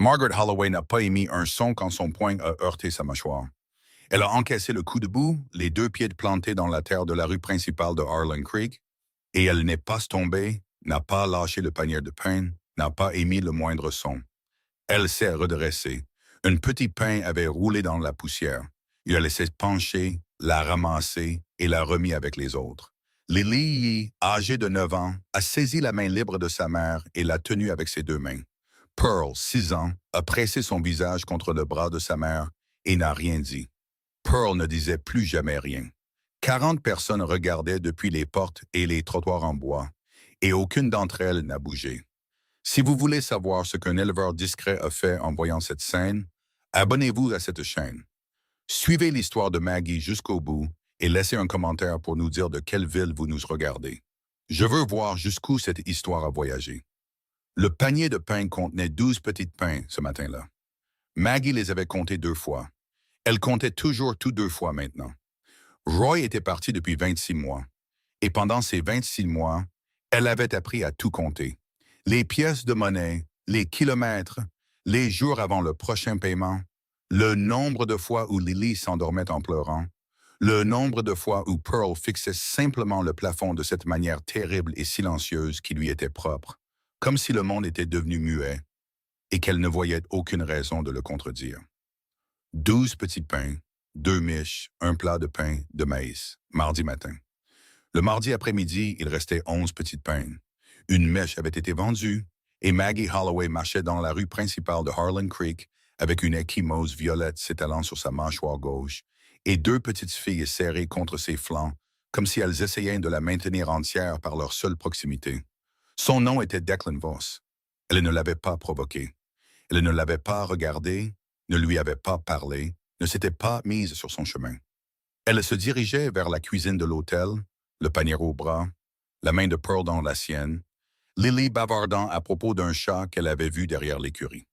Margaret Holloway n'a pas émis un son quand son poing a heurté sa mâchoire. Elle a encaissé le coup de bout, les deux pieds plantés dans la terre de la rue principale de Harlan Creek, et elle n'est pas tombée, n'a pas lâché le panier de pain, n'a pas émis le moindre son. Elle s'est redressée. Un petit pain avait roulé dans la poussière. Il a laissé pencher, l'a ramassé et l'a remis avec les autres. Lily, âgée de 9 ans, a saisi la main libre de sa mère et l'a tenue avec ses deux mains. Pearl, 6 ans, a pressé son visage contre le bras de sa mère et n'a rien dit. Pearl ne disait plus jamais rien. 40 personnes regardaient depuis les portes et les trottoirs en bois, et aucune d'entre elles n'a bougé. Si vous voulez savoir ce qu'un éleveur discret a fait en voyant cette scène, abonnez-vous à cette chaîne. Suivez l'histoire de Maggie jusqu'au bout et laissez un commentaire pour nous dire de quelle ville vous nous regardez. Je veux voir jusqu'où cette histoire a voyagé. Le panier de pain contenait 12 petites pains ce matin-là. Maggie les avait comptés 2 fois. Elle comptait toujours tout 2 fois maintenant. Roy était parti depuis 26 mois. Et pendant ces 26 mois, elle avait appris à tout compter. Les pièces de monnaie, les kilomètres, les jours avant le prochain paiement, le nombre de fois où Lily s'endormait en pleurant, le nombre de fois où Pearl fixait simplement le plafond de cette manière terrible et silencieuse qui lui était propre, comme si le monde était devenu muet et qu'elle ne voyait aucune raison de le contredire. 12 petits pains, 2 miches, un plat de pain de maïs, mardi matin. Le mardi après-midi, il restait 11 petites pains. Une mèche avait été vendue et Maggie Holloway marchait dans la rue principale de Harlan Creek avec une échymose violette s'étalant sur sa mâchoire gauche et 2 petites filles serrées contre ses flancs comme si elles essayaient de la maintenir entière par leur seule proximité. Son nom était Declan Voss. Elle ne l'avait pas provoqué. Elle ne l'avait pas regardé, ne lui avait pas parlé, ne s'était pas mise sur son chemin. Elle se dirigeait vers la cuisine de l'hôtel, le panier au bras, la main de Pearl dans la sienne, Lily bavardant à propos d'un chat qu'elle avait vu derrière l'écurie.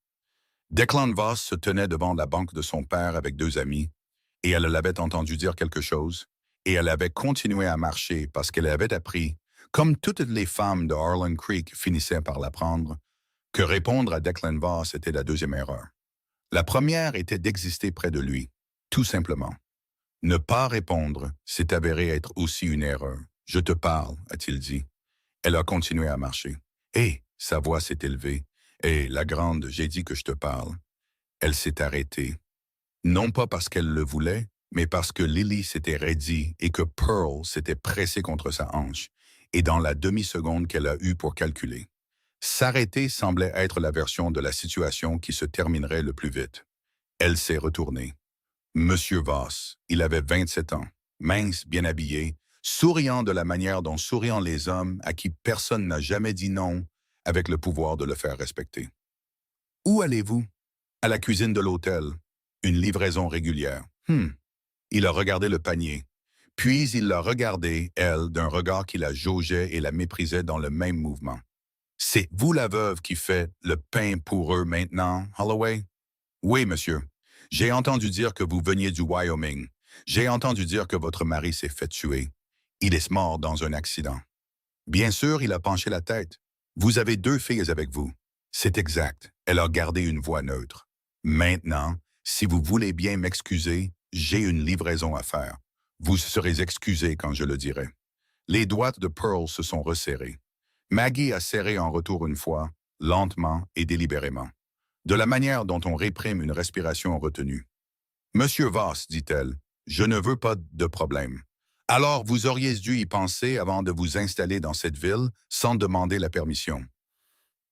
Declan Voss se tenait devant la banque de son père avec 2 amis, et elle l'avait entendu dire quelque chose, et elle avait continué à marcher parce qu'elle avait appris, comme toutes les femmes de Harlan Creek finissaient par l'apprendre, que répondre à Declan Voss était la deuxième erreur. La première était d'exister près de lui, tout simplement. Ne pas répondre s'est avéré être aussi une erreur. « Je te parle », a-t-il dit. Elle a continué à marcher. « Hé !» sa voix s'est élevée. « Hé, la grande, j'ai dit que je te parle. » Elle s'est arrêtée. Non pas parce qu'elle le voulait, mais parce que Lily s'était raidie et que Pearl s'était pressée contre sa hanche, et dans la demi-seconde qu'elle a eue pour calculer. S'arrêter semblait être la version de la situation qui se terminerait le plus vite. Elle s'est retournée. Monsieur Voss, il avait 27 ans, mince, bien habillé, souriant de la manière dont sourient les hommes à qui personne n'a jamais dit non, avec le pouvoir de le faire respecter. « Où allez-vous? »« À la cuisine de l'hôtel. Une livraison régulière. » Il a regardé le panier. Puis il l'a regardée, elle, d'un regard qui la jaugeait et la méprisait dans le même mouvement. « C'est vous la veuve qui fait le pain pour eux maintenant, Holloway? »« Oui, monsieur. J'ai entendu dire que vous veniez du Wyoming. J'ai entendu dire que votre mari s'est fait tuer. Il est mort dans un accident. » Bien sûr, il a penché la tête. « Vous avez 2 filles avec vous. » C'est exact. Elle a gardé une voix neutre. « Maintenant, si vous voulez bien m'excuser, j'ai une livraison à faire. Vous serez excusé quand je le dirai. » Les doigts de Pearl se sont resserrés. Maggie a serré en retour une fois, lentement et délibérément, de la manière dont on réprime une respiration retenue. « Monsieur Voss, dit-elle, je ne veux pas de problème. Alors vous auriez dû y penser avant de vous installer dans cette ville sans demander la permission. »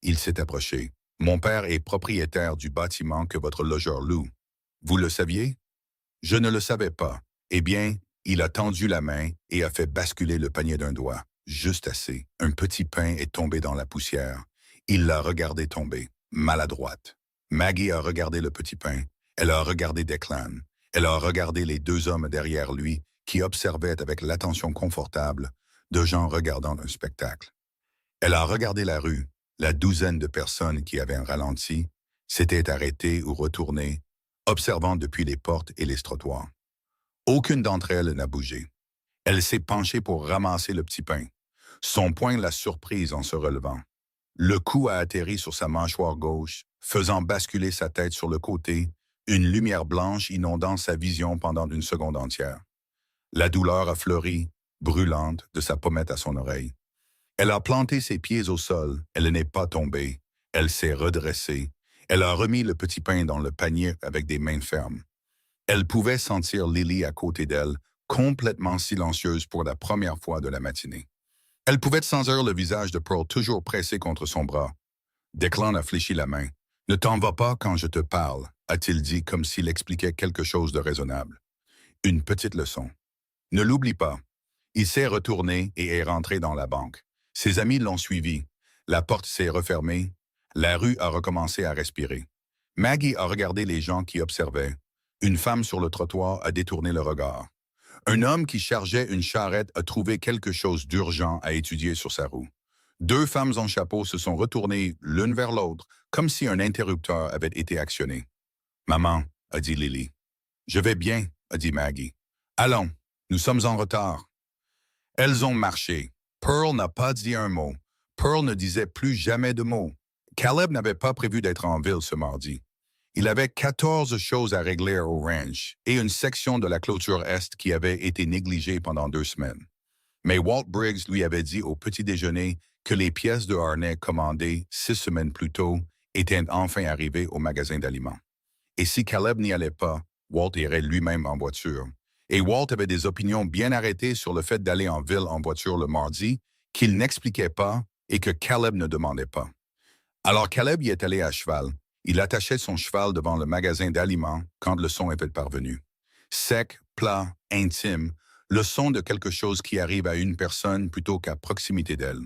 Il s'est approché. « Mon père est propriétaire du bâtiment que votre logeur loue. Vous le saviez? » Je ne le savais pas. Eh bien, il a tendu la main et a fait basculer le panier d'un doigt. Juste assez. Un petit pain est tombé dans la poussière. Il l'a regardé tomber, maladroite. Maggie a regardé le petit pain. Elle a regardé Declan. Elle a regardé les 2 hommes derrière lui qui observaient avec l'attention confortable de gens regardant un spectacle. Elle a regardé la rue. La douzaine de personnes qui avaient ralenti s'étaient arrêtées ou retournées, observant depuis les portes et les trottoirs. Aucune d'entre elles n'a bougé. Elle s'est penchée pour ramasser le petit pain. Son poing l'a surprise en se relevant. Le coup a atterri sur sa mâchoire gauche, faisant basculer sa tête sur le côté, une lumière blanche inondant sa vision pendant une seconde entière. La douleur a fleuri, brûlante, de sa pommette à son oreille. Elle a planté ses pieds au sol, elle n'est pas tombée, elle s'est redressée, elle a remis le petit pain dans le panier avec des mains fermes. Elle pouvait sentir Lily à côté d'elle, complètement silencieuse pour la première fois de la matinée. Elle pouvait sentir le visage de Pearl toujours pressé contre son bras. Declan a fléchi la main. « Ne t'en vas pas quand je te parle », a-t-il dit comme s'il expliquait quelque chose de raisonnable. Une petite leçon. Ne l'oublie pas. Il s'est retourné et est rentré dans la banque. Ses amis l'ont suivi. La porte s'est refermée. La rue a recommencé à respirer. Maggie a regardé les gens qui observaient. Une femme sur le trottoir a détourné le regard. Un homme qui chargeait une charrette a trouvé quelque chose d'urgent à étudier sur sa roue. Deux femmes en chapeau se sont retournées l'une vers l'autre, comme si un interrupteur avait été actionné. « Maman », a dit Lily. « Je vais bien », a dit Maggie. « Allons, nous sommes en retard. » Elles ont marché. Pearl n'a pas dit un mot. Pearl ne disait plus jamais de mots. Caleb n'avait pas prévu d'être en ville ce mardi. Il avait 14 choses à régler au ranch et une section de la clôture Est qui avait été négligée pendant 2 semaines. Mais Walt Briggs lui avait dit au petit déjeuner que les pièces de harnais commandées 6 semaines plus tôt étaient enfin arrivées au magasin d'aliments. Et si Caleb n'y allait pas, Walt irait lui-même en voiture. Et Walt avait des opinions bien arrêtées sur le fait d'aller en ville en voiture le mardi, qu'il n'expliquait pas et que Caleb ne demandait pas. Alors Caleb y est allé à cheval. Il attachait son cheval devant le magasin d'aliments quand le son était parvenu. Sec, plat, intime, le son de quelque chose qui arrive à une personne plutôt qu'à proximité d'elle.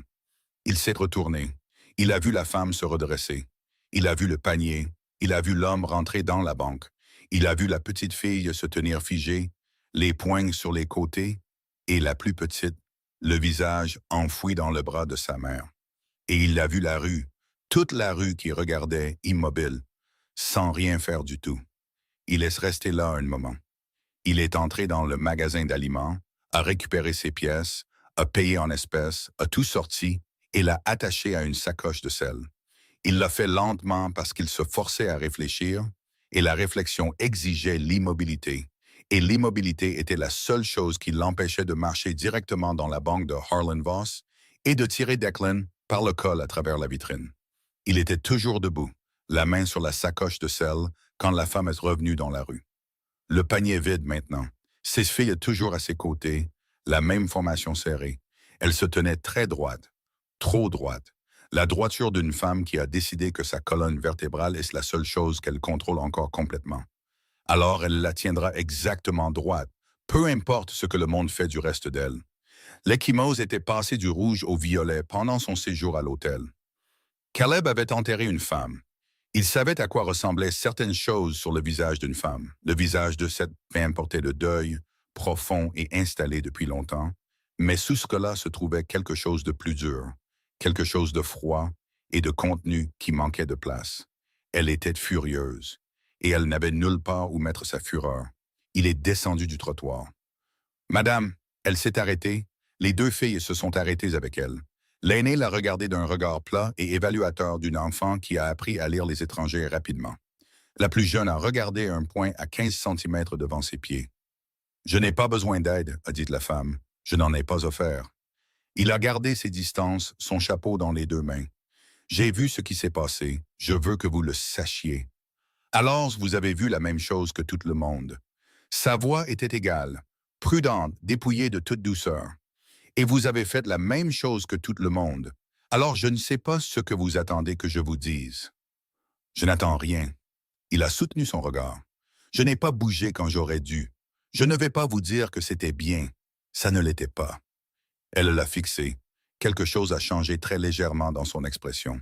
Il s'est retourné. Il a vu la femme se redresser. Il a vu le panier. Il a vu l'homme rentrer dans la banque. Il a vu la petite fille se tenir figée, les poings sur les côtés, et la plus petite, le visage enfoui dans le bras de sa mère. Et il a vu la rue, toute la rue qui regardait immobile, sans rien faire du tout. Il est resté là un moment. Il est entré dans le magasin d'aliments, a récupéré ses pièces, a payé en espèces, a tout sorti et l'a attaché à une sacoche de sel. Il l'a fait lentement parce qu'il se forçait à réfléchir et la réflexion exigeait l'immobilité. Et l'immobilité était la seule chose qui l'empêchait de marcher directement dans la banque de Harlan Voss et de tirer Declan par le col à travers la vitrine. Il était toujours debout, la main sur la sacoche de sel, quand la femme est revenue dans la rue. Le panier vide maintenant. Ses filles toujours à ses côtés, la même formation serrée. Elle se tenait très droite, trop droite. La droiture d'une femme qui a décidé que sa colonne vertébrale est la seule chose qu'elle contrôle encore complètement. Alors elle la tiendra exactement droite, peu importe ce que le monde fait du reste d'elle. L'Ecchymose était passée du rouge au violet pendant son séjour à l'hôtel. Caleb avait enterré une femme. Il savait à quoi ressemblaient certaines choses sur le visage d'une femme. Le visage de cette femme portait le deuil, profond et installé depuis longtemps. Mais sous ce que-là se trouvait quelque chose de plus dur, quelque chose de froid et de contenu qui manquait de place. Elle était furieuse, et elle n'avait nulle part où mettre sa fureur. Il est descendu du trottoir. « Madame, elle s'est arrêtée. » Les deux filles se sont arrêtées avec elle. L'aînée l'a regardée d'un regard plat et évaluateur d'une enfant qui a appris à lire les étrangers rapidement. La plus jeune a regardé un point à 15 cm devant ses pieds. « Je n'ai pas besoin d'aide, » a dit la femme. « Je n'en ai pas offert. » Il a gardé ses distances, son chapeau dans les 2 mains. « J'ai vu ce qui s'est passé. Je veux que vous le sachiez. » Alors vous avez vu la même chose que tout le monde. Sa voix était égale, prudente, dépouillée de toute douceur. Et vous avez fait la même chose que tout le monde. Alors je ne sais pas ce que vous attendez que je vous dise. Je n'attends rien. Il a soutenu son regard. Je n'ai pas bougé quand j'aurais dû. Je ne vais pas vous dire que c'était bien. Ça ne l'était pas. Elle l'a fixé. Quelque chose a changé très légèrement dans son expression.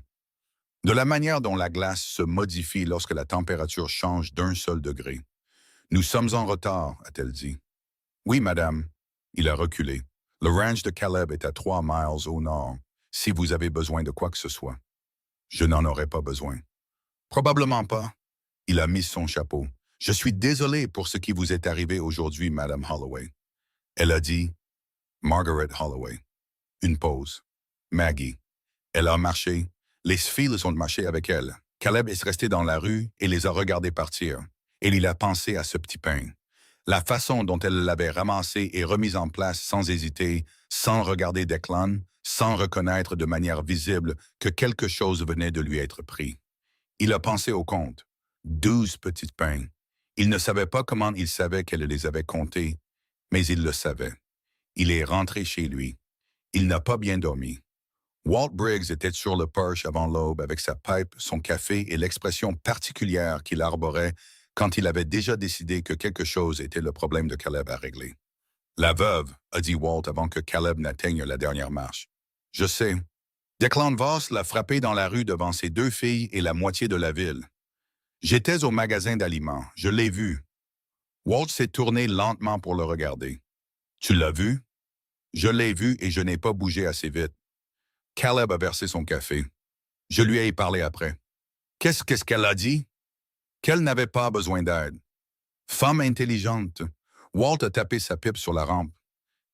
De la manière dont la glace se modifie lorsque la température change d'un seul degré. « Nous sommes en retard », a-t-elle dit. « Oui, madame. » Il a reculé. « Le ranch de Caleb est à 3 miles au nord, si vous avez besoin de quoi que ce soit. » « Je n'en aurai pas besoin. »« Probablement pas. » Il a mis son chapeau. « Je suis désolé pour ce qui vous est arrivé aujourd'hui, madame Holloway. » Elle a dit « Margaret Holloway. » Une pause. « Maggie. » Elle a marché. Les filles ont marché avec elle. Caleb est resté dans la rue et les a regardés partir. Et il a pensé à ce petit pain. La façon dont elle l'avait ramassé et remise en place sans hésiter, sans regarder Declan, sans reconnaître de manière visible que quelque chose venait de lui être pris. Il a pensé au compte. 12 petites pains. Il ne savait pas comment il savait qu'elle les avait comptés, mais il le savait. Il est rentré chez lui. Il n'a pas bien dormi. Walt Briggs était sur le porche avant l'aube avec sa pipe, son café et l'expression particulière qu'il arborait quand il avait déjà décidé que quelque chose était le problème de Caleb à régler. La veuve, a dit Walt avant que Caleb n'atteigne la dernière marche. Je sais. Declan Voss l'a frappé dans la rue devant ses 2 filles et la moitié de la ville. J'étais au magasin d'aliments. Je l'ai vu. Walt s'est tourné lentement pour le regarder. Tu l'as vu? Je l'ai vu et je n'ai pas bougé assez vite. Caleb a versé son café. Je lui ai parlé après. Qu'est-ce qu'elle a dit? Qu'elle n'avait pas besoin d'aide. Femme intelligente. Walt a tapé sa pipe sur la rampe.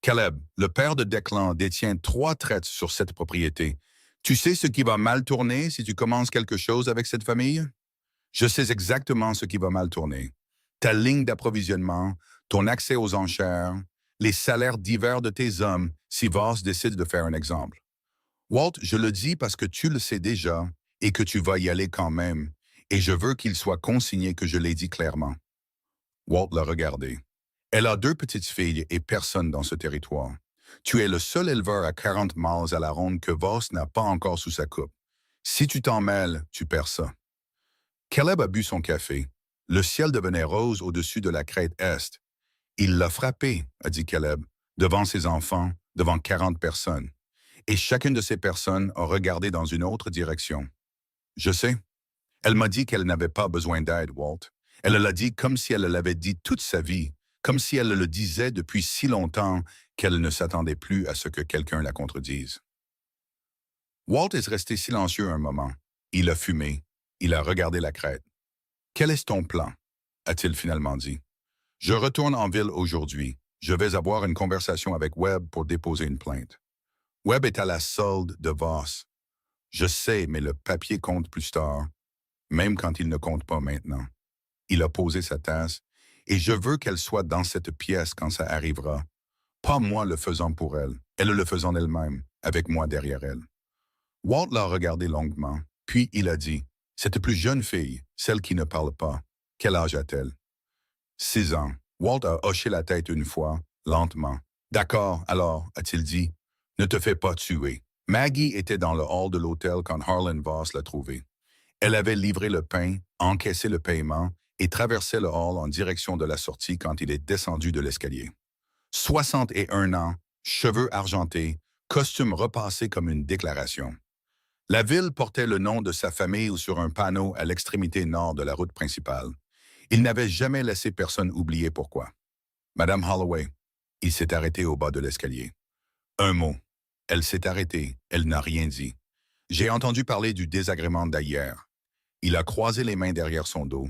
Caleb, le père de Declan, détient 3 traites sur cette propriété. Tu sais ce qui va mal tourner si tu commences quelque chose avec cette famille? Je sais exactement ce qui va mal tourner. Ta ligne d'approvisionnement, ton accès aux enchères, les salaires divers de tes hommes si Voss décide de faire un exemple. Walt, je le dis parce que tu le sais déjà et que tu vas y aller quand même, et je veux qu'il soit consigné que je l'ai dit clairement. Walt l'a regardé. Elle a 2 petites filles et personne dans ce territoire. Tu es le seul éleveur à 40 miles à la ronde que Voss n'a pas encore sous sa coupe. Si tu t'en mêles, tu perds ça. Caleb a bu son café. Le ciel devenait rose au-dessus de la crête est. Il l'a frappé, a dit Caleb, devant ses enfants, devant 40 personnes. Et chacune de ces personnes a regardé dans une autre direction. Je sais. Elle m'a dit qu'elle n'avait pas besoin d'aide, Walt. Elle l'a dit comme si elle l'avait dit toute sa vie, comme si elle le disait depuis si longtemps qu'elle ne s'attendait plus à ce que quelqu'un la contredise. Walt est resté silencieux un moment. Il a fumé. Il a regardé la crête. « Quel est ton plan? » a-t-il finalement dit. « Je retourne en ville aujourd'hui. Je vais avoir une conversation avec Webb pour déposer une plainte. Webb est à la solde de Voss. Je sais, mais le papier compte plus tard, même quand il ne compte pas maintenant. Il a posé sa tasse, et je veux qu'elle soit dans cette pièce quand ça arrivera. Pas moi le faisant pour elle, elle le faisant elle-même, avec moi derrière elle. » Walt l'a regardé longuement, puis il a dit, « Cette plus jeune fille, celle qui ne parle pas, quel âge a-t-elle? » 6 ans. Walt a hoché la tête une fois, lentement. « D'accord, alors, a-t-il dit, ne te fais pas tuer. » Maggie était dans le hall de l'hôtel quand Harlan Voss l'a trouvée. Elle avait livré le pain, encaissé le paiement et traversait le hall en direction de la sortie quand il est descendu de l'escalier. 61 ans, cheveux argentés, costume repassé comme une déclaration. La ville portait le nom de sa famille sur un panneau à l'extrémité nord de la route principale. Il n'avait jamais laissé personne oublier pourquoi. Madame Holloway, il s'est arrêté au bas de l'escalier. Un mot. Elle s'est arrêtée, elle n'a rien dit. J'ai entendu parler du désagrément d'hier. Il a croisé les mains derrière son dos.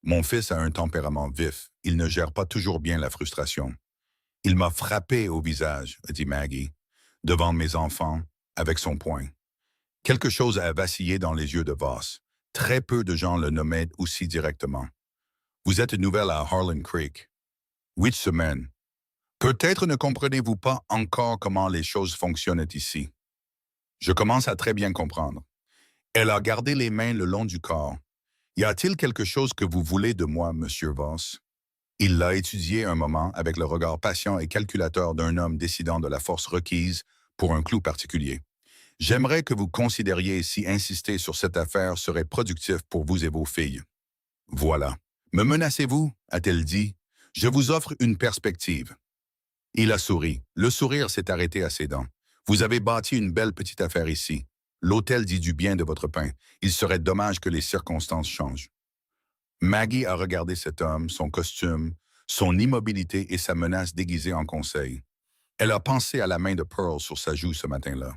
Mon fils a un tempérament vif, il ne gère pas toujours bien la frustration. Il m'a frappé au visage, a dit Maggie, devant mes enfants, avec son poing. Quelque chose a vacillé dans les yeux de Voss. Très peu de gens le nommaient aussi directement. Vous êtes nouvelle à Harlan Creek. 8 semaines. Peut-être ne comprenez-vous pas encore comment les choses fonctionnent ici. Je commence à très bien comprendre. Elle a gardé les mains le long du corps. Y a-t-il quelque chose que vous voulez de moi, Monsieur Voss? Il l'a étudié un moment avec le regard patient et calculateur d'un homme décidant de la force requise pour un clou particulier. J'aimerais que vous considériez si insister sur cette affaire serait productif pour vous et vos filles. Voilà. Me menacez-vous? A-t-elle dit. Je vous offre une perspective. Il a souri. Le sourire s'est arrêté à ses dents. Vous avez bâti une belle petite affaire ici. L'hôtel dit du bien de votre pain. Il serait dommage que les circonstances changent. Maggie a regardé cet homme, son costume, son immobilité et sa menace déguisée en conseil. Elle a pensé à la main de Pearl sur sa joue ce matin-là.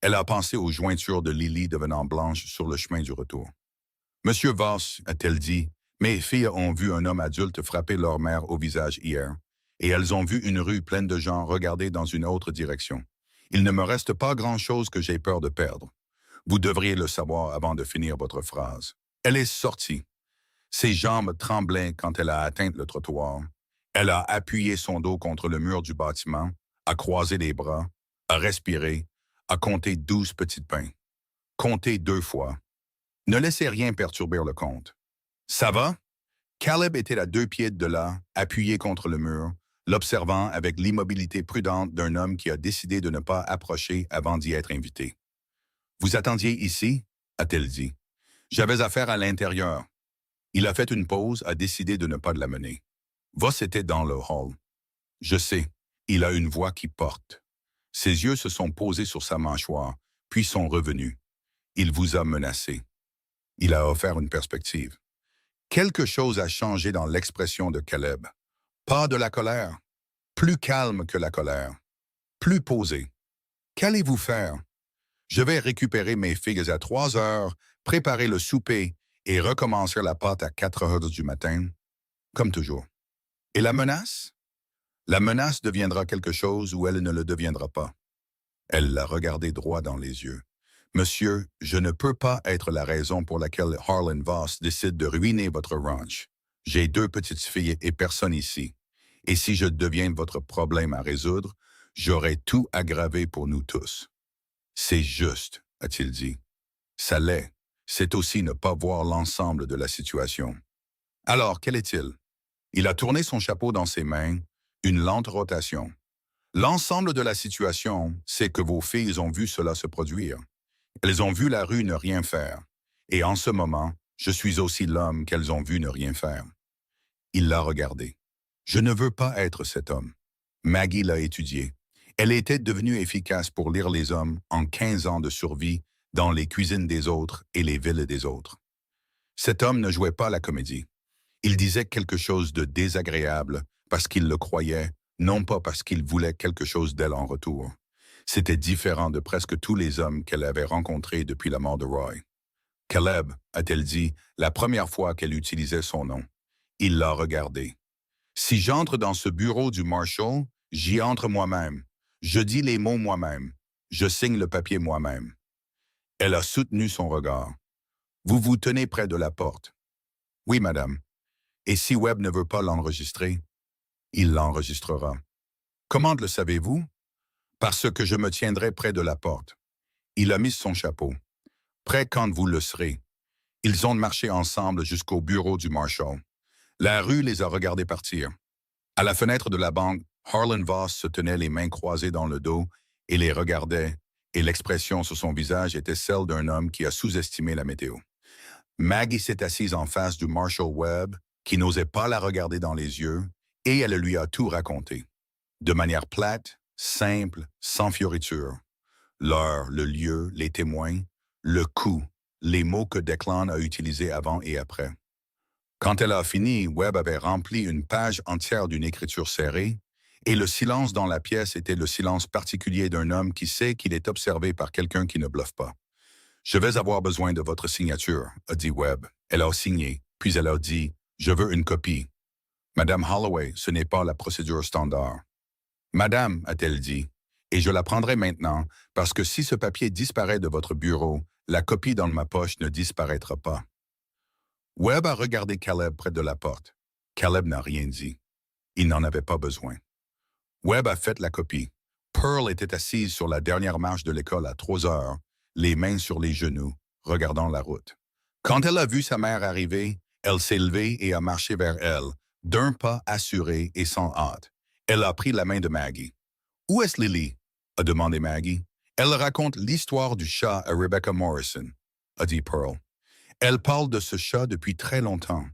Elle a pensé aux jointures de Lily devenant blanches sur le chemin du retour. « Monsieur Voss, a-t-elle dit, mes filles ont vu un homme adulte frapper leur mère au visage hier, et elles ont vu une rue pleine de gens regarder dans une autre direction. Il ne me reste pas grand-chose que j'ai peur de perdre. Vous devriez le savoir avant de finir votre phrase. Elle est sortie. Ses jambes tremblaient quand elle a atteint le trottoir. Elle a appuyé son dos contre le mur du bâtiment, a croisé les bras, a respiré, a compté 12 petits pains. Compté 2 fois. Ne laissez rien perturber le compte. Ça va? Caleb était à 2 pieds de là, appuyé contre le mur, l'observant avec l'immobilité prudente d'un homme qui a décidé de ne pas approcher avant d'y être invité. « Vous attendiez ici? » a-t-elle dit. « J'avais affaire à l'intérieur. » Il a fait une pause, a décidé de ne pas l'amener. Voss était dans le hall. « Je sais, il a une voix qui porte. » Ses yeux se sont posés sur sa mâchoire, puis sont revenus. Il vous a menacé. Il a offert une perspective. Quelque chose a changé dans l'expression de Caleb. Pas de la colère. Plus calme que la colère. Plus posé. Qu'allez-vous faire? Je vais récupérer mes figues à 3 heures, préparer le souper et recommencer la pâte à 4 heures du matin, comme toujours. Et la menace? La menace deviendra quelque chose ou elle ne le deviendra pas. Elle l'a regardé droit dans les yeux. Monsieur, je ne peux pas être la raison pour laquelle Harlan Voss décide de ruiner votre ranch. J'ai 2 petites filles et personne ici. Et si je deviens votre problème à résoudre, j'aurai tout aggravé pour nous tous. C'est juste, a-t-il dit. Ça l'est. C'est aussi ne pas voir l'ensemble de la situation. Alors, quel est-il? Il a tourné son chapeau dans ses mains, une lente rotation. L'ensemble de la situation, c'est que vos filles ont vu cela se produire. Elles ont vu la rue ne rien faire. Et en ce moment, je suis aussi l'homme qu'elles ont vu ne rien faire. Il l'a regardé. Je ne veux pas être cet homme. Maggie l'a étudié. Elle était devenue efficace pour lire les hommes en 15 ans de survie dans les cuisines des autres et les villes des autres. Cet homme ne jouait pas la comédie. Il disait quelque chose de désagréable parce qu'il le croyait, non pas parce qu'il voulait quelque chose d'elle en retour. C'était différent de presque tous les hommes qu'elle avait rencontrés depuis la mort de Roy. Caleb, a-t-elle dit, la première fois qu'elle utilisait son nom. Il l'a regardé. Si j'entre dans ce bureau du Marshal, j'y entre moi-même. Je dis les mots moi-même. Je signe le papier moi-même. Elle a soutenu son regard. Vous vous tenez près de la porte. Oui, madame. Et si Webb ne veut pas l'enregistrer, il l'enregistrera. Comment le savez-vous? Parce que je me tiendrai près de la porte. Il a mis son chapeau. Prêt quand vous le serez. Ils ont marché ensemble jusqu'au bureau du Marshal. La rue les a regardés partir. À la fenêtre de la banque, Harlan Voss se tenait les mains croisées dans le dos et les regardait, et l'expression sur son visage était celle d'un homme qui a sous-estimé la météo. Maggie s'est assise en face du Marshal Webb, qui n'osait pas la regarder dans les yeux, et elle lui a tout raconté. De manière plate, simple, sans fioriture. L'heure, le lieu, les témoins, le coup, les mots que Declan a utilisés avant et après. Quand elle a fini, Webb avait rempli une page entière d'une écriture serrée, et le silence dans la pièce était le silence particulier d'un homme qui sait qu'il est observé par quelqu'un qui ne bluffe pas. « Je vais avoir besoin de votre signature », a dit Webb. Elle a signé, puis elle a dit « Je veux une copie ». « Madame Holloway, ce n'est pas la procédure standard. »« Madame, a-t-elle dit, et je la prendrai maintenant, parce que si ce papier disparaît de votre bureau, la copie dans ma poche ne disparaîtra pas. » Webb a regardé Caleb près de la porte. Caleb n'a rien dit. Il n'en avait pas besoin. Webb a fait la copie. Pearl était assise sur la dernière marche de l'école à 3 heures, les mains sur les genoux, regardant la route. Quand elle a vu sa mère arriver, elle s'est levée et a marché vers elle, d'un pas assuré et sans hâte. Elle a pris la main de Maggie. « Où est Lily? » a demandé Maggie. « Elle raconte l'histoire du chat à Rebecca Morrison, » a dit Pearl. « Elle parle de ce chat depuis très longtemps. »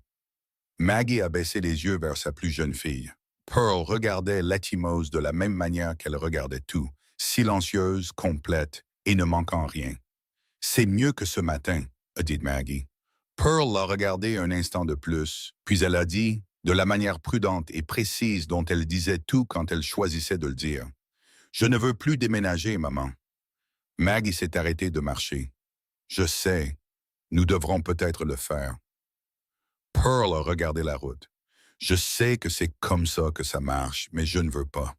Maggie a baissé les yeux vers sa plus jeune fille. Pearl regardait Latimos de la même manière qu'elle regardait tout, silencieuse, complète et ne manquant rien. « C'est mieux que ce matin, » a dit Maggie. Pearl l'a regardé un instant de plus, puis elle a dit, de la manière prudente et précise dont elle disait tout quand elle choisissait de le dire. « Je ne veux plus déménager, maman. » Maggie s'est arrêtée de marcher. « Je sais, nous devrons peut-être le faire. » Pearl a regardé la route. « Je sais que c'est comme ça que ça marche, mais je ne veux pas. »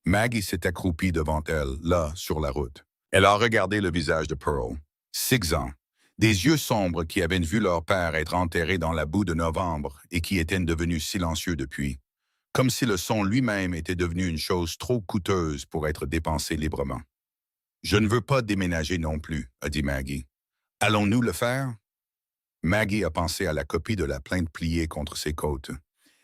Maggie s'est accroupie devant elle, là, sur la route. Elle a regardé le visage de Pearl. 6 ans. Des yeux sombres qui avaient vu leur père être enterré dans la boue de novembre et qui étaient devenus silencieux depuis, comme si le son lui-même était devenu une chose trop coûteuse pour être dépensée librement. Je ne veux pas déménager non plus, a dit Maggie. Allons-nous le faire? Maggie a pensé à la copie de la plainte pliée contre ses côtes.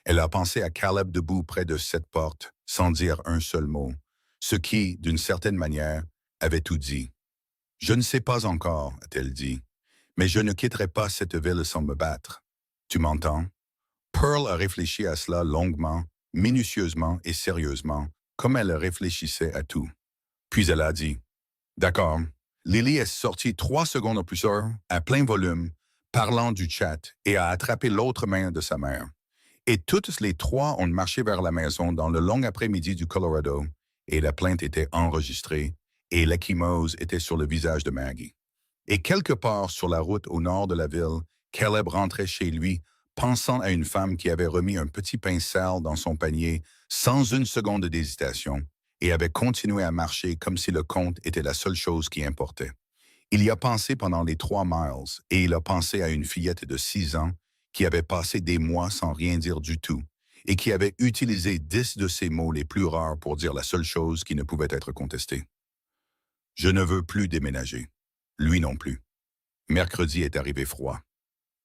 Elle a pensé à Caleb debout près de cette porte, sans dire un seul mot, ce qui, d'une certaine manière, avait tout dit. Je ne sais pas encore, a-t-elle dit, mais je ne quitterai pas cette ville sans me battre. Tu m'entends? Pearl a réfléchi à cela longuement, minutieusement et sérieusement, comme elle réfléchissait à tout. Puis elle a dit, d'accord. Lily est sortie 3 secondes plus tard, à plein volume, parlant du chat, et a attrapé l'autre main de sa mère. Et toutes les trois ont marché vers la maison dans le long après-midi du Colorado, et la plainte était enregistrée, et l'ecchymose était sur le visage de Maggie. Et quelque part sur la route au nord de la ville, Caleb rentrait chez lui, pensant à une femme qui avait remis un petit pain sale dans son panier sans une seconde d'hésitation, et avait continué à marcher comme si le compte était la seule chose qui importait. Il y a pensé pendant les 3 miles, et il a pensé à une fillette de 6 ans qui avait passé des mois sans rien dire du tout, et qui avait utilisé 10 de ses mots les plus rares pour dire la seule chose qui ne pouvait être contestée. Je ne veux plus déménager. Lui non plus. Mercredi est arrivé froid.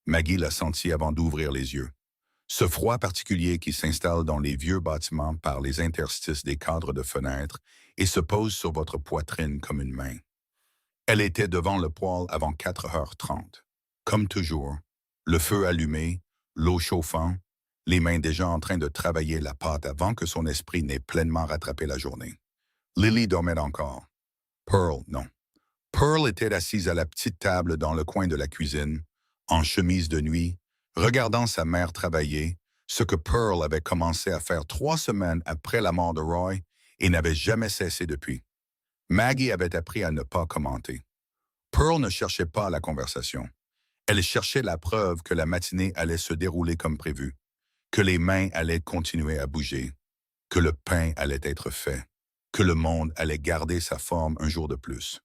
Maggie l'a senti avant d'ouvrir les yeux. Ce froid particulier qui s'installe dans les vieux bâtiments par les interstices des cadres de fenêtres et se pose sur votre poitrine comme une main. Elle était devant le poêle avant 4h30. Comme toujours, le feu allumé, l'eau chauffant, les mains déjà en train de travailler la pâte avant que son esprit n'ait pleinement rattrapé la journée. Lily dormait encore. Pearl, non. Pearl était assise à la petite table dans le coin de la cuisine, en chemise de nuit, regardant sa mère travailler, ce que Pearl avait commencé à faire 3 semaines après la mort de Roy et n'avait jamais cessé depuis. Maggie avait appris à ne pas commenter. Pearl ne cherchait pas la conversation. Elle cherchait la preuve que la matinée allait se dérouler comme prévu, que les mains allaient continuer à bouger, que le pain allait être fait, que le monde allait garder sa forme un jour de plus.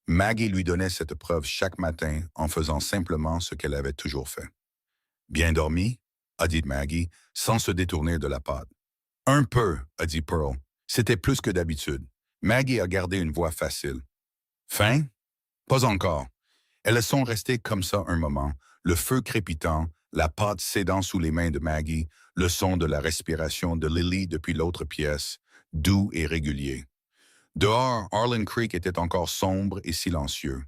Maggie lui donnait cette preuve chaque matin en faisant simplement ce qu'elle avait toujours fait. « Bien dormi? » a dit Maggie, sans se détourner de la pâte. « Un peu, » a dit Pearl. C'était plus que d'habitude. Maggie a gardé une voix facile. « Faim? » « Pas encore. » Elles sont restées comme ça un moment, le feu crépitant, la pâte cédant sous les mains de Maggie, le son de la respiration de Lily depuis l'autre pièce, doux et régulier. Dehors, Arlen Creek était encore sombre et silencieux.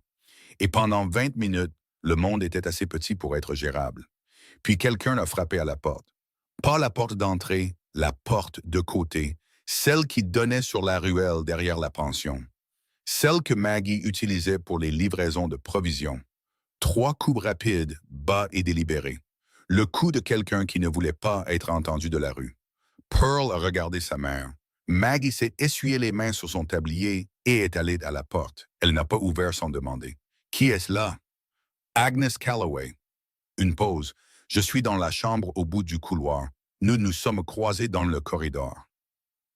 Et pendant 20 minutes, le monde était assez petit pour être gérable. Puis quelqu'un a frappé à la porte. Pas la porte d'entrée, la porte de côté, celle qui donnait sur la ruelle derrière la pension. Celle que Maggie utilisait pour les livraisons de provisions. 3 coups rapides, bas et délibérés. Le coup de quelqu'un qui ne voulait pas être entendu de la rue. Pearl a regardé sa mère. Maggie s'est essuyé les mains sur son tablier et est allée à la porte. Elle n'a pas ouvert sans demander. « Qui est-ce là? »« Agnes Calloway. » Une pause. Je suis dans la chambre au bout du couloir. Nous nous sommes croisés dans le corridor.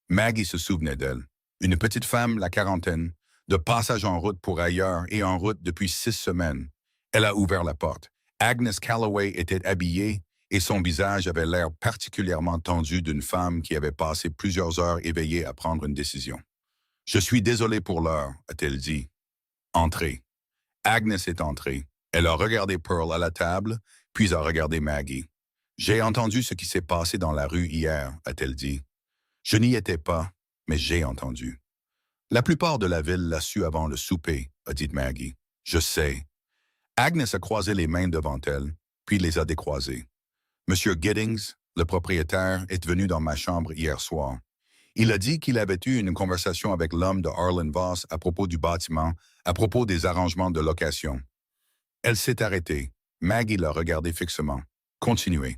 Maggie se souvenait d'elle. Une petite femme, la quarantaine, de passage en route pour ailleurs et en route depuis 6 semaines. Elle a ouvert la porte. Agnes Calloway était habillée et son visage avait l'air particulièrement tendu d'une femme qui avait passé plusieurs heures éveillée à prendre une décision. « Je suis désolée pour l'heure, » a-t-elle dit. « Entrez. » Agnes est entrée. Elle a regardé Pearl à la table, puis a regardé Maggie. « J'ai entendu ce qui s'est passé dans la rue hier, » a-t-elle dit. « Je n'y étais pas, mais j'ai entendu. » La plupart de la ville l'a su avant le souper, a dit Maggie. « Je sais. » Agnes a croisé les mains devant elle, puis les a décroisées. Monsieur Giddings, le propriétaire, est venu dans ma chambre hier soir. Il a dit qu'il avait eu une conversation avec l'homme de Arlen Voss à propos du bâtiment, à propos des arrangements de location. Elle s'est arrêtée. Maggie l'a regardé fixement. Continuez.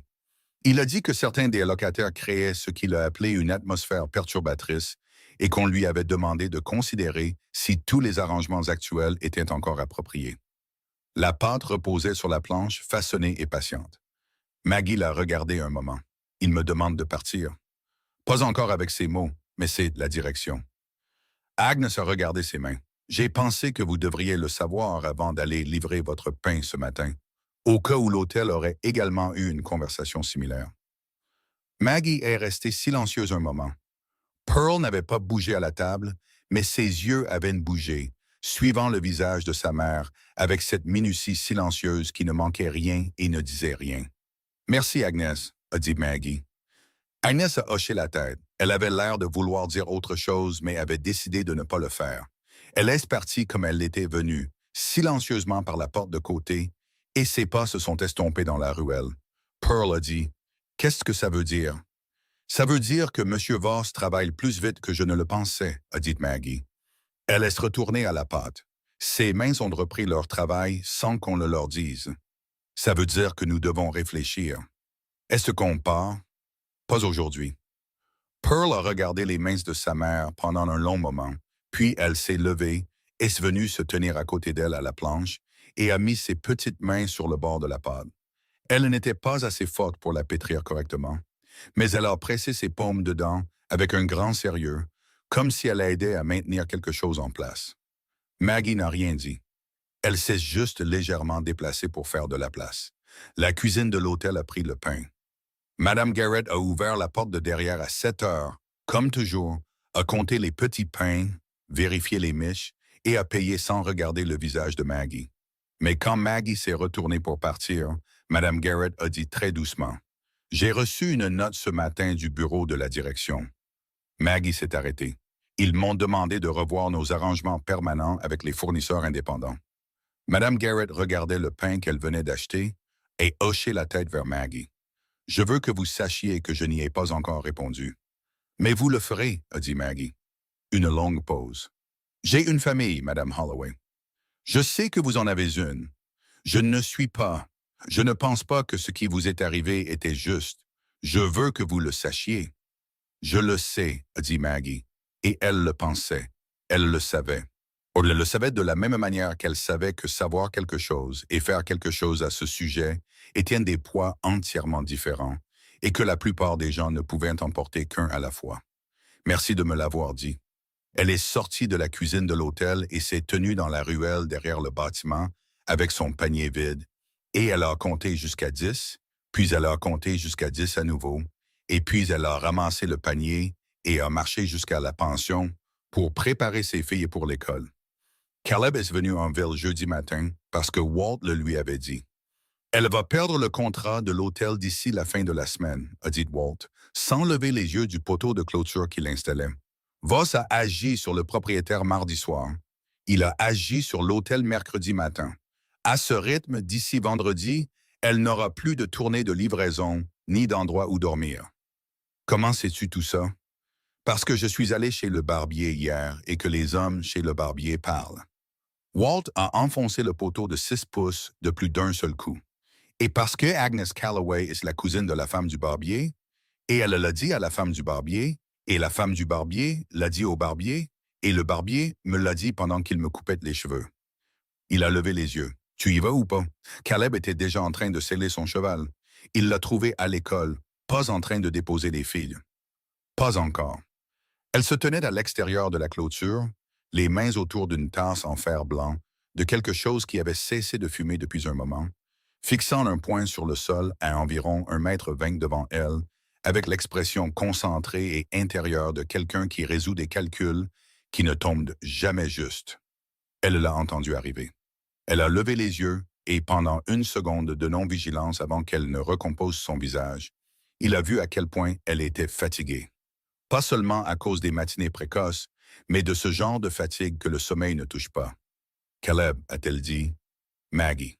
Il a dit que certains des locataires créaient ce qu'il a appelé une atmosphère perturbatrice et qu'on lui avait demandé de considérer si tous les arrangements actuels étaient encore appropriés. La pâte reposait sur la planche, façonnée et patiente. Maggie l'a regardé un moment. Il me demande de partir. Pas encore avec ses mots, mais c'est la direction. Agnes a regardé ses mains. J'ai pensé que vous devriez le savoir avant d'aller livrer votre pain ce matin, au cas où l'hôtel aurait également eu une conversation similaire. Maggie est restée silencieuse un moment. Pearl n'avait pas bougé à la table, mais ses yeux avaient bougé, suivant le visage de sa mère, avec cette minutie silencieuse qui ne manquait rien et ne disait rien. Merci, Agnès, a dit Maggie. Agnès a hoché la tête. Elle avait l'air de vouloir dire autre chose, mais avait décidé de ne pas le faire. Elle est partie comme elle était venue, silencieusement par la porte de côté, et ses pas se sont estompés dans la ruelle. Pearl a dit, « Qu'est-ce que ça veut dire? » « Ça veut dire que M. Voss travaille plus vite que je ne le pensais, » a dit Maggie. Elle est retournée à la pâte. Ses mains ont repris leur travail sans qu'on le leur dise. « Ça veut dire que nous devons réfléchir. Est-ce qu'on part? Pas aujourd'hui. » Pearl a regardé les mains de sa mère pendant un long moment, puis elle s'est levée, est venue se tenir à côté d'elle à la planche et a mis ses petites mains sur le bord de la pâte. Elle n'était pas assez forte pour la pétrir correctement, mais elle a pressé ses paumes dedans avec un grand sérieux, comme si elle aidait à maintenir quelque chose en place. Maggie n'a rien dit. Elle s'est juste légèrement déplacée pour faire de la place. La cuisine de l'hôtel a pris le pain. Madame Garrett a ouvert la porte de derrière à 7 heures, comme toujours, a compté les petits pains, vérifié les miches et a payé sans regarder le visage de Maggie. Mais quand Maggie s'est retournée pour partir, Madame Garrett a dit très doucement, « J'ai reçu une note ce matin du bureau de la direction. » Maggie s'est arrêtée. Ils m'ont demandé de revoir nos arrangements permanents avec les fournisseurs indépendants. Madame Garrett regardait le pain qu'elle venait d'acheter et hochait la tête vers Maggie. « Je veux que vous sachiez que je n'y ai pas encore répondu. »« Mais vous le ferez, » a dit Maggie. Une longue pause. « J'ai une famille, Madame Holloway. Je sais que vous en avez une. Je ne pense pas que ce qui vous est arrivé était juste. Je veux que vous le sachiez. »« Je le sais, » a dit Maggie, et elle le pensait. Elle le savait. Elle le savait de la même manière qu'elle savait que savoir quelque chose et faire quelque chose à ce sujet étaient des poids entièrement différents et que la plupart des gens ne pouvaient en porter qu'un à la fois. Merci de me l'avoir dit. Elle est sortie de la cuisine de l'hôtel et s'est tenue dans la ruelle derrière le bâtiment avec son panier vide, et elle a compté jusqu'à 10, puis elle a compté jusqu'à 10 à nouveau, et puis elle a ramassé le panier et a marché jusqu'à la pension pour préparer ses filles pour l'école. Caleb est venu en ville jeudi matin parce que Walt le lui avait dit. « Elle va perdre le contrat de l'hôtel d'ici la fin de la semaine, » a dit Walt, sans lever les yeux du poteau de clôture qu'il installait. Voss a agi sur le propriétaire mardi soir. Il a agi sur l'hôtel mercredi matin. À ce rythme, d'ici vendredi, elle n'aura plus de tournée de livraison ni d'endroit où dormir. Comment sais-tu tout ça? Parce que je suis allé chez le barbier hier et que les hommes chez le barbier parlent. Walt a enfoncé le poteau de 6 pouces de plus d'un seul coup. Et parce que Agnes Calloway est la cousine de la femme du barbier, et elle l'a dit à la femme du barbier, et la femme du barbier l'a dit au barbier, et le barbier me l'a dit pendant qu'il me coupait les cheveux. Il a levé les yeux. « Tu y vas ou pas? » Caleb était déjà en train de seller son cheval. Il l'a trouvé à l'école, pas en train de déposer les filles. Pas encore. Elle se tenait à l'extérieur de la clôture, les mains autour d'une tasse en fer blanc, de quelque chose qui avait cessé de fumer depuis un moment, fixant un poing sur le sol à environ 1,20 m devant elle, avec l'expression concentrée et intérieure de quelqu'un qui résout des calculs qui ne tombent jamais juste. Elle l'a entendu arriver. Elle a levé les yeux et pendant une seconde de non-vigilance avant qu'elle ne recompose son visage, il a vu à quel point elle était fatiguée. Pas seulement à cause des matinées précoces, mais de ce genre de fatigue que le sommeil ne touche pas. « Caleb, » a-t-elle dit. « Maggie. »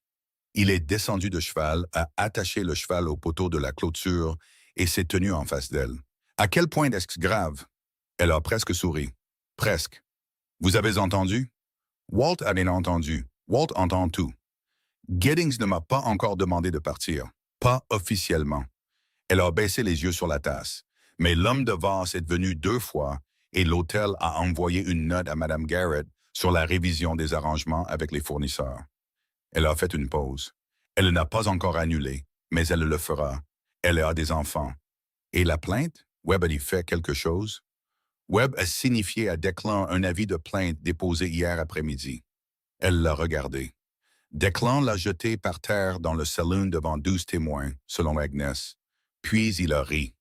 Il est descendu de cheval, a attaché le cheval au poteau de la clôture et s'est tenu en face d'elle. « À quel point est-ce grave? » Elle a presque souri. « Presque. Vous avez entendu? » Walt avait entendu. Walt entend tout. Giddings ne m'a pas encore demandé de partir. Pas officiellement. Elle a baissé les yeux sur la tasse. Mais l'homme de Voss est venu 2 fois et l'hôtel a envoyé une note à Madame Garrett sur la révision des arrangements avec les fournisseurs. Elle a fait une pause. Elle n'a pas encore annulé, mais elle le fera. Elle a des enfants. Et la plainte? Webb a fait quelque chose? Webb a signifié à Declan un avis de plainte déposé hier après-midi. Elle l'a regardé. Declan l'a jeté par terre dans le saloon devant 12 témoins, selon Agnes. Puis il a ri.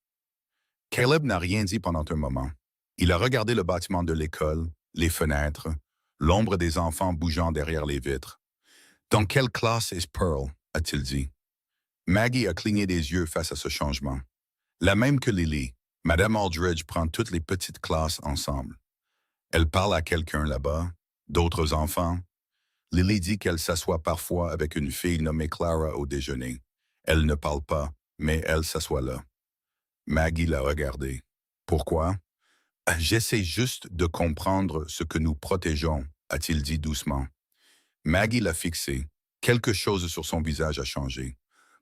Caleb n'a rien dit pendant un moment. Il a regardé le bâtiment de l'école, les fenêtres, l'ombre des enfants bougeant derrière les vitres. Dans quelle classe est Pearl? A-t-il dit. Maggie a cligné des yeux face à ce changement. La même que Lily, Madame Aldridge prend toutes les petites classes ensemble. Elle parle à quelqu'un là-bas, d'autres enfants. Lily dit qu'elle s'assoit parfois avec une fille nommée Clara au déjeuner. Elle ne parle pas, mais elle s'assoit là. Maggie l'a regardé. Pourquoi? J'essaie juste de comprendre ce que nous protégeons, a-t-il dit doucement. Maggie l'a fixé. Quelque chose sur son visage a changé.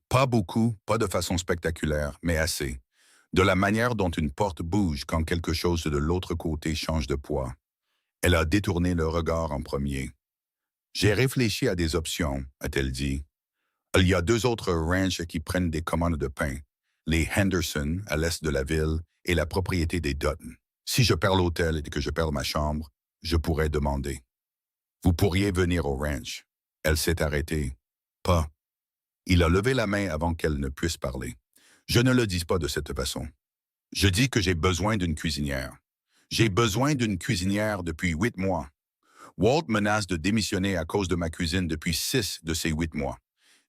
Pas beaucoup, pas de façon spectaculaire, mais assez. De la manière dont une porte bouge quand quelque chose de l'autre côté change de poids. Elle a détourné le regard en premier. J'ai réfléchi à des options, a-t-elle dit. Il y a 2 autres ranchs qui prennent des commandes de pain. Les Henderson, à l'est de la ville, et la propriété des Dutton. Si je perds l'hôtel et que je perds ma chambre, je pourrais demander. Vous pourriez venir au ranch. Elle s'est arrêtée. Pas. Il a levé la main avant qu'elle ne puisse parler. Je ne le dis pas de cette façon. Je dis que j'ai besoin d'une cuisinière. J'ai besoin d'une cuisinière depuis 8 mois. Walt menace de démissionner à cause de ma cuisine depuis 6 de ces 8 mois.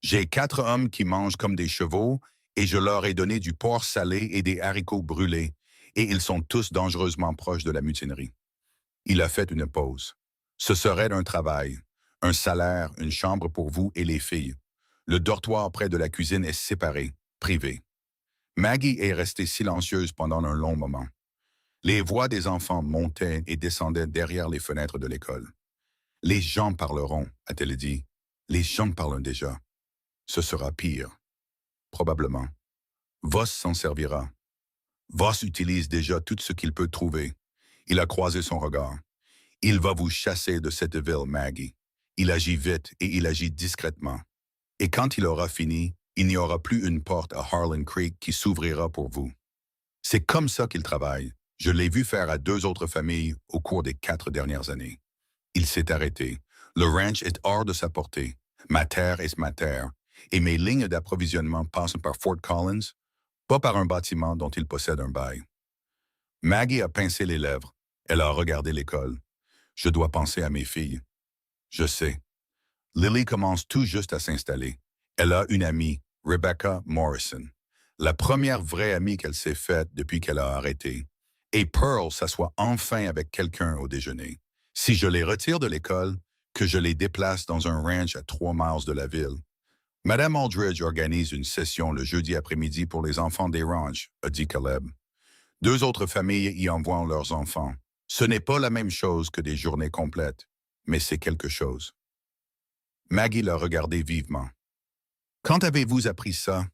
J'ai 4 hommes qui mangent comme des chevaux et je leur ai donné du porc salé et des haricots brûlés et ils sont tous dangereusement proches de la mutinerie. Il a fait une pause. Ce serait un travail, un salaire, une chambre pour vous et les filles. Le dortoir près de la cuisine est séparé, privé. Maggie est restée silencieuse pendant un long moment. Les voix des enfants montaient et descendaient derrière les fenêtres de l'école. Les gens parleront, a-t-elle dit. Les gens parlent déjà. Ce sera pire. Probablement. Voss s'en servira. Voss utilise déjà tout ce qu'il peut trouver. Il a croisé son regard. Il va vous chasser de cette ville, Maggie. Il agit vite et il agit discrètement. Et quand il aura fini, il n'y aura plus une porte à Harlan Creek qui s'ouvrira pour vous. C'est comme ça qu'il travaille. Je l'ai vu faire à 2 autres familles au cours des 4 dernières années. Il s'est arrêté. Le ranch est hors de sa portée. Ma terre est ma terre. Et mes lignes d'approvisionnement passent par Fort Collins, pas par un bâtiment dont il possède un bail. Maggie a pincé les lèvres. Elle a regardé l'école. Je dois penser à mes filles. Je sais. Lily commence tout juste à s'installer. Elle a une amie, Rebecca Morrison. La première vraie amie qu'elle s'est faite depuis qu'elle a arrêté. Et Pearl s'assoit enfin avec quelqu'un au déjeuner. Si je les retire de l'école, que je les déplace dans un ranch à 3 miles de la ville. Madame Aldridge organise une session le jeudi après-midi pour les enfants des ranchs, a dit Caleb. 2 autres familles y envoient leurs enfants. Ce n'est pas la même chose que des journées complètes, mais c'est quelque chose. Maggie l'a regardé vivement. Quand avez-vous appris ça?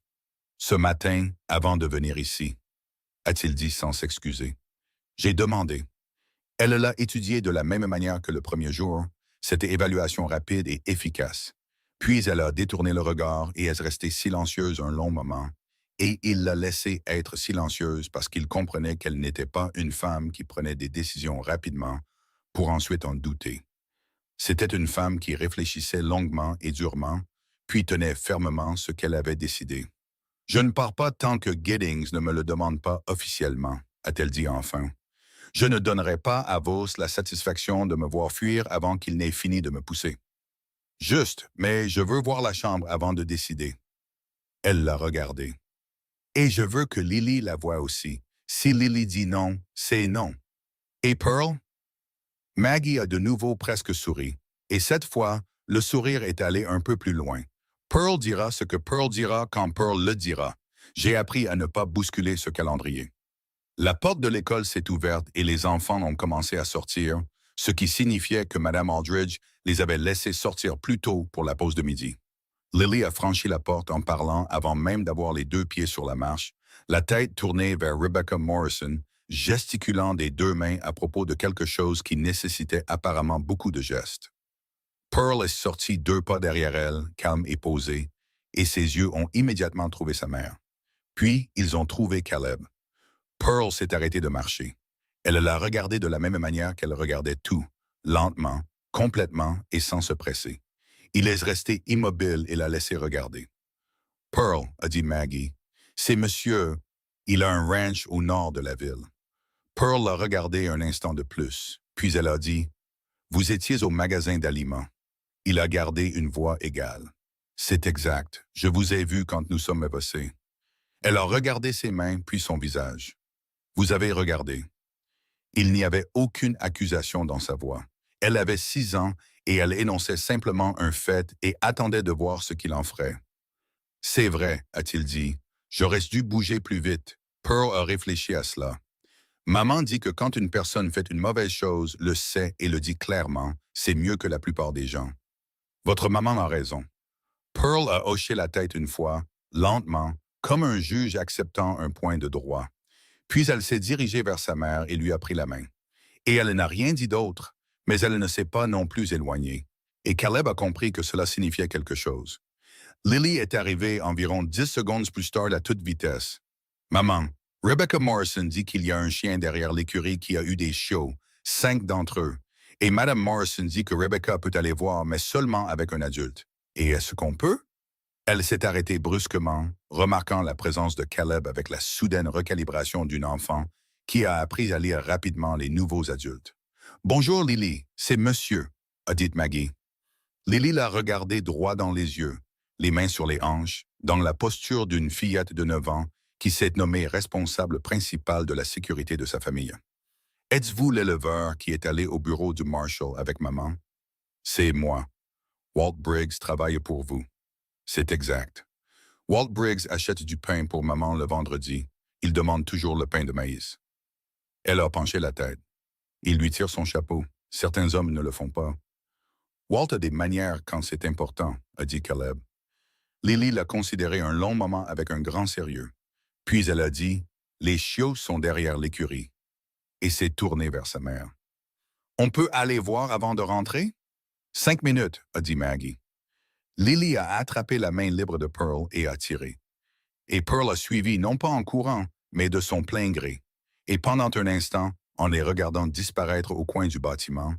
Ce matin, avant de venir ici, a-t-il dit sans s'excuser. J'ai demandé. Elle l'a étudié de la même manière que le premier jour. C'était évaluation rapide et efficace. Puis elle a détourné le regard et est restée silencieuse un long moment. Et il l'a laissée être silencieuse parce qu'il comprenait qu'elle n'était pas une femme qui prenait des décisions rapidement pour ensuite en douter. C'était une femme qui réfléchissait longuement et durement, puis tenait fermement ce qu'elle avait décidé. « Je ne pars pas tant que Giddings ne me le demande pas officiellement, a-t-elle dit enfin. Je ne donnerai pas à Voss la satisfaction de me voir fuir avant qu'il n'ait fini de me pousser. Juste, mais je veux voir la chambre avant de décider. Elle l'a regardé. Et je veux que Lily la voie aussi. Si Lily dit non, c'est non. Et Pearl? Maggie a de nouveau presque souri. Et cette fois, le sourire est allé un peu plus loin. Pearl dira ce que Pearl dira quand Pearl le dira. J'ai appris à ne pas bousculer ce calendrier. La porte de l'école s'est ouverte et les enfants ont commencé à sortir, ce qui signifiait que Mme Aldridge les avait laissés sortir plus tôt pour la pause de midi. Lily a franchi la porte en parlant avant même d'avoir les 2 pieds sur la marche, la tête tournée vers Rebecca Morrison, gesticulant des 2 mains à propos de quelque chose qui nécessitait apparemment beaucoup de gestes. Pearl est sortie 2 pas derrière elle, calme et posée, et ses yeux ont immédiatement trouvé sa mère. Puis, ils ont trouvé Caleb. Pearl s'est arrêtée de marcher. Elle l'a regardé de la même manière qu'elle regardait tout, lentement, complètement et sans se presser. Il est resté immobile et l'a laissé regarder. Pearl, a dit Maggie, c'est monsieur. Il a un ranch au nord de la ville. Pearl l'a regardé un instant de plus, puis elle a dit, vous étiez au magasin d'aliments. Il a gardé une voix égale. C'est exact, je vous ai vu quand nous sommes évossés. Elle a regardé ses mains puis son visage. Vous avez regardé. Il n'y avait aucune accusation dans sa voix. Elle avait 6 ans et elle énonçait simplement un fait et attendait de voir ce qu'il en ferait. C'est vrai, a-t-il dit. J'aurais dû bouger plus vite. Pearl a réfléchi à cela. Maman dit que quand une personne fait une mauvaise chose, le sait et le dit clairement, c'est mieux que la plupart des gens. Votre maman a raison. Pearl a hoché la tête une fois, lentement, comme un juge acceptant un point de droit. Puis elle s'est dirigée vers sa mère et lui a pris la main. Et elle n'a rien dit d'autre, mais elle ne s'est pas non plus éloignée. Et Caleb a compris que cela signifiait quelque chose. Lily est arrivée environ 10 secondes plus tard à toute vitesse. « Maman, Rebecca Morrison dit qu'il y a un chien derrière l'écurie qui a eu des chiots, 5 d'entre eux. Et Madame Morrison dit que Rebecca peut aller voir, mais seulement avec un adulte. Et est-ce qu'on peut? » Elle s'est arrêtée brusquement, remarquant la présence de Caleb avec la soudaine recalibration d'une enfant qui a appris à lire rapidement les nouveaux adultes. « Bonjour Lily, c'est monsieur, » a dit Maggie. Lily l'a regardé droit dans les yeux, les mains sur les hanches, dans la posture d'une fillette de 9 ans qui s'est nommée responsable principale de la sécurité de sa famille. « Êtes-vous l'éleveur qui est allé au bureau du Marshal avec maman? »« C'est moi. Walt Briggs travaille pour vous. » « C'est exact. Walt Briggs achète du pain pour maman le vendredi. Il demande toujours le pain de maïs. » Elle a penché la tête. Il lui tire son chapeau. Certains hommes ne le font pas. « Walt a des manières quand c'est important, » a dit Caleb. Lily l'a considéré un long moment avec un grand sérieux. Puis elle a dit, « Les chiots sont derrière l'écurie. » Et s'est tournée vers sa mère. « On peut aller voir avant de rentrer? »« 5 minutes, » a dit Maggie. Lily a attrapé la main libre de Pearl et a tiré. Et Pearl a suivi non pas en courant, mais de son plein gré. Et pendant un instant, en les regardant disparaître au coin du bâtiment,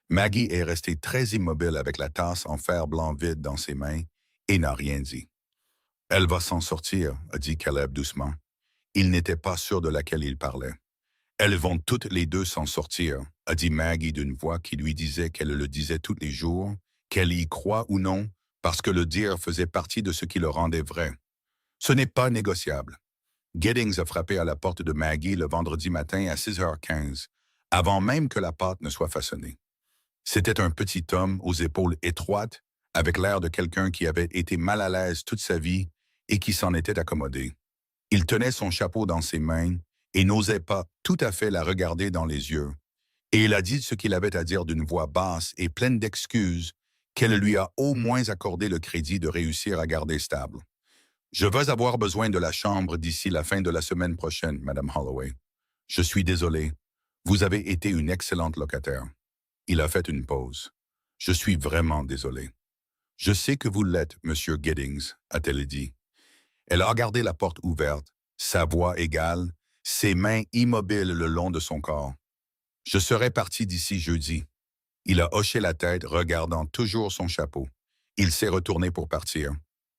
Maggie est restée très immobile avec la tasse en fer blanc vide dans ses mains et n'a rien dit. « Elle va s'en sortir, » a dit Caleb doucement. Il n'était pas sûr de laquelle il parlait. « Elles vont toutes les deux s'en sortir, » a dit Maggie d'une voix qui lui disait qu'elle le disait tous les jours, qu'elle y croit ou non, parce que le dire faisait partie de ce qui le rendait vrai. Ce n'est pas négociable. Giddings a frappé à la porte de Maggie le vendredi matin à 6h15, avant même que la pâte ne soit façonnée. C'était un petit homme aux épaules étroites, avec l'air de quelqu'un qui avait été mal à l'aise toute sa vie et qui s'en était accommodé. Il tenait son chapeau dans ses mains et n'osait pas tout à fait la regarder dans les yeux. Et il a dit ce qu'il avait à dire d'une voix basse et pleine d'excuses, qu'elle lui a au moins accordé le crédit de réussir à garder stable. « Je vais avoir besoin de la chambre d'ici la fin de la semaine prochaine, Madame Holloway. Je suis désolé. Vous avez été une excellente locataire. » Il a fait une pause. « Je suis vraiment désolé. »« Je sais que vous l'êtes, Monsieur Giddings, » a-t-elle dit. Elle a regardé la porte ouverte, sa voix égale, ses mains immobiles le long de son corps. « Je serai parti d'ici jeudi. » Il a hoché la tête, regardant toujours son chapeau. Il s'est retourné pour partir.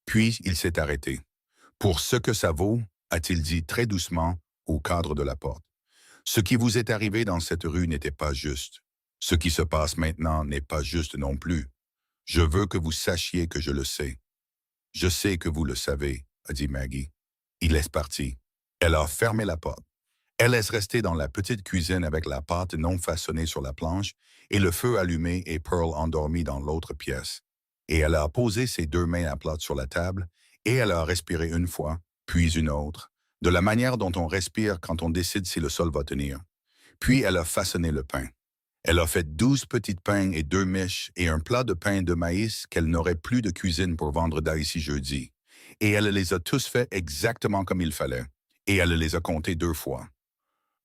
Puis il s'est arrêté. « Pour ce que ça vaut, » a-t-il dit très doucement au cadre de la porte. « Ce qui vous est arrivé dans cette rue n'était pas juste. Ce qui se passe maintenant n'est pas juste non plus. Je veux que vous sachiez que je le sais. »« Je sais que vous le savez, » a dit Maggie. Il est parti. Elle a fermé la porte. Elle est restée dans la petite cuisine avec la pâte non façonnée sur la planche et le feu allumé et Pearl endormie dans l'autre pièce. Et elle a posé ses 2 mains à plat sur la table et elle a respiré une fois, puis une autre, de la manière dont on respire quand on décide si le sol va tenir. Puis elle a façonné le pain. Elle a fait 12 petites pains et 2 miches et un plat de pain de maïs qu'elle n'aurait plus de cuisine pour vendre d'ici jeudi. Et elle les a tous faits exactement comme il fallait. Et elle les a comptés 2 fois.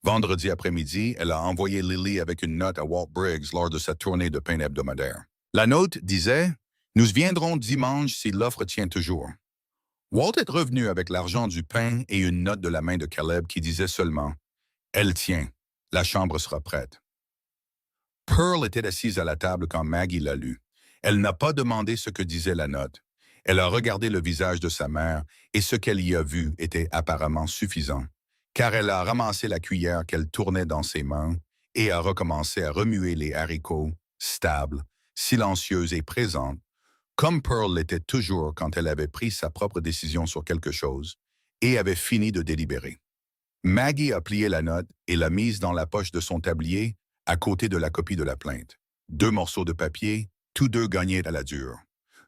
Vendredi après-midi, elle a envoyé Lily avec une note à Walt Briggs lors de sa tournée de pain hebdomadaire. La note disait « Nous viendrons dimanche si l'offre tient toujours. » Walt est revenu avec l'argent du pain et une note de la main de Caleb qui disait seulement « Elle tient. La chambre sera prête. Pearl était assise à la table quand Maggie l'a lu. Elle n'a pas demandé ce que disait la note. Elle a regardé le visage de sa mère et ce qu'elle y a vu était apparemment suffisant, car elle a ramassé la cuillère qu'elle tournait dans ses mains et a recommencé à remuer les haricots, stable, silencieuse et présente, comme Pearl l'était toujours quand elle avait pris sa propre décision sur quelque chose et avait fini de délibérer. Maggie a plié la note et l'a mise dans la poche de son tablier à côté de la copie de la plainte. 2 morceaux de papier, tous deux gagnés à la dure.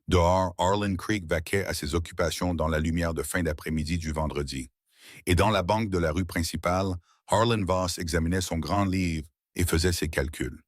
Dehors, Arlen Creek vaquait à ses occupations dans la lumière de fin d'après-midi du vendredi. Et dans la banque de la rue principale, Harlan Voss examinait son grand livre et faisait ses calculs.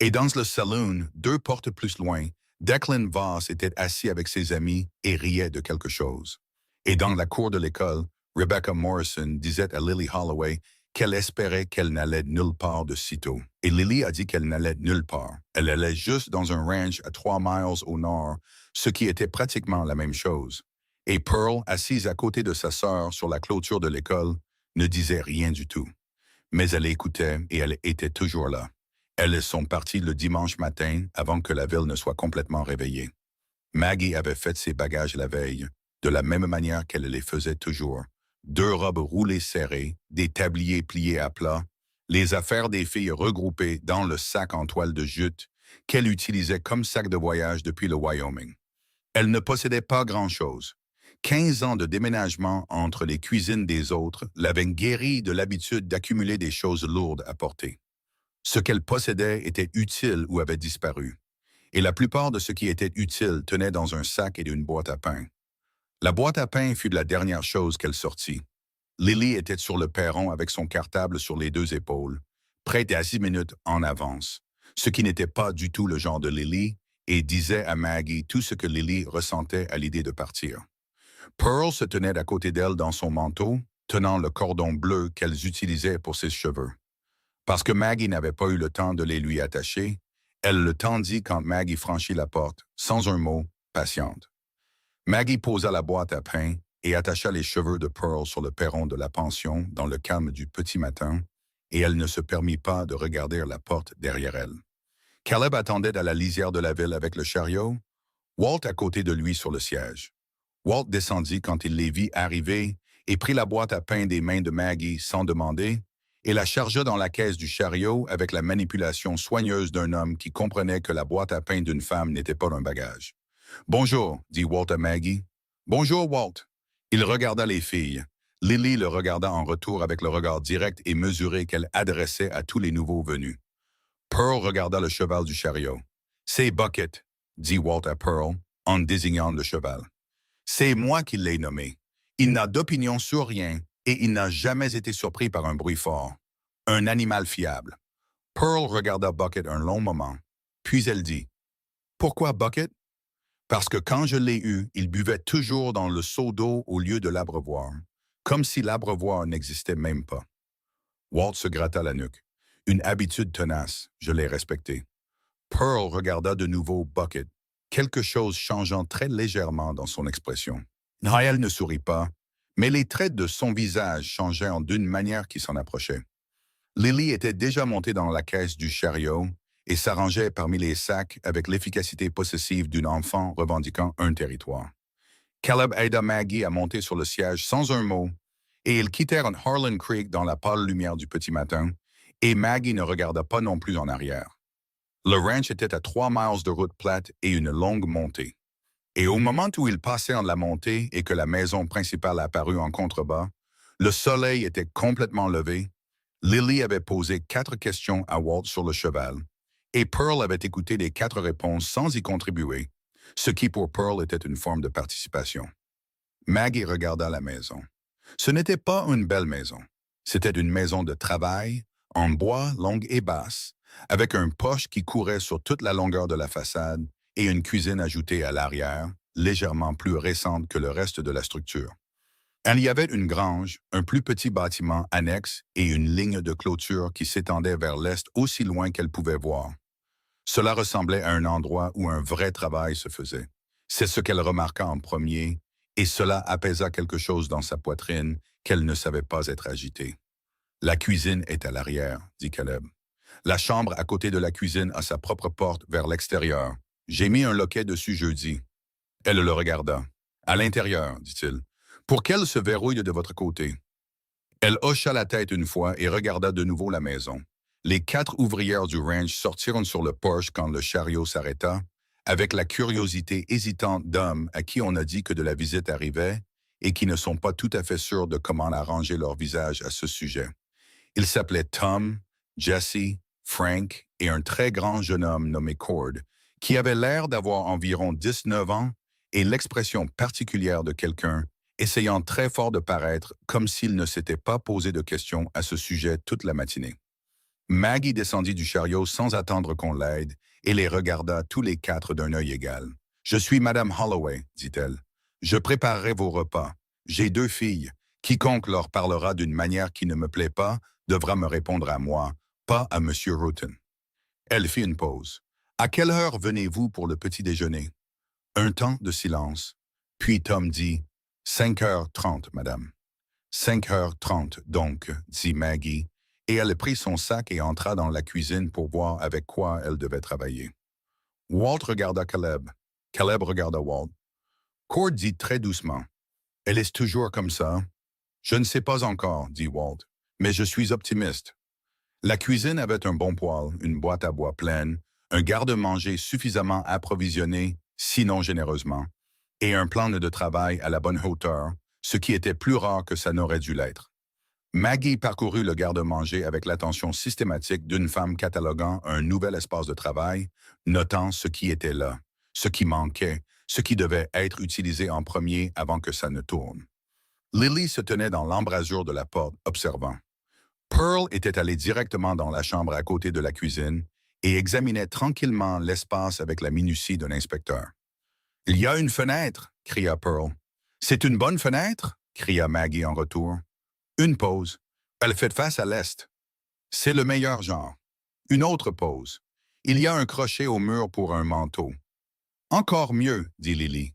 Et dans le saloon, 2 portes plus loin, Declan Voss était assis avec ses amis et riait de quelque chose. Et dans la cour de l'école, Rebecca Morrison disait à Lily Holloway qu'elle espérait qu'elle n'allait nulle part de sitôt. Et Lily a dit qu'elle n'allait nulle part. Elle allait juste dans un ranch à 3 miles au nord, ce qui était pratiquement la même chose. Et Pearl, assise à côté de sa sœur sur la clôture de l'école, ne disait rien du tout. Mais elle écoutait et elle était toujours là. Elles sont parties le dimanche matin avant que la ville ne soit complètement réveillée. Maggie avait fait ses bagages la veille, de la même manière qu'elle les faisait toujours. 2 robes roulées serrées, des tabliers pliés à plat, les affaires des filles regroupées dans le sac en toile de jute qu'elle utilisait comme sac de voyage depuis le Wyoming. Elle ne possédait pas grand-chose. 15 ans de déménagement entre les cuisines des autres l'avaient guérie de l'habitude d'accumuler des choses lourdes à porter. Ce qu'elle possédait était utile ou avait disparu, et la plupart de ce qui était utile tenait dans un sac et une boîte à pain. La boîte à pain fut la dernière chose qu'elle sortit. Lily était sur le perron avec son cartable sur les 2 épaules, prête à 6 minutes en avance, ce qui n'était pas du tout le genre de Lily, et disait à Maggie tout ce que Lily ressentait à l'idée de partir. Pearl se tenait à côté d'elle dans son manteau, tenant le cordon bleu qu'elles utilisaient pour ses cheveux. Parce que Maggie n'avait pas eu le temps de les lui attacher, elle le tendit quand Maggie franchit la porte, sans un mot, patiente. Maggie posa la boîte à pain et attacha les cheveux de Pearl sur le perron de la pension dans le calme du petit matin, et elle ne se permit pas de regarder la porte derrière elle. Caleb attendait à la lisière de la ville avec le chariot, Walt à côté de lui sur le siège. Walt descendit quand il les vit arriver et prit la boîte à pain des mains de Maggie sans demander et la chargea dans la caisse du chariot avec la manipulation soigneuse d'un homme qui comprenait que la boîte à pain d'une femme n'était pas un bagage. « Bonjour », dit Walt à Maggie. « Bonjour, Walt. » Il regarda les filles. Lily le regarda en retour avec le regard direct et mesuré qu'elle adressait à tous les nouveaux venus. Pearl regarda le cheval du chariot. « C'est Bucket », dit Walt à Pearl, en désignant le cheval. « C'est moi qui l'ai nommé. Il n'a d'opinion sur rien et il n'a jamais été surpris par un bruit fort. Un animal fiable. » Pearl regarda Bucket un long moment, puis elle dit « Pourquoi Bucket? » « Parce que quand je l'ai eu, il buvait toujours dans le seau d'eau au lieu de l'abreuvoir, comme si l'abreuvoir n'existait même pas. » Walt se gratta la nuque. « Une habitude tenace, je l'ai respectée. » Pearl regarda de nouveau Bucket, quelque chose changeant très légèrement dans son expression. Elle ne sourit pas, mais les traits de son visage changeaient d'une manière qui s'en approchait. Lily était déjà montée dans la caisse du chariot et s'arrangeait parmi les sacs avec l'efficacité possessive d'un enfant revendiquant un territoire. Caleb aida Maggie à monter sur le siège sans un mot, et ils quittèrent Harlan Creek dans la pâle lumière du petit matin, et Maggie ne regarda pas non plus en arrière. Le ranch était à 3 miles de route plate et une longue montée. Et au moment où ils passaient en la montée et que la maison principale apparut en contrebas, le soleil était complètement levé. Lily avait posé 4 questions à Walt sur le cheval, et Pearl avait écouté les 4 réponses sans y contribuer, ce qui pour Pearl était une forme de participation. Maggie regarda la maison. Ce n'était pas une belle maison. C'était une maison de travail, en bois, longue et basse, avec un poche qui courait sur toute la longueur de la façade et une cuisine ajoutée à l'arrière, légèrement plus récente que le reste de la structure. Il y avait une grange, un plus petit bâtiment annexe et une ligne de clôture qui s'étendait vers l'est aussi loin qu'elle pouvait voir. Cela ressemblait à un endroit où un vrai travail se faisait. C'est ce qu'elle remarqua en premier, et cela apaisa quelque chose dans sa poitrine qu'elle ne savait pas être agitée. La cuisine est à l'arrière, dit Caleb. La chambre à côté de la cuisine a sa propre porte vers l'extérieur. J'ai mis un loquet dessus jeudi. Elle le regarda. À l'intérieur, dit-il. Pour qu'elle se verrouille de votre côté. Elle hocha la tête une fois et regarda de nouveau la maison. Les 4 ouvrières du ranch sortirent sur le porche quand le chariot s'arrêta, avec la curiosité hésitante d'hommes à qui on a dit que de la visite arrivait et qui ne sont pas tout à fait sûrs de comment arranger leur visage à ce sujet. Ils s'appelaient Tom, Jesse, Frank et un très grand jeune homme nommé Cord, qui avait l'air d'avoir environ 19 ans et l'expression particulière de quelqu'un essayant très fort de paraître comme s'il ne s'était pas posé de questions à ce sujet toute la matinée. Maggie descendit du chariot sans attendre qu'on l'aide et les regarda tous les 4 d'un œil égal. « Je suis Madame Holloway, dit-elle. Je préparerai vos repas. J'ai 2 filles. Quiconque leur parlera d'une manière qui ne me plaît pas devra me répondre à moi, pas à Monsieur Roughton. » Elle fit une pause. « À quelle heure venez-vous pour le petit déjeuner? » Un temps de silence. Puis Tom dit, « 5h30, madame. »« 5h30, donc, dit Maggie, et elle prit son sac et entra dans la cuisine pour voir avec quoi elle devait travailler. Walt regarda Caleb. Caleb regarda Walt. Cord dit très doucement, « Elle est toujours comme ça? »« Je ne sais pas encore, dit Walt, mais je suis optimiste. » La cuisine avait un bon poêle, une boîte à bois pleine, un garde-manger suffisamment approvisionné, sinon généreusement, et un plan de travail à la bonne hauteur, ce qui était plus rare que ça n'aurait dû l'être. Maggie parcourut le garde-manger avec l'attention systématique d'une femme cataloguant un nouvel espace de travail, notant ce qui était là, ce qui manquait, ce qui devait être utilisé en premier avant que ça ne tourne. Lily se tenait dans l'embrasure de la porte, observant. Pearl était allée directement dans la chambre à côté de la cuisine et examinait tranquillement l'espace avec la minutie d'un inspecteur. « Il y a une fenêtre !» cria Pearl. « C'est une bonne fenêtre ?» cria Maggie en retour. Une pause. Elle fait face à l'est. C'est le meilleur genre. Une autre pause. Il y a un crochet au mur pour un manteau. Encore mieux, dit Lily.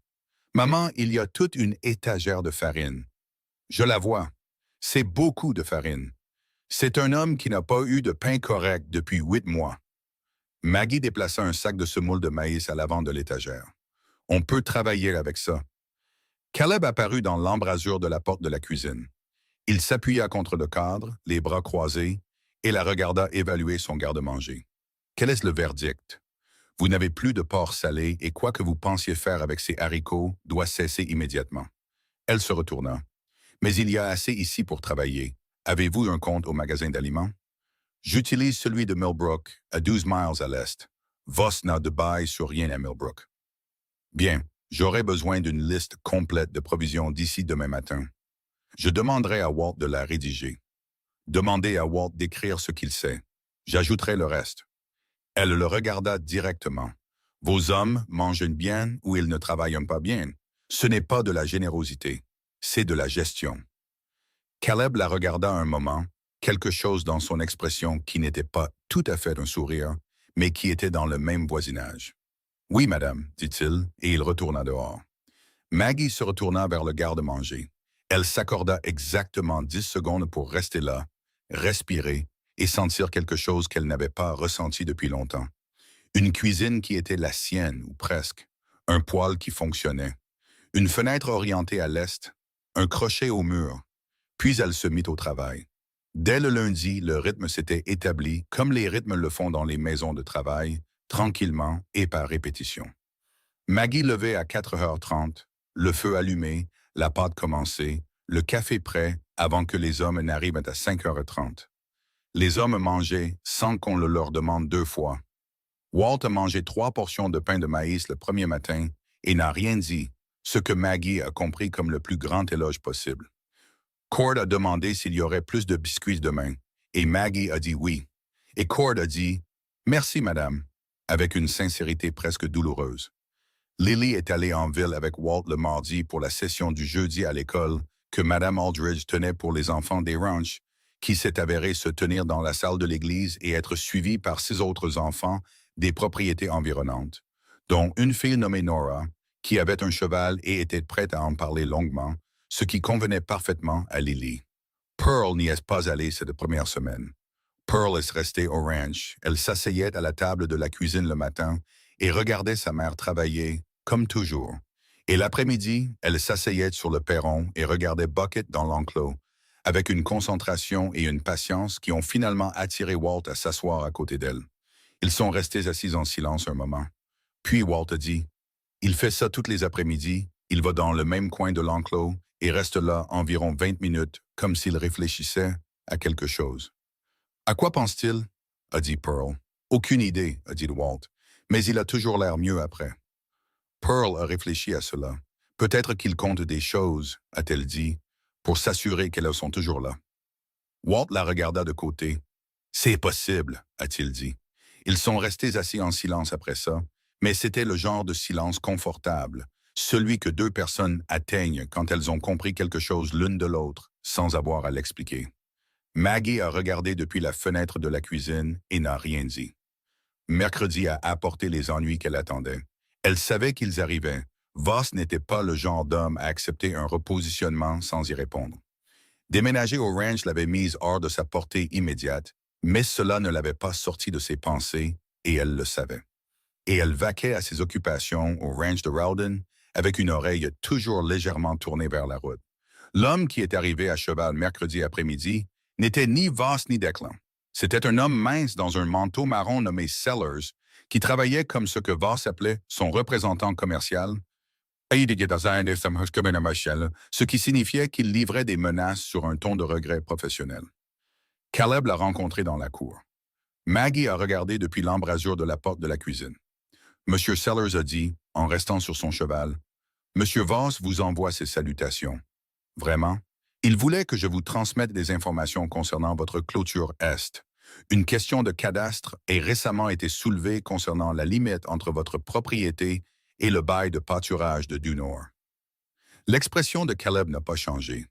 Maman, il y a toute une étagère de farine. Je la vois. C'est beaucoup de farine. C'est un homme qui n'a pas eu de pain correct depuis 8 mois. Maggie déplaça un sac de semoule de maïs à l'avant de l'étagère. On peut travailler avec ça. Caleb apparut dans l'embrasure de la porte de la cuisine. Il s'appuya contre le cadre, les bras croisés, et la regarda évaluer son garde-manger. Quel est le verdict? Vous n'avez plus de porc salé et quoi que vous pensiez faire avec ces haricots doit cesser immédiatement. Elle se retourna. Mais il y a assez ici pour travailler. Avez-vous un compte au magasin d'aliments? J'utilise celui de Millbrook, à 12 miles à l'est. Voss n'a de bail sur rien à Millbrook. Bien, j'aurai besoin d'une liste complète de provisions d'ici demain matin. Je demanderai à Walt de la rédiger. Demandez à Walt d'écrire ce qu'il sait. J'ajouterai le reste. Elle le regarda directement. Vos hommes mangent bien ou ils ne travaillent pas bien. Ce n'est pas de la générosité, c'est de la gestion. Caleb la regarda un moment, quelque chose dans son expression qui n'était pas tout à fait un sourire, mais qui était dans le même voisinage. « Oui, madame, dit-il, et il retourna dehors. Maggie se retourna vers le garde-manger. Elle s'accorda exactement 10 secondes pour rester là, respirer et sentir quelque chose qu'elle n'avait pas ressenti depuis longtemps. Une cuisine qui était la sienne, ou presque, un poêle qui fonctionnait, une fenêtre orientée à l'est, un crochet au mur. Puis elle se mit au travail. Dès le lundi, le rythme s'était établi, comme les rythmes le font dans les maisons de travail, tranquillement et par répétition. Maggie levait à 4h30, le feu allumé, la pâte commencée, le café prêt avant que les hommes n'arrivent à 5h30. Les hommes mangeaient sans qu'on le leur demande 2 fois. Walt a mangé 3 portions de pain de maïs le premier matin et n'a rien dit, ce que Maggie a compris comme le plus grand éloge possible. Cord a demandé s'il y aurait plus de biscuits demain, et Maggie a dit oui. Et Cord a dit « Merci, madame », avec une sincérité presque douloureuse. Lily est allée en ville avec Walt le mardi pour la session du jeudi à l'école que Madame Aldridge tenait pour les enfants des ranchs, qui s'est avérée se tenir dans la salle de l'église et être suivie par 6 autres enfants des propriétés environnantes, dont une fille nommée Nora, qui avait un cheval et était prête à en parler longuement, ce qui convenait parfaitement à Lily. Pearl n'y est pas allée cette première semaine. Pearl est restée au ranch. Elle s'asseyait à la table de la cuisine le matin et regardait sa mère travailler, comme toujours. Et l'après-midi, elle s'asseyait sur le perron et regardait Bucket dans l'enclos, avec une concentration et une patience qui ont finalement attiré Walt à s'asseoir à côté d'elle. Ils sont restés assis en silence un moment. Puis Walt a dit, il fait ça toutes les après-midi, il va dans le même coin de l'enclos et reste là environ 20 minutes, comme s'il réfléchissait à quelque chose. À quoi pense-t-il? A dit Pearl. Aucune idée, a dit Walt, mais il a toujours l'air mieux après. Pearl a réfléchi à cela. Peut-être qu'il compte des choses, a-t-elle dit, pour s'assurer qu'elles sont toujours là. Walt la regarda de côté. C'est possible, a-t-il dit. Ils sont restés assis en silence après ça, mais c'était le genre de silence confortable, celui que deux personnes atteignent quand elles ont compris quelque chose l'une de l'autre, sans avoir à l'expliquer. Maggie a regardé depuis la fenêtre de la cuisine et n'a rien dit. Mercredi a apporté les ennuis qu'elle attendait. Elle savait qu'ils arrivaient. Voss n'était pas le genre d'homme à accepter un repositionnement sans y répondre. Déménager au ranch l'avait mise hors de sa portée immédiate, mais cela ne l'avait pas sorti de ses pensées, et elle le savait. Et elle vaquait à ses occupations au ranch de Rowden avec une oreille toujours légèrement tournée vers la route. L'homme qui est arrivé à cheval mercredi après-midi n'était ni Voss ni Declan. C'était un homme mince dans un manteau marron nommé Sellers, qui travaillait comme ce que Voss appelait son représentant commercial, ce qui signifiait qu'il livrait des menaces sur un ton de regret professionnel. Caleb l'a rencontré dans la cour. Maggie a regardé depuis l'embrasure de la porte de la cuisine. Monsieur Sellers a dit, en restant sur son cheval, « Monsieur Voss vous envoie ses salutations. Vraiment? Il voulait que je vous transmette des informations concernant votre clôture Est. Une question de cadastre a récemment été soulevée concernant la limite entre votre propriété et le bail de pâturage de Dunor. » L'expression de Caleb n'a pas changé.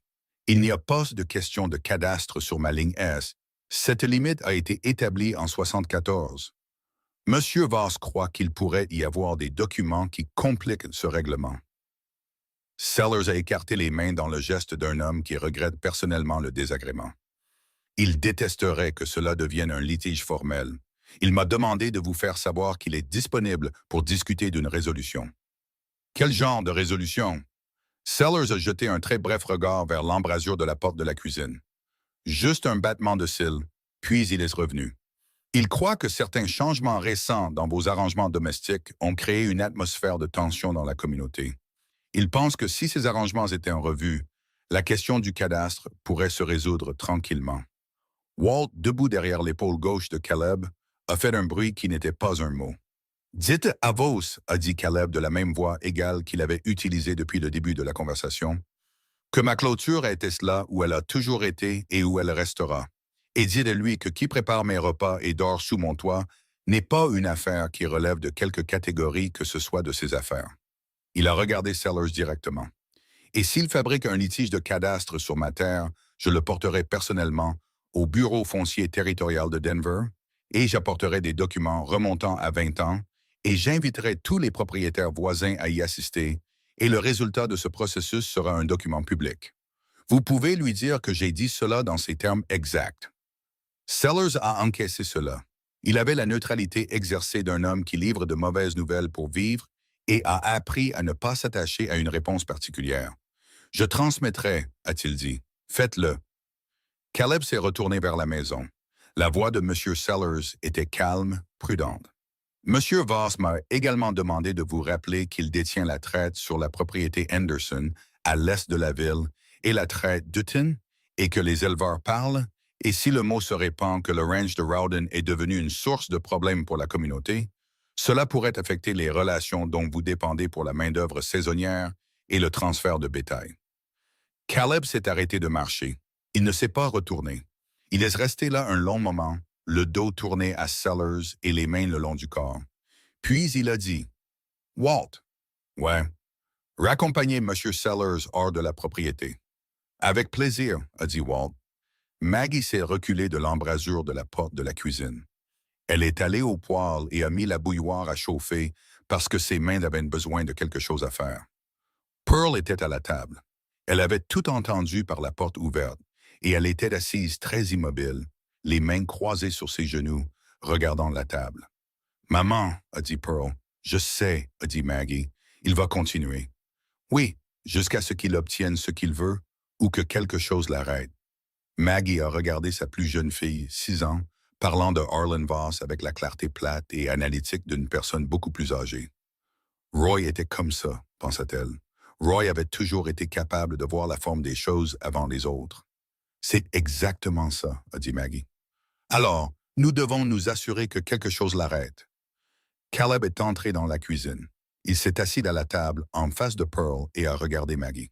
Il n'y a pas de question de cadastre sur ma ligne S. Cette limite a été établie en 1974. Monsieur Voss croit qu'il pourrait y avoir des documents qui compliquent ce règlement. Sellers a écarté les mains dans le geste d'un homme qui regrette personnellement le désagrément. Il détesterait que cela devienne un litige formel. Il m'a demandé de vous faire savoir qu'il est disponible pour discuter d'une résolution. Quel genre de résolution? Sellers a jeté un très bref regard vers l'embrasure de la porte de la cuisine. Juste un battement de cils, puis il est revenu. Il croit que certains changements récents dans vos arrangements domestiques ont créé une atmosphère de tension dans la communauté. Il pense que si ces arrangements étaient en revue, la question du cadastre pourrait se résoudre tranquillement. Walt, debout derrière l'épaule gauche de Caleb, a fait un bruit qui n'était pas un mot. « Dites à Vos, a dit Caleb de la même voix égale qu'il avait utilisée depuis le début de la conversation, que ma clôture a été là où elle a toujours été et où elle restera. Et dites-lui que qui prépare mes repas et dort sous mon toit n'est pas une affaire qui relève de quelque catégorie que ce soit de ses affaires. » Il a regardé Sellers directement. « Et s'il fabrique un litige de cadastre sur ma terre, je le porterai personnellement au Bureau foncier territorial de Denver et j'apporterai des documents remontant à 20 ans et j'inviterai tous les propriétaires voisins à y assister et le résultat de ce processus sera un document public. Vous pouvez lui dire que j'ai dit cela dans ces termes exacts. » Sellers a encaissé cela. Il avait la neutralité exercée d'un homme qui livre de mauvaises nouvelles pour vivre et a appris à ne pas s'attacher à une réponse particulière. « Je transmettrai, a-t-il dit. Faites-le. » Caleb s'est retourné vers la maison. La voix de M. Sellers était calme, prudente. « Monsieur Voss m'a également demandé de vous rappeler qu'il détient la traite sur la propriété Henderson, à l'est de la ville, et la traite Dutton, et que les éleveurs parlent, et si le mot se répand que le ranch de Rowden est devenu une source de problèmes pour la communauté, cela pourrait affecter les relations dont vous dépendez pour la main-d'œuvre saisonnière et le transfert de bétail. » Caleb s'est arrêté de marcher. Il ne s'est pas retourné. Il est resté là un long moment, le dos tourné à Sellers et les mains le long du corps. Puis il a dit, « Walt, ouais, raccompagnez M. Sellers hors de la propriété. »« Avec plaisir, » a dit Walt. Maggie s'est reculée de l'embrasure de la porte de la cuisine. Elle est allée au poêle et a mis la bouilloire à chauffer parce que ses mains avaient besoin de quelque chose à faire. Pearl était à la table. Elle avait tout entendu par la porte ouverte et elle était assise très immobile, les mains croisées sur ses genoux, regardant la table. « Maman, a dit Pearl. « Je sais, a dit Maggie. Il va continuer. Oui, jusqu'à ce qu'il obtienne ce qu'il veut ou que quelque chose l'arrête. » Maggie a regardé sa plus jeune fille, 6 ans, parlant de Harlan Voss avec la clarté plate et analytique d'une personne beaucoup plus âgée. Roy était comme ça, pensa-t-elle. Roy avait toujours été capable de voir la forme des choses avant les autres. C'est exactement ça, a dit Maggie. Alors, nous devons nous assurer que quelque chose l'arrête. Caleb est entré dans la cuisine. Il s'est assis à la table en face de Pearl et a regardé Maggie.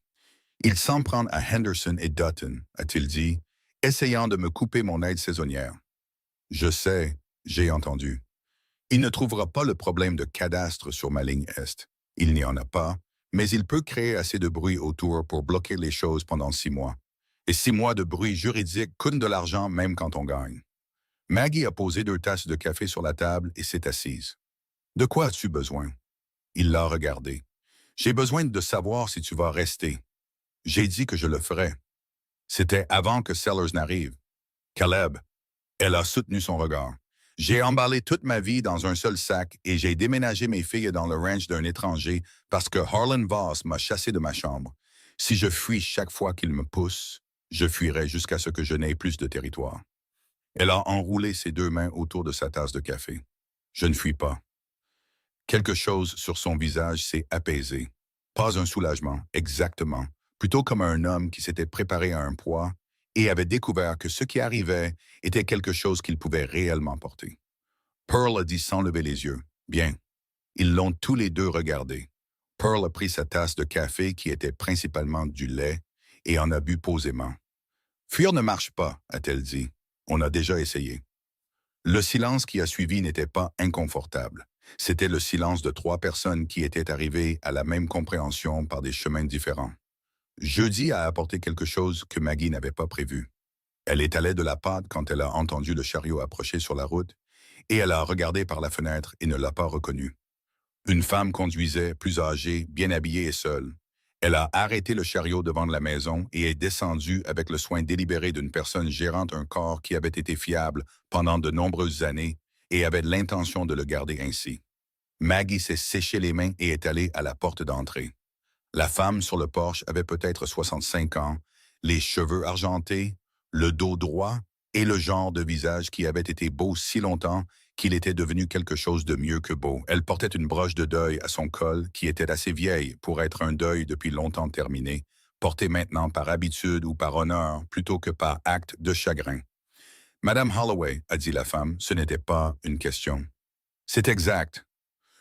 Il s'en prend à Henderson et Dutton, a-t-il dit, essayant de me couper mon aide saisonnière. Je sais, j'ai entendu. Il ne trouvera pas le problème de cadastre sur ma ligne Est. Il n'y en a pas, mais il peut créer assez de bruit autour pour bloquer les choses pendant 6 mois. Et 6 mois de bruit juridique coûtent de l'argent même quand on gagne. Maggie a posé 2 tasses de café sur la table et s'est assise. « De quoi as-tu besoin? » Il l'a regardé. « J'ai besoin de savoir si tu vas rester. » J'ai dit que je le ferais. C'était avant que Sellers n'arrive. Caleb. Elle a soutenu son regard. J'ai emballé toute ma vie dans un seul sac et j'ai déménagé mes filles dans le ranch d'un étranger parce que Harlan Voss m'a chassé de ma chambre. Si je fuis chaque fois qu'il me pousse, je fuirai jusqu'à ce que je n'aie plus de territoire. Elle a enroulé ses 2 mains autour de sa tasse de café. Je ne fuis pas. Quelque chose sur son visage s'est apaisé. Pas un soulagement, exactement, plutôt comme un homme qui s'était préparé à un poids et avait découvert que ce qui arrivait était quelque chose qu'il pouvait réellement porter. Pearl a dit sans lever les yeux. « Bien. » Ils l'ont tous les 2 regardé. Pearl a pris sa tasse de café qui était principalement du lait et en a bu posément. « Fuir ne marche pas, a-t-elle dit. On a déjà essayé. » Le silence qui a suivi n'était pas inconfortable. C'était le silence de 3 personnes qui étaient arrivées à la même compréhension par des chemins différents. Jeudi a apporté quelque chose que Maggie n'avait pas prévu. Elle étalait de la pâte quand elle a entendu le chariot approcher sur la route, et elle a regardé par la fenêtre et ne l'a pas reconnu. Une femme conduisait, plus âgée, bien habillée et seule. Elle a arrêté le chariot devant la maison et est descendue avec le soin délibéré d'une personne gérant un corps qui avait été fiable pendant de nombreuses années et avait l'intention de le garder ainsi. Maggie s'est séché les mains et est allée à la porte d'entrée. La femme sur le porche avait peut-être 65 ans, les cheveux argentés, le dos droit et le genre de visage qui avait été beau si longtemps qu'il était devenu quelque chose de mieux que beau. Elle portait une broche de deuil à son col qui était assez vieille pour être un deuil depuis longtemps terminé, porté maintenant par habitude ou par honneur plutôt que par acte de chagrin. « Madame Holloway, a dit la femme, ce n'était pas une question. »« C'est exact.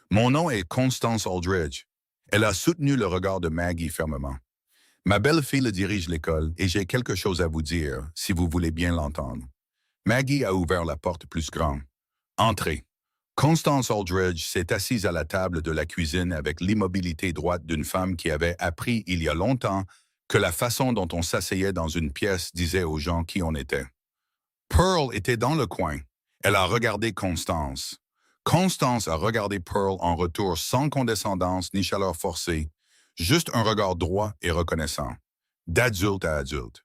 Mon nom est Constance Aldridge. » Elle a soutenu le regard de Maggie fermement. « Ma belle-fille dirige l'école et j'ai quelque chose à vous dire, si vous voulez bien l'entendre. » Maggie a ouvert la porte plus grand. « Entrez. » Constance Aldridge s'est assise à la table de la cuisine avec l'immobilité droite d'une femme qui avait appris il y a longtemps que la façon dont on s'asseyait dans une pièce disait aux gens qui on était. Pearl était dans le coin. Elle a regardé Constance. Constance a regardé Pearl en retour sans condescendance ni chaleur forcée, juste un regard droit et reconnaissant, d'adulte à adulte.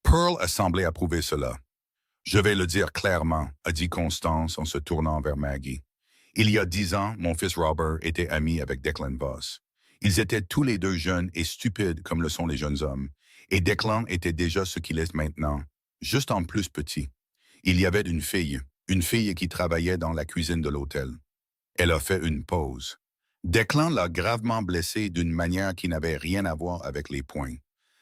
Pearl a semblé approuver cela. « Je vais le dire clairement, » a dit Constance en se tournant vers Maggie. « Il y a 10 ans, mon fils Robert était ami avec Declan Voss. Ils étaient tous les 2 jeunes et stupides comme le sont les jeunes hommes, et Declan était déjà ce qu'il est maintenant, juste en plus petit. Il y avait une fille qui travaillait dans la cuisine de l'hôtel. Elle a fait une pause. Declan l'a gravement blessée d'une manière qui n'avait rien à voir avec les poings.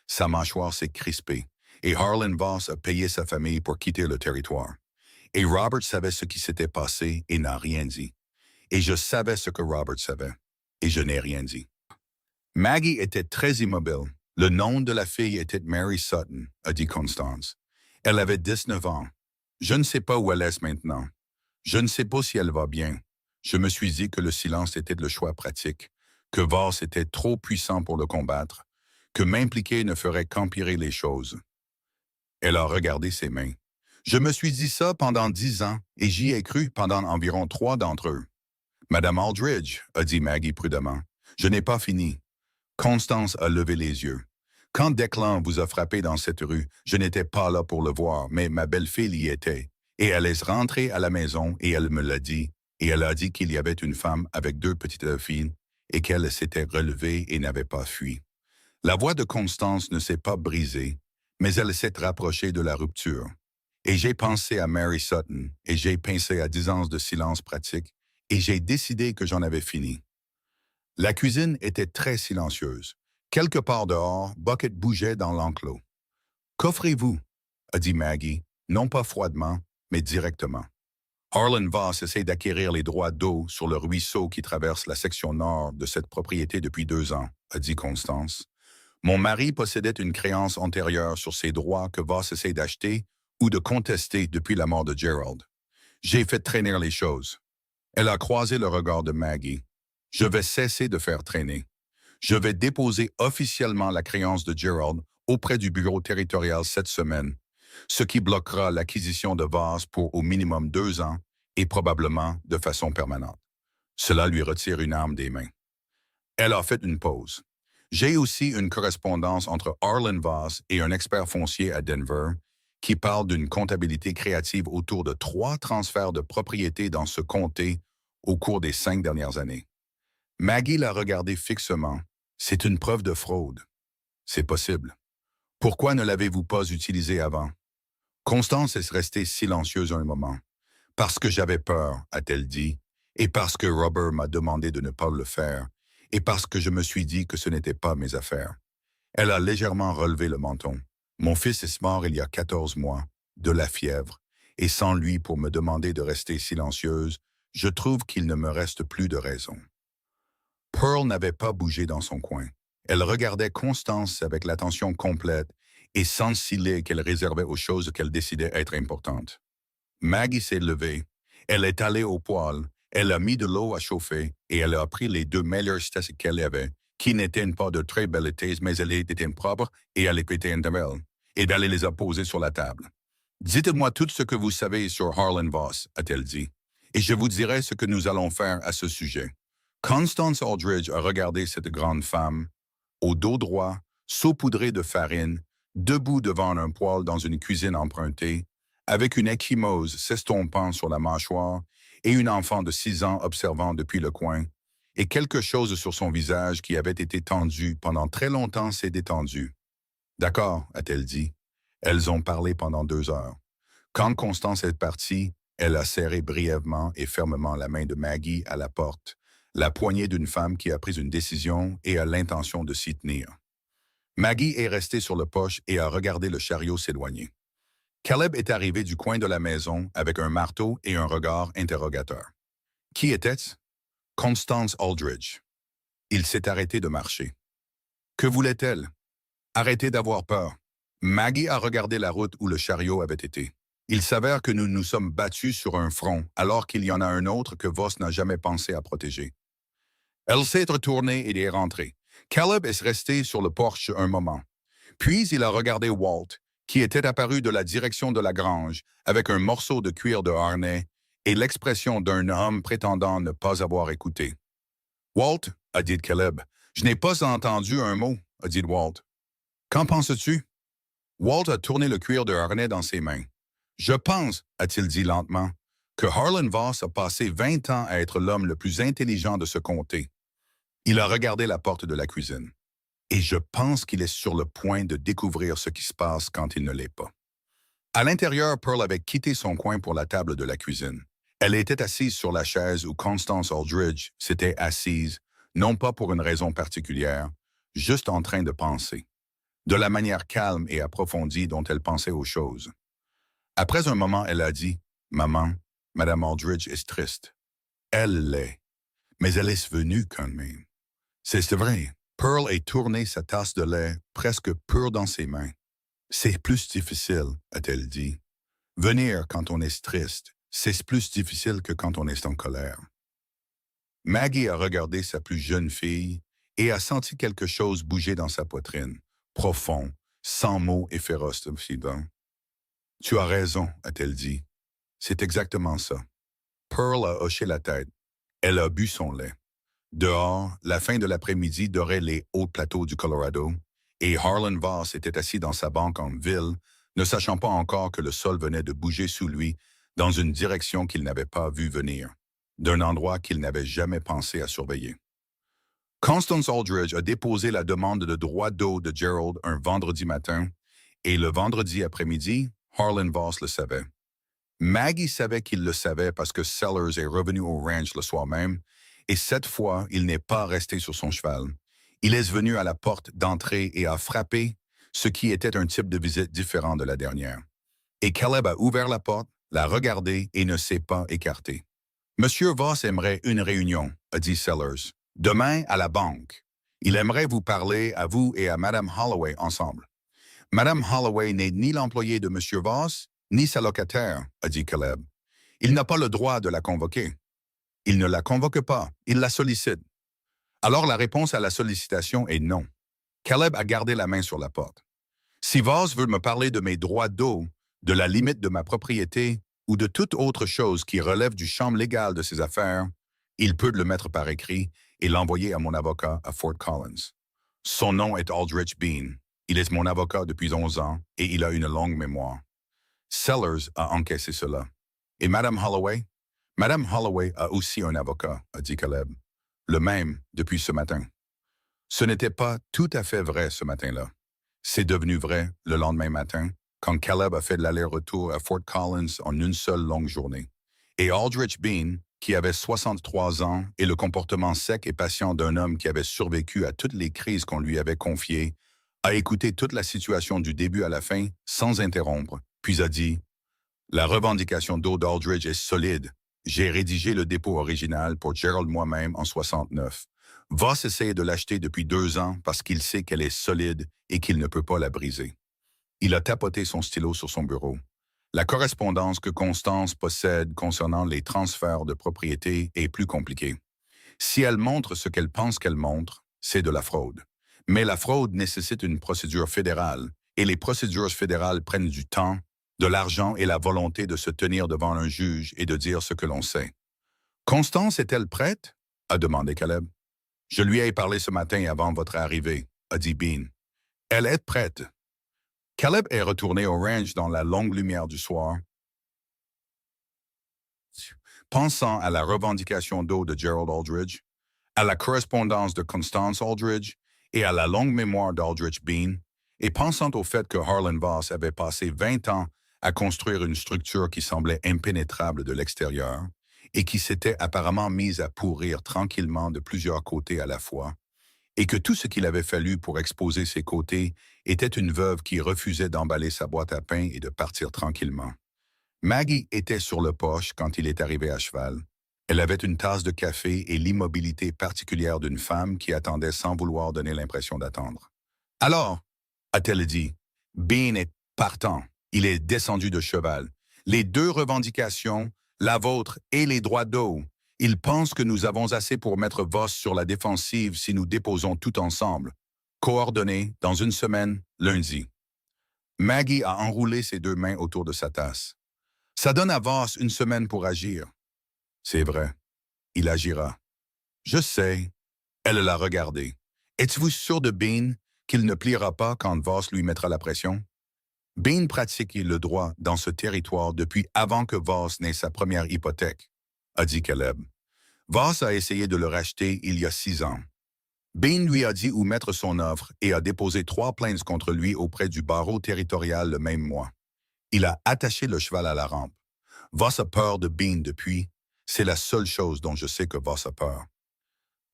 Sa mâchoire s'est crispée, et Harlan Voss a payé sa famille pour quitter le territoire. Et Robert savait ce qui s'était passé et n'a rien dit. Et je savais ce que Robert savait, et je n'ai rien dit. Maggie était très immobile. Le nom de la fille était Mary Sutton, a dit Constance. Elle avait 19 ans. Je ne sais pas où elle est maintenant. Je ne sais pas si elle va bien. Je me suis dit que le silence était le choix pratique, que Voss était trop puissant pour le combattre, que m'impliquer ne ferait qu'empirer les choses. Elle a regardé ses mains. Je me suis dit ça pendant 10 ans, et j'y ai cru pendant environ 3 d'entre eux. Madame Aldridge, a dit Maggie prudemment, je n'ai pas fini. Constance a levé les yeux. Quand Declan vous a frappé dans cette rue, je n'étais pas là pour le voir, mais ma belle-fille y était. Et elle est rentrée à la maison et elle me l'a dit. Et elle a dit qu'il y avait une femme avec deux petites filles et qu'elle s'était relevée et n'avait pas fui. La voix de Constance ne s'est pas brisée, mais elle s'est rapprochée de la rupture. Et j'ai pensé à Mary Sutton, et j'ai pensé à 10 ans de silence pratique, et j'ai décidé que j'en avais fini. La cuisine était très silencieuse. Quelque part dehors, Bucket bougeait dans l'enclos. Qu'offrez-vous? A dit Maggie, non pas froidement, mais directement. Harlan Voss essaie d'acquérir les droits d'eau sur le ruisseau qui traverse la section nord de cette propriété depuis 2 ans, a dit Constance. Mon mari possédait une créance antérieure sur ces droits que Voss essaie d'acheter ou de contester depuis la mort de Gerald. J'ai fait traîner les choses. Elle a croisé le regard de Maggie. Je vais cesser de faire traîner. Je vais déposer officiellement la créance de Gerald auprès du bureau territorial cette semaine, ce qui bloquera l'acquisition de Voss pour au minimum 2 ans et probablement de façon permanente. Cela lui retire une arme des mains. Elle a fait une pause. J'ai aussi une correspondance entre Harlan Voss et un expert foncier à Denver qui parle d'une comptabilité créative autour de 3 transferts de propriété dans ce comté au cours des 5 dernières années. Maggie l'a regardé fixement. C'est une preuve de fraude. C'est possible. Pourquoi ne l'avez-vous pas utilisé avant? Constance est restée silencieuse un moment. Parce que j'avais peur, a-t-elle dit, et parce que Robert m'a demandé de ne pas le faire, et parce que je me suis dit que ce n'était pas mes affaires. Elle a légèrement relevé le menton. Mon fils est mort il y a 14 mois, de la fièvre, et sans lui pour me demander de rester silencieuse, je trouve qu'il ne me reste plus de raison. Pearl n'avait pas bougé dans son coin. Elle regardait Constance avec l'attention complète et sans ciller qu'elle réservait aux choses qu'elle décidait être importantes. Maggie s'est levée. Elle est allée au poêle. Elle a mis de l'eau à chauffer et elle a pris les 2 meilleures tasses qu'elle avait, qui n'étaient pas de très belles tasses, mais elles étaient propres et elles étaient belles. Et elle les a posées sur la table. Dites-moi tout ce que vous savez sur Harlan Voss, a-t-elle dit, et je vous dirai ce que nous allons faire à ce sujet. Constance Aldridge a regardé cette grande femme, au dos droit, saupoudrée de farine, debout devant un poêle dans une cuisine empruntée, avec une ecchymose s'estompant sur la mâchoire et une enfant de 6 ans observant depuis le coin, et quelque chose sur son visage qui avait été tendu pendant très longtemps s'est détendu. « D'accord, a-t-elle dit. Elles ont parlé pendant 2 heures. Quand Constance est partie, elle a serré brièvement et fermement la main de Maggie à la porte, la poignée d'une femme qui a pris une décision et a l'intention de s'y tenir. Maggie est restée sur le porche et a regardé le chariot s'éloigner. Caleb est arrivé du coin de la maison avec un marteau et un regard interrogateur. Qui était-ce? Constance Aldridge. Il s'est arrêté de marcher. Que voulait-elle? Arrêtez d'avoir peur. Maggie a regardé la route où le chariot avait été. Il s'avère que nous nous sommes battus sur un front, alors qu'il y en a un autre que Voss n'a jamais pensé à protéger. Elle s'est retournée et est rentrée. Caleb est resté sur le porche un moment. Puis il a regardé Walt, qui était apparu de la direction de la grange, avec un morceau de cuir de harnais et l'expression d'un homme prétendant ne pas avoir écouté. « Walt, a dit Caleb, je n'ai pas entendu un mot, a dit Walt. Qu'en penses-tu? Walt a tourné le cuir de harnais dans ses mains. Je pense, a-t-il dit lentement, que Harlan Voss a passé 20 ans à être l'homme le plus intelligent de ce comté. Il a regardé la porte de la cuisine. Et je pense qu'il est sur le point de découvrir ce qui se passe quand il ne l'est pas. À l'intérieur, Pearl avait quitté son coin pour la table de la cuisine. Elle était assise sur la chaise où Constance Aldridge s'était assise, non pas pour une raison particulière, juste en train de penser, de la manière calme et approfondie dont elle pensait aux choses. Après un moment, elle a dit, « Maman, Madame Aldridge est triste. » Elle l'est, mais elle est venue quand même. C'est vrai. Pearl a tourné sa tasse de lait presque pure dans ses mains. C'est plus difficile, a-t-elle dit. Venir quand on est triste, c'est plus difficile que quand on est en colère. Maggie a regardé sa plus jeune fille et a senti quelque chose bouger dans sa poitrine, profond, sans mots et féroce. Tu as raison, a-t-elle dit. C'est exactement ça. Pearl a hoché la tête. Elle a bu son lait. Dehors, la fin de l'après-midi dorait les hauts plateaux du Colorado, et Harlan Voss était assis dans sa banque en ville, ne sachant pas encore que le sol venait de bouger sous lui dans une direction qu'il n'avait pas vue venir, d'un endroit qu'il n'avait jamais pensé à surveiller. Constance Aldridge a déposé la demande de droit d'eau de Gerald un vendredi matin, et le vendredi après-midi, Harlan Voss le savait. Maggie savait qu'il le savait parce que Sellers est revenu au ranch le soir même, et cette fois, il n'est pas resté sur son cheval. Il est venu à la porte d'entrée et a frappé, ce qui était un type de visite différent de la dernière. Et Caleb a ouvert la porte, l'a regardé et ne s'est pas écarté. Monsieur Voss aimerait une réunion, a dit Sellers. Demain, à la banque. Il aimerait vous parler à vous et à Madame Holloway ensemble. Madame Holloway n'est ni l'employé de Monsieur Voss, ni sa locataire, a dit Caleb. Il n'a pas le droit de la convoquer. Il ne la convoque pas, il la sollicite. Alors la réponse à la sollicitation est non. Caleb a gardé la main sur la porte. Si Voss veut me parler de mes droits d'eau, de la limite de ma propriété ou de toute autre chose qui relève du champ légal de ses affaires, il peut le mettre par écrit et l'envoyer à mon avocat à Fort Collins. Son nom est Aldrich Bean. Il est mon avocat depuis 11 ans et il a une longue mémoire. Sellers a encaissé cela. Et Madame Holloway? Madame Holloway a aussi un avocat, a dit Caleb. Le même depuis ce matin. Ce n'était pas tout à fait vrai ce matin-là. C'est devenu vrai le lendemain matin, quand Caleb a fait l'aller-retour à Fort Collins en une seule longue journée. Et Aldrich Bean, qui avait 63 ans et le comportement sec et patient d'un homme qui avait survécu à toutes les crises qu'on lui avait confiées, a écouté toute la situation du début à la fin sans interrompre, puis a dit « La revendication d'eau d'Aldridge est solide. J'ai rédigé le dépôt original pour Gerald moi-même en 69. Voss essaie de l'acheter depuis 2 ans parce qu'il sait qu'elle est solide et qu'il ne peut pas la briser. » Il a tapoté son stylo sur son bureau. La correspondance que Constance possède concernant les transferts de propriété est plus compliquée. Si elle montre ce qu'elle pense qu'elle montre, c'est de la fraude. Mais la fraude nécessite une procédure fédérale, et les procédures fédérales prennent du temps, de l'argent et la volonté de se tenir devant un juge et de dire ce que l'on sait. « Constance est-elle prête? » a demandé Caleb. « Je lui ai parlé ce matin avant votre arrivée, » a dit Bean. « Elle est prête. » Caleb est retourné au ranch dans la longue lumière du soir, pensant à la revendication d'eau de Gerald Aldridge, à la correspondance de Constance Aldridge et à la longue mémoire d'Aldrich Bean, et pensant au fait que Harlan Voss avait passé 20 ans à construire une structure qui semblait impénétrable de l'extérieur et qui s'était apparemment mise à pourrir tranquillement de plusieurs côtés à la fois, et que tout ce qu'il avait fallu pour exposer ses côtés était une veuve qui refusait d'emballer sa boîte à pain et de partir tranquillement. Maggie était sur le porche quand il est arrivé à cheval. Elle avait une tasse de café et l'immobilité particulière d'une femme qui attendait sans vouloir donner l'impression d'attendre. « Alors, » a-t-elle dit, « Bean est partant. Il est descendu de cheval. Les 2 revendications, la vôtre et les droits d'eau. Il pense que nous avons assez pour mettre Voss sur la défensive si nous déposons tout ensemble. Coordonnées dans 1 semaine, lundi. » Maggie a enroulé ses 2 mains autour de sa tasse. « Ça donne à Voss 1 semaine pour agir. » « C'est vrai. Il agira. »« Je sais. » Elle l'a regardé. « Êtes-vous sûr de Bean qu'il ne pliera pas quand Voss lui mettra la pression? » Bean pratique le droit dans ce territoire depuis avant que Voss n'ait sa première hypothèque, a dit Caleb. Voss a essayé de le racheter il y a 6 ans. Bean lui a dit où mettre son offre et a déposé 3 plaintes contre lui auprès du barreau territorial le même mois. Il a attaché le cheval à la rampe. Voss a peur de Bean depuis. C'est la seule chose dont je sais que Voss a peur.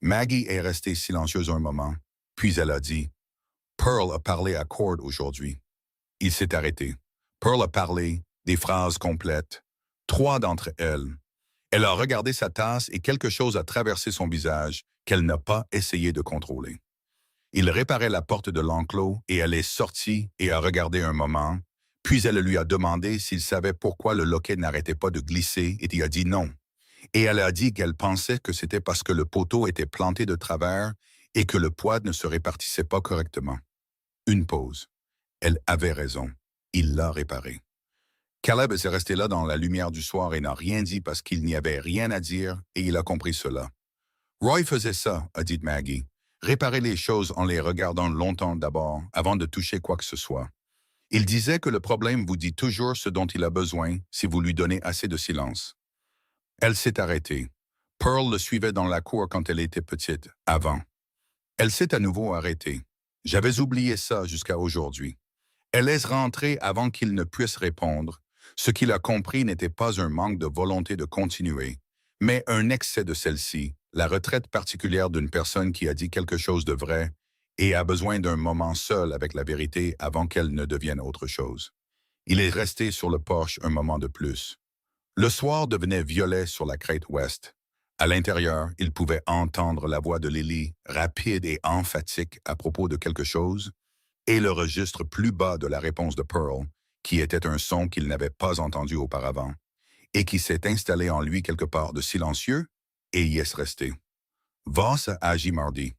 Maggie est restée silencieuse un moment, puis elle a dit « Pearl a parlé à Cord aujourd'hui. » Il s'est arrêté. Pearl a parlé, des phrases complètes, 3 d'entre elles. Elle a regardé sa tasse et quelque chose a traversé son visage qu'elle n'a pas essayé de contrôler. Il réparait la porte de l'enclos et elle est sortie et a regardé un moment, puis elle lui a demandé s'il savait pourquoi le loquet n'arrêtait pas de glisser et il a dit non. Et elle a dit qu'elle pensait que c'était parce que le poteau était planté de travers et que le poids ne se répartissait pas correctement. Une pause. Elle avait raison. Il l'a réparé. Caleb s'est resté là dans la lumière du soir et n'a rien dit parce qu'il n'y avait rien à dire et il a compris cela. « Roy faisait ça, » a dit Maggie. Réparer les choses en les regardant longtemps d'abord, avant de toucher quoi que ce soit. Il disait que le problème vous dit toujours ce dont il a besoin si vous lui donnez assez de silence. Elle s'est arrêtée. Pearl le suivait dans la cour quand elle était petite, avant. Elle s'est à nouveau arrêtée. J'avais oublié ça jusqu'à aujourd'hui. Elle laisse rentrer avant qu'il ne puisse répondre. Ce qu'il a compris n'était pas un manque de volonté de continuer, mais un excès de celle-ci, la retraite particulière d'une personne qui a dit quelque chose de vrai et a besoin d'un moment seul avec la vérité avant qu'elle ne devienne autre chose. Il est resté sur le porche un moment de plus. Le soir devenait violet sur la crête ouest. À l'intérieur, il pouvait entendre la voix de Lily, rapide et emphatique à propos de quelque chose, et le registre plus bas de la réponse de Pearl, qui était un son qu'il n'avait pas entendu auparavant, et qui s'est installé en lui quelque part de silencieux, et y est resté. Voss a agi mardi.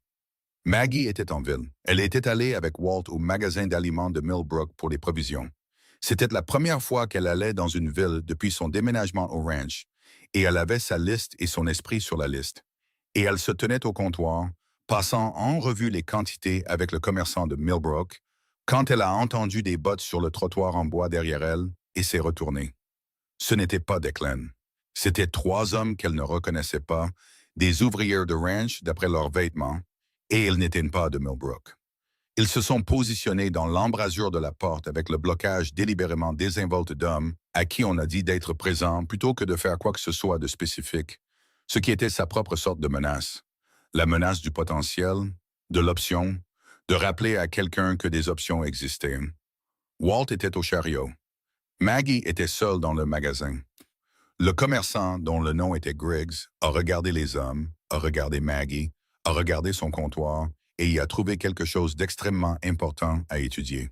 Maggie était en ville. Elle était allée avec Walt au magasin d'aliments de Millbrook pour les provisions. C'était la première fois qu'elle allait dans une ville depuis son déménagement au ranch, et elle avait sa liste et son esprit sur la liste. Et elle se tenait au comptoir, passant en revue les quantités avec le commerçant de Millbrook, quand elle a entendu des bottes sur le trottoir en bois derrière elle et s'est retournée. Ce n'était pas Declan. C'étaient 3 hommes qu'elle ne reconnaissait pas, des ouvrières de ranch d'après leurs vêtements, et ils n'étaient pas de Millbrook. Ils se sont positionnés dans l'embrasure de la porte avec le blocage délibérément désinvolte d'hommes à qui on a dit d'être présents plutôt que de faire quoi que ce soit de spécifique, ce qui était sa propre sorte de menace. La menace du potentiel, de l'option, de rappeler à quelqu'un que des options existaient. Walt était au chariot. Maggie était seule dans le magasin. Le commerçant, dont le nom était Griggs, a regardé les hommes, a regardé Maggie, a regardé son comptoir et y a trouvé quelque chose d'extrêmement important à étudier.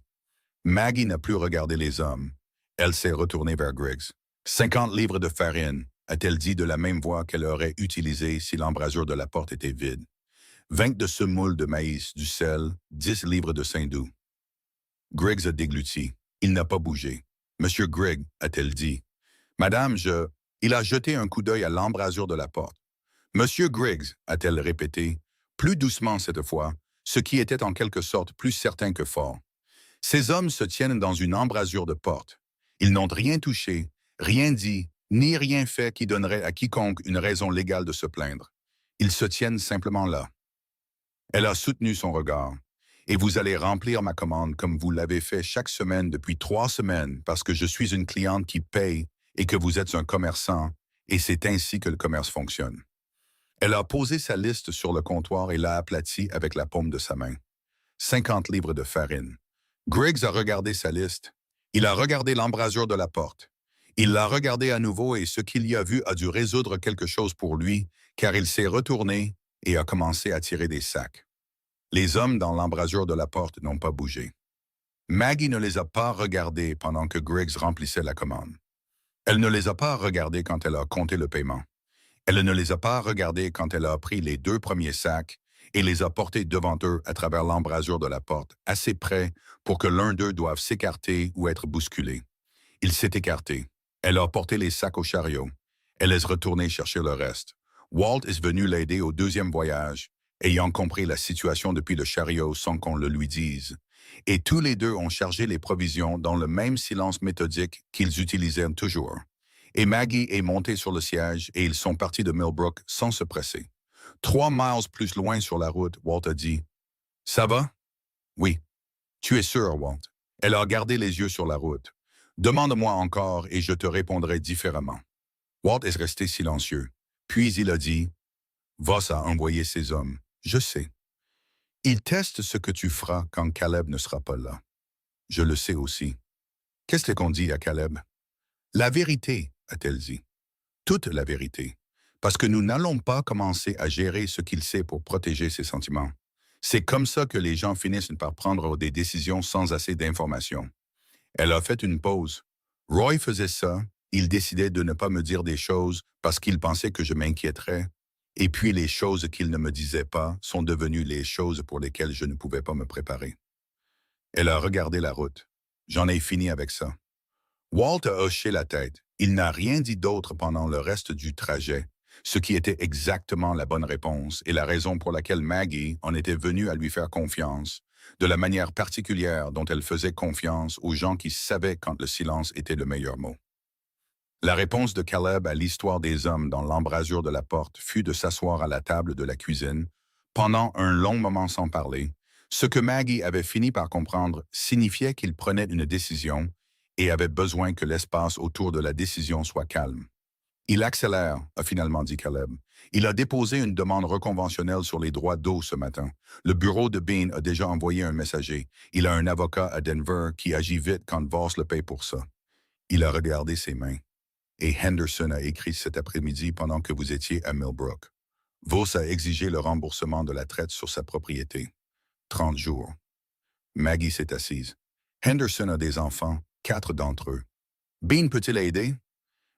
Maggie n'a plus regardé les hommes. Elle s'est retournée vers Griggs. 50 livres de farine, a-t-elle dit de la même voix qu'elle aurait utilisée si l'embrasure de la porte était vide. 20 de semoule de maïs, du sel, 10 livres de saindoux. Griggs a dégluti. Il n'a pas bougé. Monsieur Griggs, a-t-elle dit. Madame, Il a jeté un coup d'œil à l'embrasure de la porte. Monsieur Griggs, a-t-elle répété, plus doucement cette fois, ce qui était en quelque sorte plus certain que fort. Ces hommes se tiennent dans une embrasure de porte. Ils n'ont rien touché, rien dit, ni rien fait qui donnerait à quiconque une raison légale de se plaindre. Ils se tiennent simplement là. Elle a soutenu son regard. Et vous allez remplir ma commande comme vous l'avez fait chaque semaine depuis 3 semaines parce que je suis une cliente qui paye et que vous êtes un commerçant, et c'est ainsi que le commerce fonctionne. Elle a posé sa liste sur le comptoir et l'a aplatie avec la paume de sa main. 50 livres de farine. Griggs a regardé sa liste. Il a regardé l'embrasure de la porte. Il l'a regardé à nouveau et ce qu'il y a vu a dû résoudre quelque chose pour lui, car il s'est retourné et a commencé à tirer des sacs. Les hommes dans l'embrasure de la porte n'ont pas bougé. Maggie ne les a pas regardés pendant que Griggs remplissait la commande. Elle ne les a pas regardés quand elle a compté le paiement. Elle ne les a pas regardés quand elle a pris les 2 premiers sacs et les a portés devant eux à travers l'embrasure de la porte, assez près pour que l'un d'eux doive s'écarter ou être bousculé. Il s'est écarté. Elle a porté les sacs au chariot. Elle est retournée chercher le reste. Walt est venu l'aider au 2e voyage, ayant compris la situation depuis le chariot sans qu'on le lui dise. Et tous les deux ont chargé les provisions dans le même silence méthodique qu'ils utilisaient toujours. Et Maggie est montée sur le siège et ils sont partis de Millbrook sans se presser. 3 miles plus loin sur la route, Walt a dit « Ça va? » « Oui. »« Tu es sûr, Walt? » Elle a gardé les yeux sur la route. « Demande-moi encore et je te répondrai différemment. » Walt est resté silencieux. Puis il a dit « Voss a envoyé ses hommes. Je sais. Ils testent ce que tu feras quand Caleb ne sera pas là. Je le sais aussi. Qu'est-ce qu'on dit à Caleb? La vérité, a-t-elle dit. Toute la vérité. Parce que nous n'allons pas commencer à gérer ce qu'il sait pour protéger ses sentiments. C'est comme ça que les gens finissent par prendre des décisions sans assez d'informations. Elle a fait une pause. Roy faisait ça. Il décidait de ne pas me dire des choses parce qu'il pensait que je m'inquiéterais. Et puis les choses qu'il ne me disait pas sont devenues les choses pour lesquelles je ne pouvais pas me préparer. Elle a regardé la route. J'en ai fini avec ça. Walt a hoché la tête. Il n'a rien dit d'autre pendant le reste du trajet, ce qui était exactement la bonne réponse et la raison pour laquelle Maggie en était venue à lui faire confiance, de la manière particulière dont elle faisait confiance aux gens qui savaient quand le silence était le meilleur mot. La réponse de Caleb à l'histoire des hommes dans l'embrasure de la porte fut de s'asseoir à la table de la cuisine pendant un long moment sans parler. Ce que Maggie avait fini par comprendre signifiait qu'il prenait une décision et avait besoin que l'espace autour de la décision soit calme. Il accélère, a finalement dit Caleb. Il a déposé une demande reconventionnelle sur les droits d'eau ce matin. Le bureau de Bean a déjà envoyé un messager. Il a un avocat à Denver qui agit vite quand Voss le paye pour ça. Il a regardé ses mains. Et Henderson a écrit cet après-midi pendant que vous étiez à Millbrook. Voss a exigé le remboursement de la traite sur sa propriété. 30 jours. Maggie s'est assise. Henderson a des enfants, 4 d'entre eux. Bean peut-il aider?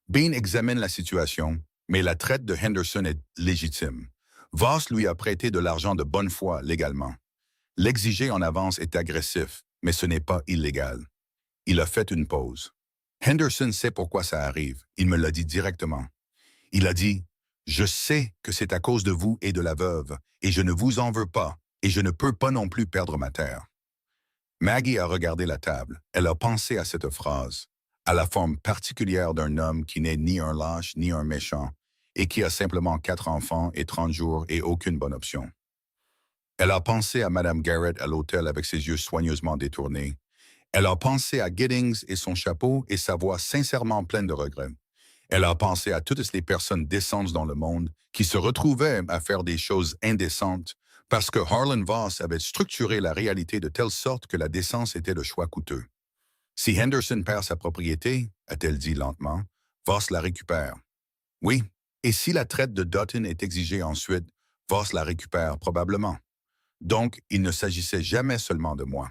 Bean examine la situation, mais la traite de Henderson est légitime. Voss lui a prêté de l'argent de bonne foi légalement. L'exiger en avance est agressif, mais ce n'est pas illégal. Il a fait une pause. Henderson sait pourquoi ça arrive. Il me l'a dit directement. Il a dit « Je sais que c'est à cause de vous et de la veuve, et je ne vous en veux pas, et je ne peux pas non plus perdre ma terre. » Maggie a regardé la table. Elle a pensé à cette phrase, à la forme particulière d'un homme qui n'est ni un lâche ni un méchant, et qui a simplement 4 enfants et 30 jours et aucune bonne option. Elle a pensé à Madame Garrett à l'hôtel avec ses yeux soigneusement détournés. Elle a pensé à Giddings et son chapeau et sa voix sincèrement pleine de regrets. Elle a pensé à toutes les personnes décentes dans le monde qui se retrouvaient à faire des choses indécentes parce que Harlan Voss avait structuré la réalité de telle sorte que la décence était le choix coûteux. Si Henderson perd sa propriété, a-t-elle dit lentement, Voss la récupère. Oui, et si la traite de Dutton est exigée ensuite, Voss la récupère probablement. Donc, il ne s'agissait jamais seulement de moi.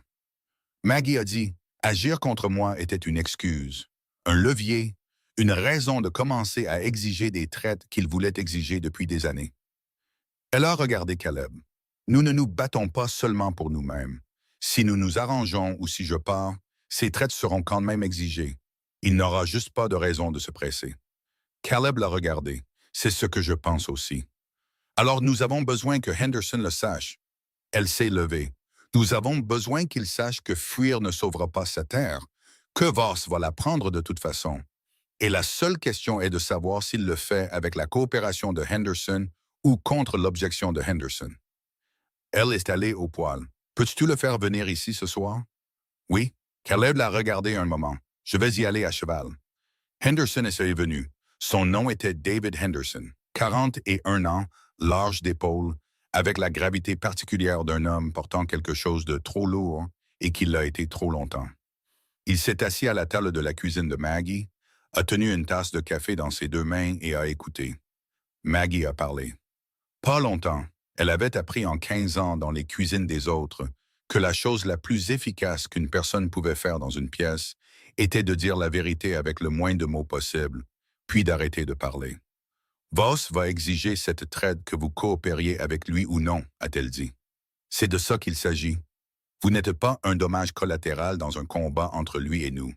Maggie a dit, agir contre moi était une excuse, un levier, une raison de commencer à exiger des traites qu'il voulait exiger depuis des années. Elle a regardé Caleb. Nous ne nous battons pas seulement pour nous-mêmes. Si nous nous arrangeons ou si je pars, ces traites seront quand même exigées. Il n'aura juste pas de raison de se presser. Caleb l'a regardé. C'est ce que je pense aussi. Alors nous avons besoin que Henderson le sache. Elle s'est levée. Nous avons besoin qu'il sache que fuir ne sauvera pas sa terre, que Voss va la prendre de toute façon. Et la seule question est de savoir s'il le fait avec la coopération de Henderson ou contre l'objection de Henderson. Elle est allée au poêle. Peux-tu le faire venir ici ce soir? Oui. Caleb l'a regardé un moment. Je vais y aller à cheval. Henderson est venu. Son nom était David Henderson, 41 ans, large d'épaules, avec la gravité particulière d'un homme portant quelque chose de trop lourd et qui l'a été trop longtemps. Il s'est assis à la table de la cuisine de Maggie, a tenu une tasse de café dans ses 2 mains et a écouté. Maggie a parlé. Pas longtemps, elle avait appris en 15 ans dans les cuisines des autres que la chose la plus efficace qu'une personne pouvait faire dans une pièce était de dire la vérité avec le moins de mots possible, puis d'arrêter de parler. Voss va exiger cette traite que vous coopériez avec lui ou non, a-t-elle dit. C'est de ça qu'il s'agit. Vous n'êtes pas un dommage collatéral dans un combat entre lui et nous.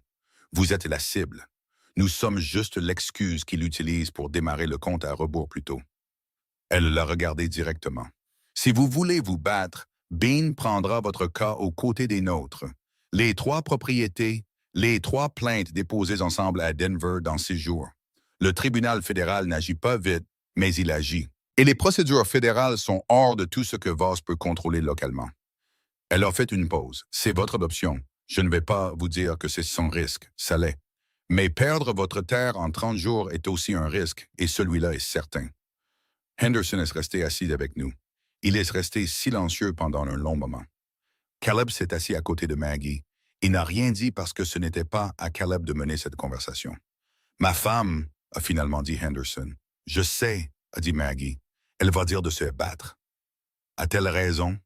Vous êtes la cible. Nous sommes juste l'excuse qu'il utilise pour démarrer le compte à rebours plus tôt. Elle l'a regardé directement. Si vous voulez vous battre, Bean prendra votre cas aux côtés des nôtres. Les 3 propriétés, les 3 plaintes déposées ensemble à Denver dans 6 jours. Le tribunal fédéral n'agit pas vite, mais il agit. Et les procédures fédérales sont hors de tout ce que Voss peut contrôler localement. Elle a fait une pause. C'est votre option. Je ne vais pas vous dire que c'est sans risque, ça l'est. Mais perdre votre terre en 30 jours est aussi un risque, et celui-là est certain. Henderson est resté assis avec nous. Il est resté silencieux pendant un long moment. Caleb s'est assis à côté de Maggie. Il n'a rien dit parce que ce n'était pas à Caleb de mener cette conversation. Ma femme, a finalement dit Henderson. Je sais, a dit Maggie. Elle va dire de se battre. A-t-elle raison?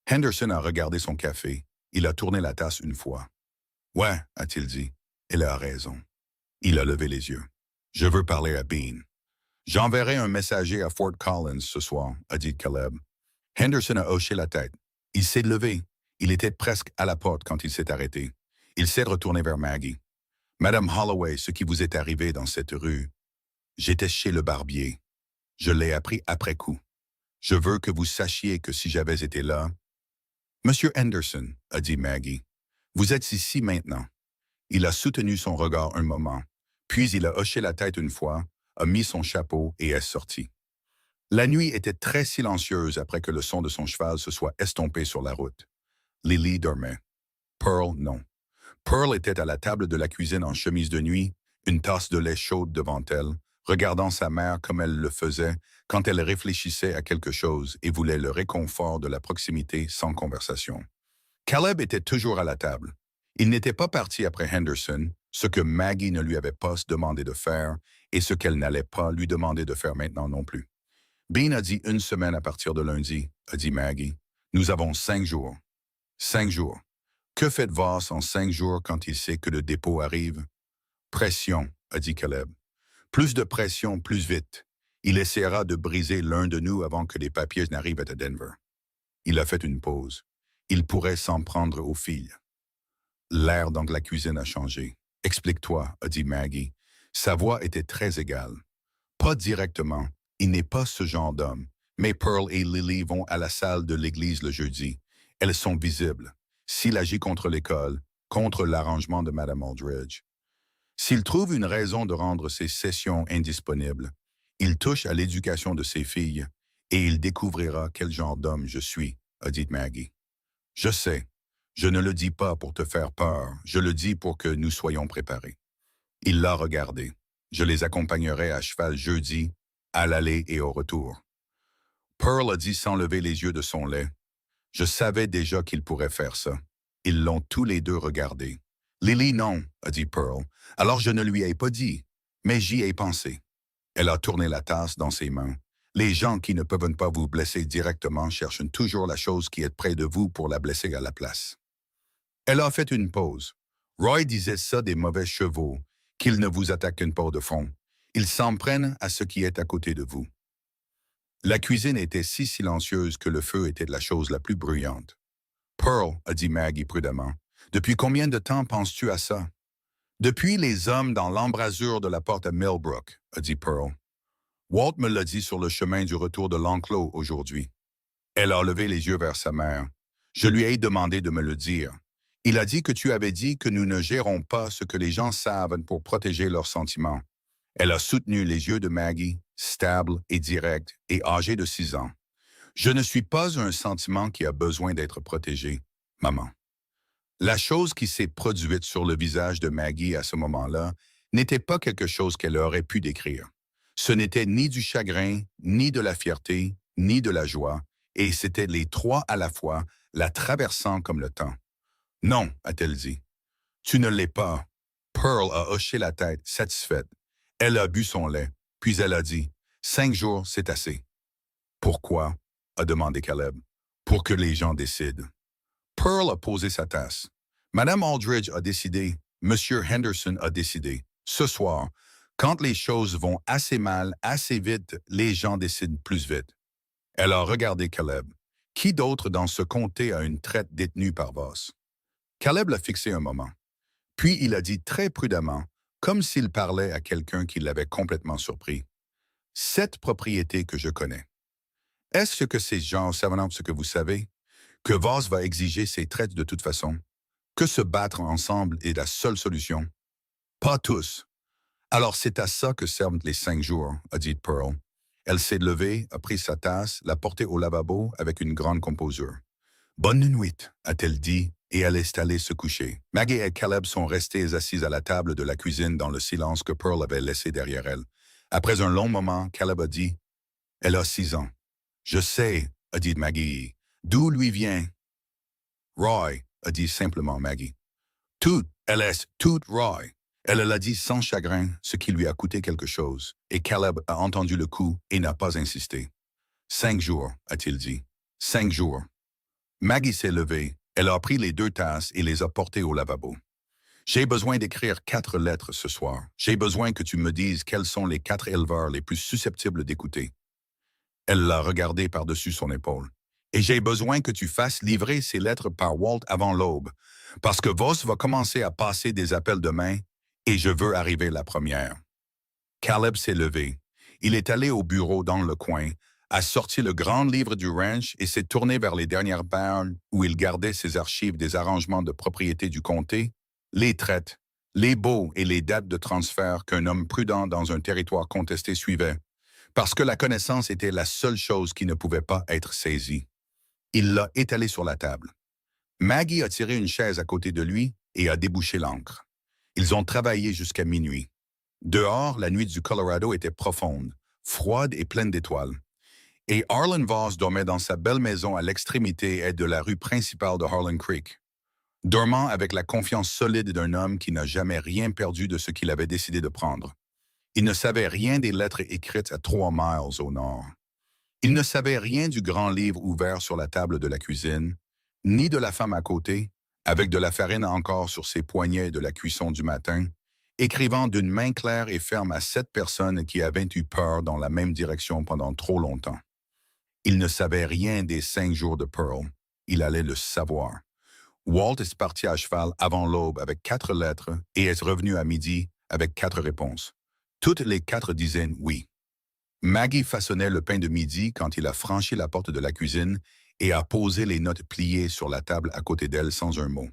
Henderson a regardé son café. Il a tourné la tasse une fois. Ouais, a-t-il dit. Elle a raison. Il a levé les yeux. Je veux parler à Bean. J'enverrai un messager à Fort Collins ce soir, a dit Caleb. Henderson a hoché la tête. Il s'est levé. Il était presque à la porte quand il s'est arrêté. Il s'est retourné vers Maggie. Madame Holloway, ce qui vous est arrivé dans cette rue. J'étais chez le barbier. Je l'ai appris après coup. Je veux que vous sachiez que si j'avais été là... Monsieur Henderson, a dit Maggie, vous êtes ici maintenant. Il a soutenu son regard un moment, puis il a hoché la tête une fois, a mis son chapeau et est sorti. La nuit était très silencieuse après que le son de son cheval se soit estompé sur la route. Lily dormait. Pearl, non. Pearl était à la table de la cuisine en chemise de nuit, une tasse de lait chaude devant elle, regardant sa mère comme elle le faisait quand elle réfléchissait à quelque chose et voulait le réconfort de la proximité sans conversation. Caleb était toujours à la table. Il n'était pas parti après Henderson, ce que Maggie ne lui avait pas demandé de faire et ce qu'elle n'allait pas lui demander de faire maintenant non plus. Bean a dit 1 semaine à partir de lundi, a dit Maggie. Nous avons 5 jours. 5 jours. Que fait Voss en 5 jours quand il sait que le dépôt arrive? Pression, a dit Caleb. Plus de pression, plus vite. Il essaiera de briser l'un de nous avant que les papiers n'arrivent à Denver. Il a fait une pause. Il pourrait s'en prendre aux filles. L'air dans la cuisine a changé. Explique-toi, a dit Maggie. Sa voix était très égale. Pas directement. Il n'est pas ce genre d'homme. Mais Pearl et Lily vont à la salle de l'église le jeudi. Elles sont visibles. S'il agit contre l'école, contre l'arrangement de Madame Aldridge. S'il trouve une raison de rendre ses sessions indisponibles, il touche à l'éducation de ses filles et il découvrira quel genre d'homme je suis, a dit Maggie. Je sais, je ne le dis pas pour te faire peur, je le dis pour que nous soyons préparés. Il l'a regardé. Je les accompagnerai à cheval jeudi, à l'aller et au retour. Pearl a dit sans lever les yeux de son lait. Je savais déjà qu'ils pourraient faire ça. Ils l'ont tous les deux regardé. Lily, non, a dit Pearl. Alors je ne lui ai pas dit, mais j'y ai pensé. Elle a tourné la tasse dans ses mains. Les gens qui ne peuvent pas vous blesser directement cherchent toujours la chose qui est près de vous pour la blesser à la place. Elle a fait une pause. Roy disait ça des mauvais chevaux, qu'ils ne vous attaquent pas de front. Ils s'en prennent à ce qui est à côté de vous. La cuisine était si silencieuse que le feu était la chose la plus bruyante. Pearl, a dit Maggie prudemment, depuis combien de temps penses-tu à ça? Depuis les hommes dans l'embrasure de la porte à Millbrook, a dit Pearl. Walt me l'a dit sur le chemin du retour de l'enclos aujourd'hui. Elle a levé les yeux vers sa mère. Je lui ai demandé de me le dire. Il a dit que tu avais dit que nous ne gérons pas ce que les gens savent pour protéger leurs sentiments. Elle a soutenu les yeux de Maggie, stable et direct et âgée de 6 ans. Je ne suis pas un sentiment qui a besoin d'être protégé, maman. La chose qui s'est produite sur le visage de Maggie à ce moment-là n'était pas quelque chose qu'elle aurait pu décrire. Ce n'était ni du chagrin, ni de la fierté, ni de la joie, et c'était les trois à la fois, la traversant comme le temps. « Non, a-t-elle dit. « Tu ne l'es pas. » Pearl a hoché la tête, satisfaite. Elle a bu son lait, puis elle a dit « 5 jours, c'est assez. »« Pourquoi? » a demandé Caleb. « Pour que les gens décident. » Pearl a posé sa tasse. Madame Aldridge a décidé, Monsieur Henderson a décidé. Ce soir, quand les choses vont assez mal, assez vite, les gens décident plus vite. Elle a regardé Caleb. Qui d'autre dans ce comté a une traite détenue par Voss? Caleb l'a fixé un moment. Puis il a dit très prudemment, comme s'il parlait à quelqu'un qui l'avait complètement surpris. 7 propriétés que je connais. Est-ce que ces gens savent ce que vous savez? Que Voss va exiger ses traites de toute façon? Que se battre ensemble est la seule solution? Pas tous. Alors c'est à ça que servent les 5 jours, a dit Pearl. Elle s'est levée, a pris sa tasse, l'a portée au lavabo avec une grande composure. Bonne nuit, a-t-elle dit, et elle est allée se coucher. Maggie et Caleb sont restés assis à la table de la cuisine dans le silence que Pearl avait laissé derrière elle. Après un long moment, Caleb a dit « Elle a 6 ans. »« Je sais, » a dit Maggie. « D'où lui vient? » « Roy, » a dit simplement Maggie. « Elle est toute Roy. » Elle l'a dit sans chagrin, ce qui lui a coûté quelque chose, et Caleb a entendu le coup et n'a pas insisté. 5 jours, a-t-il dit. 5 jours. Maggie s'est levée, elle a pris les 2 tasses et les a portées au lavabo. J'ai besoin d'écrire 4 lettres ce soir. J'ai besoin que tu me dises quels sont les 4 éleveurs les plus susceptibles d'écouter. Elle l'a regardé par-dessus son épaule. Et j'ai besoin que tu fasses livrer ces lettres par Walt avant l'aube, parce que Voss va commencer à passer des appels demain, et je veux arriver la première. Caleb s'est levé. Il est allé au bureau dans le coin, a sorti le grand livre du ranch et s'est tourné vers les dernières pages où il gardait ses archives des arrangements de propriété du comté, les traites, les baux et les dates de transfert qu'un homme prudent dans un territoire contesté suivait, parce que la connaissance était la seule chose qui ne pouvait pas être saisie. Il l'a étalé sur la table. Maggie a tiré une chaise à côté de lui et a débouché l'encre. Ils ont travaillé jusqu'à minuit. Dehors, la nuit du Colorado était profonde, froide et pleine d'étoiles. Et Arlen Voss dormait dans sa belle maison à l'extrémité de la rue principale de Harlan Creek, dormant avec la confiance solide d'un homme qui n'a jamais rien perdu de ce qu'il avait décidé de prendre. Il ne savait rien des lettres écrites à 3 miles au nord. Il ne savait rien du grand livre ouvert sur la table de la cuisine, ni de la femme à côté, avec de la farine encore sur ses poignets de la cuisson du matin, écrivant d'une main claire et ferme à 7 personnes qui avaient eu peur dans la même direction pendant trop longtemps. Il ne savait rien des 5 jours de Pearl. Il allait le savoir. Walt est parti à cheval avant l'aube avec 4 lettres et est revenu à midi avec 4 réponses. Toutes les 4 disaient oui. Maggie façonnait le pain de midi quand il a franchi la porte de la cuisine et a posé les notes pliées sur la table à côté d'elle sans un mot.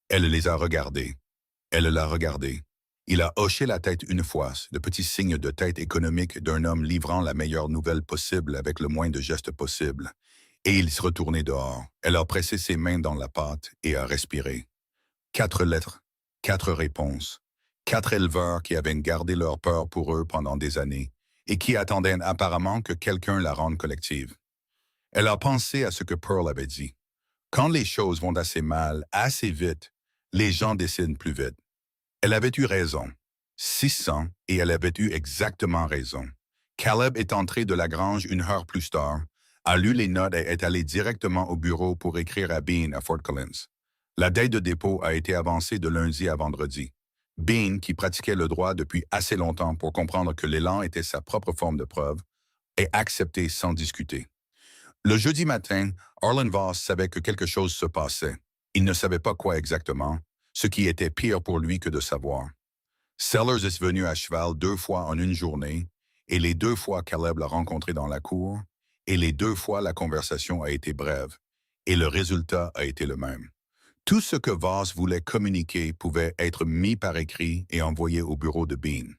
Elle les a regardées. Elle l'a regardé. Il a hoché la tête une fois, le petit signe de tête économique d'un homme livrant la meilleure nouvelle possible avec le moins de gestes possible. Et il se retournait dehors. Elle a pressé ses mains dans la pâte et a respiré. 4 lettres, 4 réponses. 4 éleveurs qui avaient gardé leur peur pour eux pendant des années et qui attendaient apparemment que quelqu'un la rende collective. Elle a pensé à ce que Pearl avait dit. Quand les choses vont assez mal, assez vite, les gens décident plus vite. Elle avait eu raison. 600, et elle avait eu exactement raison. Caleb est entré de la grange une heure plus tard, a lu les notes et est allé directement au bureau pour écrire à Bean à Fort Collins. La date de dépôt a été avancée de lundi à vendredi. Bean, qui pratiquait le droit depuis assez longtemps pour comprendre que l'élan était sa propre forme de preuve, est accepté sans discuter. Le jeudi matin, Arlen Voss savait que quelque chose se passait. Il ne savait pas quoi exactement, ce qui était pire pour lui que de savoir. Sellers est venu à cheval 2 fois en une journée, et les 2 fois Caleb l'a rencontré dans la cour, et les 2 fois la conversation a été brève, et le résultat a été le même. Tout ce que Voss voulait communiquer pouvait être mis par écrit et envoyé au bureau de Bean.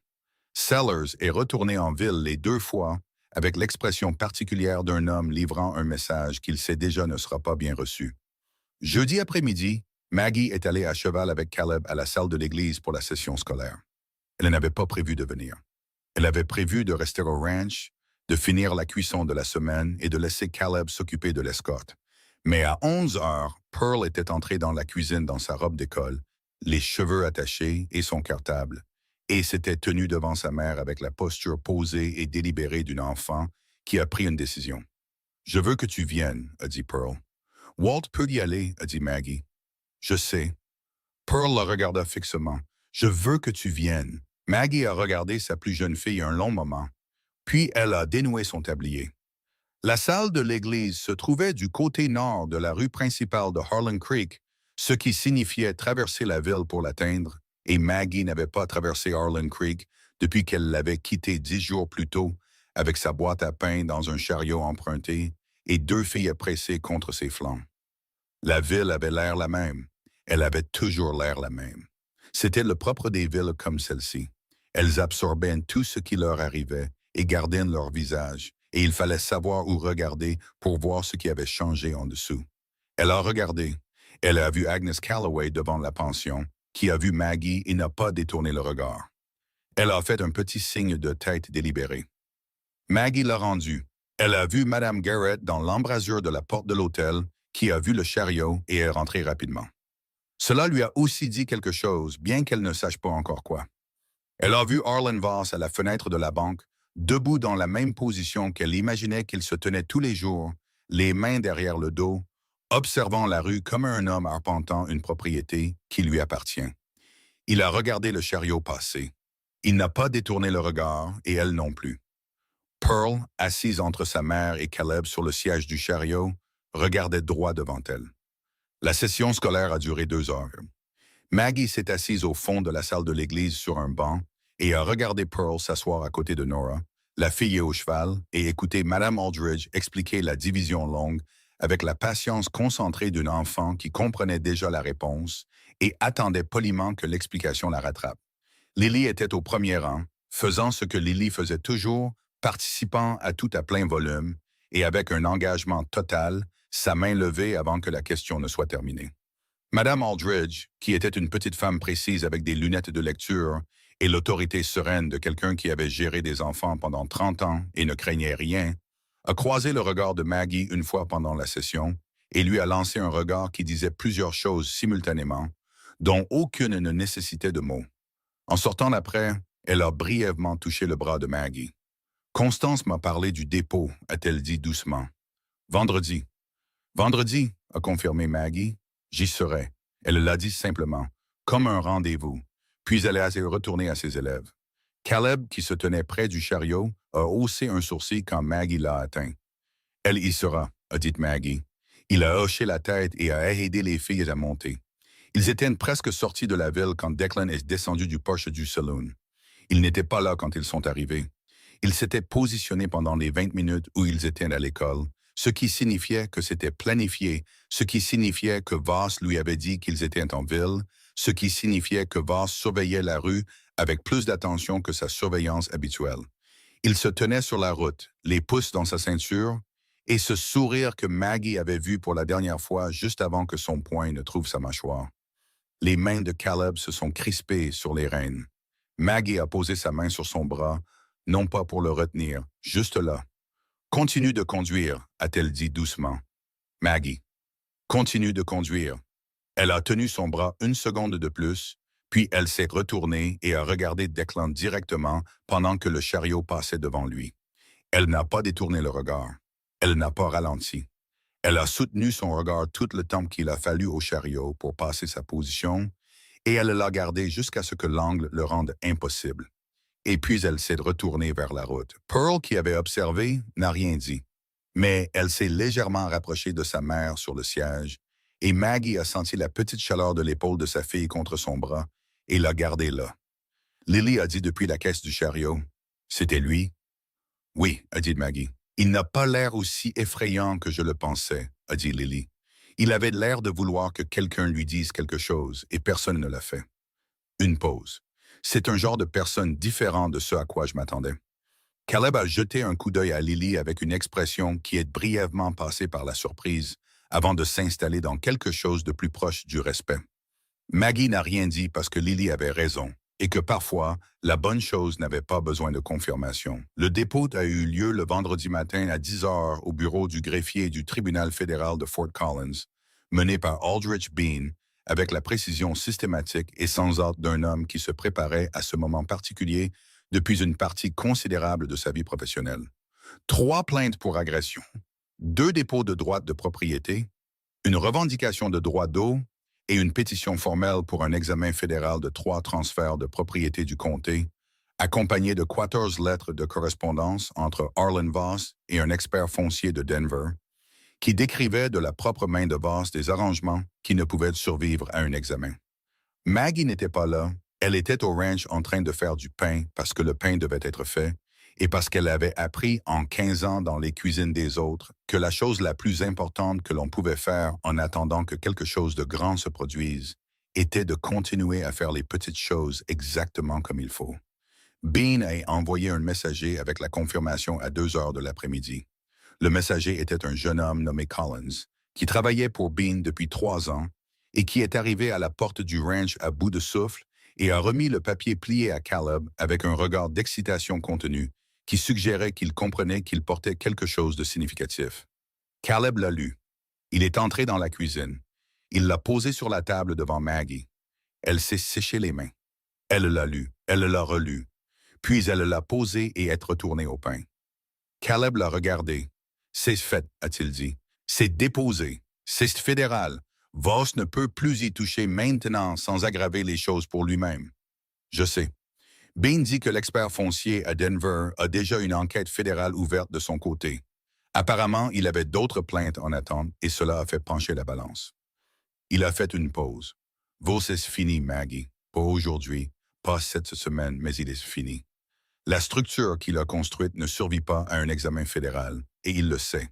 Sellers est retourné en ville les 2 fois avec l'expression particulière d'un homme livrant un message qu'il sait déjà ne sera pas bien reçu. Jeudi après-midi, Maggie est allée à cheval avec Caleb à la salle de l'église pour la session scolaire. Elle n'avait pas prévu de venir. Elle avait prévu de rester au ranch, de finir la cuisson de la semaine et de laisser Caleb s'occuper de l'escorte. Mais à 11 heures, Pearl était entrée dans la cuisine dans sa robe d'école, les cheveux attachés et son cartable, et s'était tenue devant sa mère avec la posture posée et délibérée d'une enfant qui a pris une décision. « Je veux que tu viennes », a dit Pearl. « Walt peut y aller », a dit Maggie. « Je sais. » Pearl la regarda fixement. « Je veux que tu viennes. » Maggie a regardé sa plus jeune fille un long moment, puis elle a dénoué son tablier. La salle de l'église se trouvait du côté nord de la rue principale de Harlan Creek, ce qui signifiait traverser la ville pour l'atteindre, et Maggie n'avait pas traversé Harlan Creek depuis qu'elle l'avait quitté 10 jours plus tôt, avec sa boîte à pain dans un chariot emprunté et 2 filles pressées contre ses flancs. La ville avait l'air la même. Elle avait toujours l'air la même. C'était le propre des villes comme celle-ci. Elles absorbaient tout ce qui leur arrivait et gardaient leur visage, et il fallait savoir où regarder pour voir ce qui avait changé en dessous. Elle a regardé. Elle a vu Agnes Calloway devant la pension, qui a vu Maggie et n'a pas détourné le regard. Elle a fait un petit signe de tête délibéré. Maggie l'a rendu. Elle a vu Madame Garrett dans l'embrasure de la porte de l'hôtel, qui a vu le chariot et est rentrée rapidement. Cela lui a aussi dit quelque chose, bien qu'elle ne sache pas encore quoi. Elle a vu Arlen Voss à la fenêtre de la banque, debout dans la même position qu'elle imaginait qu'il se tenait tous les jours, les mains derrière le dos, observant la rue comme un homme arpentant une propriété qui lui appartient. Il a regardé le chariot passer. Il n'a pas détourné le regard, et elle non plus. Pearl, assise entre sa mère et Caleb sur le siège du chariot, regardait droit devant elle. La session scolaire a duré 2 heures. Maggie s'est assise au fond de la salle de l'église sur un banc et a regardé Pearl s'asseoir à côté de Nora, la fille est au cheval, et écoutez Madame Aldridge expliquer la division longue avec la patience concentrée d'un enfant qui comprenait déjà la réponse et attendait poliment que l'explication la rattrape. Lily était au premier rang, faisant ce que Lily faisait toujours, participant à tout à plein volume et avec un engagement total, sa main levée avant que la question ne soit terminée. Madame Aldridge, qui était une petite femme précise avec des lunettes de lecture et l'autorité sereine de quelqu'un qui avait géré des enfants pendant 30 ans et ne craignait rien, a croisé le regard de Maggie une fois pendant la session et lui a lancé un regard qui disait plusieurs choses simultanément, dont aucune ne nécessitait de mots. En sortant d'après, elle a brièvement touché le bras de Maggie. Constance m'a parlé du dépôt, a-t-elle dit doucement. Vendredi. Vendredi, a confirmé Maggie. J'y serai. Elle l'a dit simplement, comme un rendez-vous. Puis elle est retournée à ses élèves. Caleb, qui se tenait près du chariot, a haussé un sourcil quand Maggie l'a atteint. Elle y sera, a dit Maggie. Il a hoché la tête et a aidé les filles à monter. Ils étaient presque sortis de la ville quand Declan est descendu du porche du saloon. Ils n'étaient pas là quand ils sont arrivés. Ils s'étaient positionnés pendant les 20 minutes où ils étaient à l'école, ce qui signifiait que c'était planifié, ce qui signifiait que Voss lui avait dit qu'ils étaient en ville, ce qui signifiait que Voss surveillait la rue avec plus d'attention que sa surveillance habituelle. Il se tenait sur la route, les pouces dans sa ceinture, et ce sourire que Maggie avait vu pour la dernière fois juste avant que son poing ne trouve sa mâchoire. Les mains de Caleb se sont crispées sur les rênes. Maggie a posé sa main sur son bras, non pas pour le retenir, juste là. Continue de conduire, a-t-elle dit doucement. Maggie. Continue de conduire. Elle a tenu son bras une seconde de plus, puis elle s'est retournée et a regardé Declan directement pendant que le chariot passait devant lui. Elle n'a pas détourné le regard. Elle n'a pas ralenti. Elle a soutenu son regard tout le temps qu'il a fallu au chariot pour passer sa position, et elle l'a gardé jusqu'à ce que l'angle le rende impossible. Et puis elle s'est retournée vers la route. Pearl, qui avait observé, n'a rien dit. Mais elle s'est légèrement rapprochée de sa mère sur le siège, et Maggie a senti la petite chaleur de l'épaule de sa fille contre son bras et l'a gardée là. Lily a dit depuis la caisse du chariot, « C'était lui? » « Oui, » a dit Maggie. « Il n'a pas l'air aussi effrayant que je le pensais, » a dit Lily. « Il avait l'air de vouloir que quelqu'un lui dise quelque chose, et personne ne l'a fait. » Une pause. C'est un genre de personne différent de ce à quoi je m'attendais. Caleb a jeté un coup d'œil à Lily avec une expression qui est brièvement passée par la surprise, avant de s'installer dans quelque chose de plus proche du respect. Maggie n'a rien dit parce que Lily avait raison, et que parfois, la bonne chose n'avait pas besoin de confirmation. Le dépôt a eu lieu le vendredi matin à 10 heures au bureau du greffier du tribunal fédéral de Fort Collins, mené par Aldrich Bean, avec la précision systématique et sans ordre d'un homme qui se préparait à ce moment particulier depuis une partie considérable de sa vie professionnelle. 3 plaintes pour agression, 2 dépôts de droits de propriété, une revendication de droit d'eau et une pétition formelle pour un examen fédéral de 3 transferts de propriété du comté, accompagnés de 14 lettres de correspondance entre Arlen Voss et un expert foncier de Denver, qui décrivait de la propre main de Voss des arrangements qui ne pouvaient survivre à un examen. Maggie n'était pas là, elle était au ranch en train de faire du pain parce que le pain devait être fait, et parce qu'elle avait appris en 15 ans dans les cuisines des autres que la chose la plus importante que l'on pouvait faire en attendant que quelque chose de grand se produise était de continuer à faire les petites choses exactement comme il faut. Bean a envoyé un messager avec la confirmation à 2 heures de l'après-midi. Le messager était un jeune homme nommé Collins, qui travaillait pour Bean depuis 3 ans et qui est arrivé à la porte du ranch à bout de souffle et a remis le papier plié à Caleb avec un regard d'excitation contenue qui suggérait qu'il comprenait qu'il portait quelque chose de significatif. Caleb l'a lu. Il est entré dans la cuisine. Il l'a posé sur la table devant Maggie. Elle s'est séché les mains. Elle l'a lu, elle l'a relu. Puis elle l'a posé et est retournée au pain. Caleb l'a regardé. « C'est fait, » a-t-il dit. « C'est déposé. C'est fédéral. Voss ne peut plus y toucher maintenant sans aggraver les choses pour lui-même. » Je sais. Bean dit que l'expert foncier à Denver a déjà une enquête fédérale ouverte de son côté. Apparemment, il avait d'autres plaintes en attente et cela a fait pencher la balance. Il a fait une pause. « Voss est fini, Maggie. Pas aujourd'hui, pas cette semaine, mais il est fini. » La structure qu'il a construite ne survit pas à un examen fédéral, et il le sait.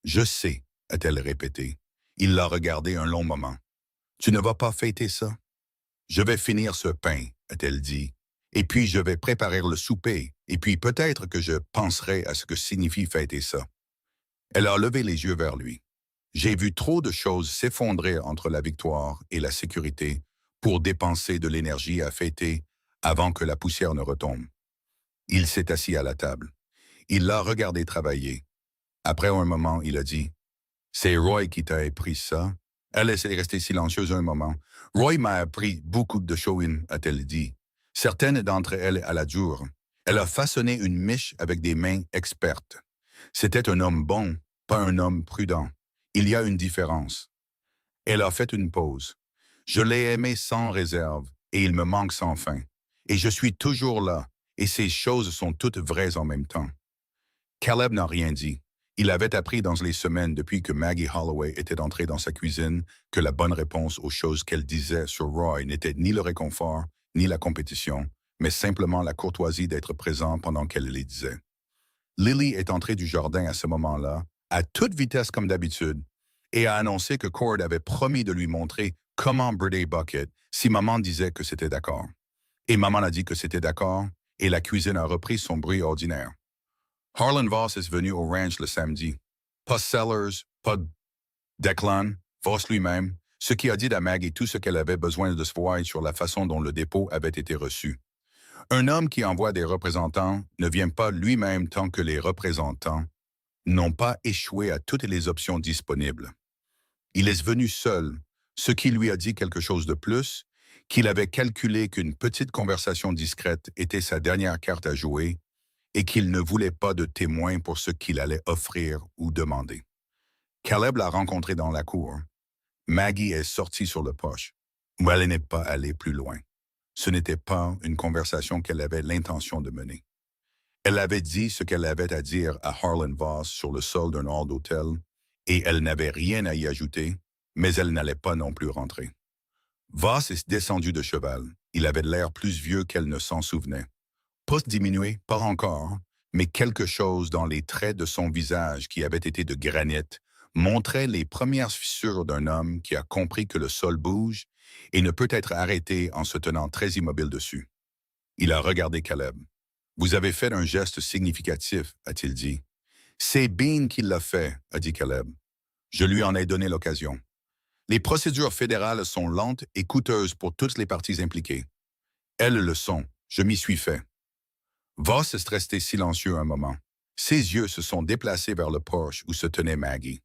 Je sais, a-t-elle répété. Il l'a regardé un long moment. Tu ne vas pas fêter ça? Je vais finir ce pain, a-t-elle dit. Et puis je vais préparer le souper, et puis peut-être que je penserai à ce que signifie fêter ça. Elle a levé les yeux vers lui. J'ai vu trop de choses s'effondrer entre la victoire et la sécurité pour dépenser de l'énergie à fêter avant que la poussière ne retombe. Il s'est assis à la table. Il l'a regardé travailler. Après un moment, il a dit « C'est Roy qui t'a appris ça. » Elle est restée silencieuse un moment. « Roy m'a appris beaucoup de choses, a-t-elle dit. Certaines d'entre elles à la dure. Elle a façonné une miche avec des mains expertes. C'était un homme bon, pas un homme prudent. Il y a une différence. » Elle a fait une pause. « Je l'ai aimé sans réserve, et il me manque sans fin. Et je suis toujours là, et ces choses sont toutes vraies en même temps. » Caleb n'a rien dit. Il avait appris dans les semaines depuis que Maggie Holloway était entrée dans sa cuisine que la bonne réponse aux choses qu'elle disait sur Roy n'était ni le réconfort, ni la compétition, mais simplement la courtoisie d'être présent pendant qu'elle les disait. Lily est entrée du jardin à ce moment-là, à toute vitesse comme d'habitude, et a annoncé que Cord avait promis de lui montrer comment brider Bucket si maman disait que c'était d'accord. Et maman a dit que c'était d'accord, et la cuisine a repris son bruit ordinaire. Harlan Voss est venu au ranch le samedi. Pas Sellers, pas Declan, Voss lui-même, ce qui a dit à Maggie tout ce qu'elle avait besoin de savoir sur la façon dont le dépôt avait été reçu. Un homme qui envoie des représentants ne vient pas lui-même tant que les représentants n'ont pas échoué à toutes les options disponibles. Il est venu seul, ce qui lui a dit quelque chose de plus, qu'il avait calculé qu'une petite conversation discrète était sa dernière carte à jouer et qu'il ne voulait pas de témoins pour ce qu'il allait offrir ou demander. Caleb l'a rencontré dans la cour. Maggie est sortie sur le porche, mais elle n'est pas allée plus loin. Ce n'était pas une conversation qu'elle avait l'intention de mener. Elle avait dit ce qu'elle avait à dire à Harlan Voss sur le sol d'un hall d'hôtel, et elle n'avait rien à y ajouter, mais elle n'allait pas non plus rentrer. Voss est descendu de cheval. Il avait l'air plus vieux qu'elle ne s'en souvenait. Pas diminué, pas encore, mais quelque chose dans les traits de son visage qui avait été de granit montrait les premières fissures d'un homme qui a compris que le sol bouge et ne peut être arrêté en se tenant très immobile dessus. Il a regardé Caleb. « Vous avez fait un geste significatif, a-t-il dit. « C'est Bean qui l'a fait, a dit Caleb. Je lui en ai donné l'occasion. Les procédures fédérales sont lentes et coûteuses pour toutes les parties impliquées. Elles le sont, je m'y suis fait. » Voss est resté silencieux un moment. Ses yeux se sont déplacés vers le porche où se tenait Maggie.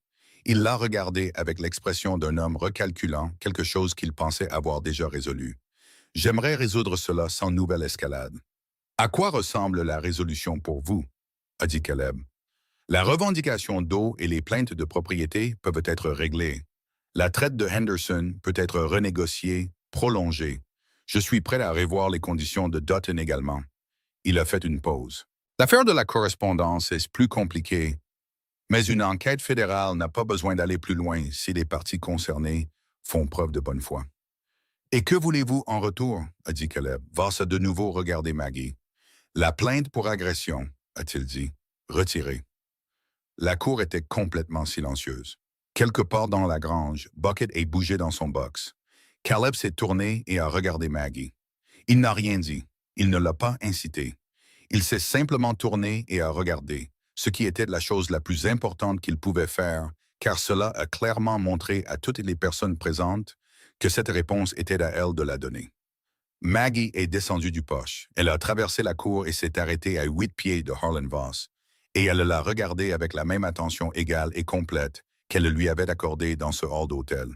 Il l'a regardé avec l'expression d'un homme recalculant quelque chose qu'il pensait avoir déjà résolu. « J'aimerais résoudre cela sans nouvelle escalade. »« À quoi ressemble la résolution pour vous? » a dit Caleb. « La revendication d'eau et les plaintes de propriété peuvent être réglées. La traite de Henderson peut être renégociée, prolongée. Je suis prêt à revoir les conditions de Dutton également. » Il a fait une pause. L'affaire de la correspondance est plus compliquée, mais une enquête fédérale n'a pas besoin d'aller plus loin si les parties concernées font preuve de bonne foi. « Et que voulez-vous en retour? » a dit Caleb. Voss a de nouveau regardé Maggie. « La plainte pour agression, a-t-il dit. Retirée. » La cour était complètement silencieuse. Quelque part dans la grange, Bucket est bougé dans son box. Caleb s'est tourné et a regardé Maggie. Il n'a rien dit. Il ne l'a pas incité. Il s'est simplement tourné et a regardé, ce qui était la chose la plus importante qu'il pouvait faire, car cela a clairement montré à toutes les personnes présentes que cette réponse était à elle de la donner. Maggie est descendue du porche. Elle a traversé la cour et s'est arrêtée à 8 pieds de Harlan Voss, et elle l'a regardé avec la même attention égale et complète qu'elle lui avait accordée dans ce hall d'hôtel.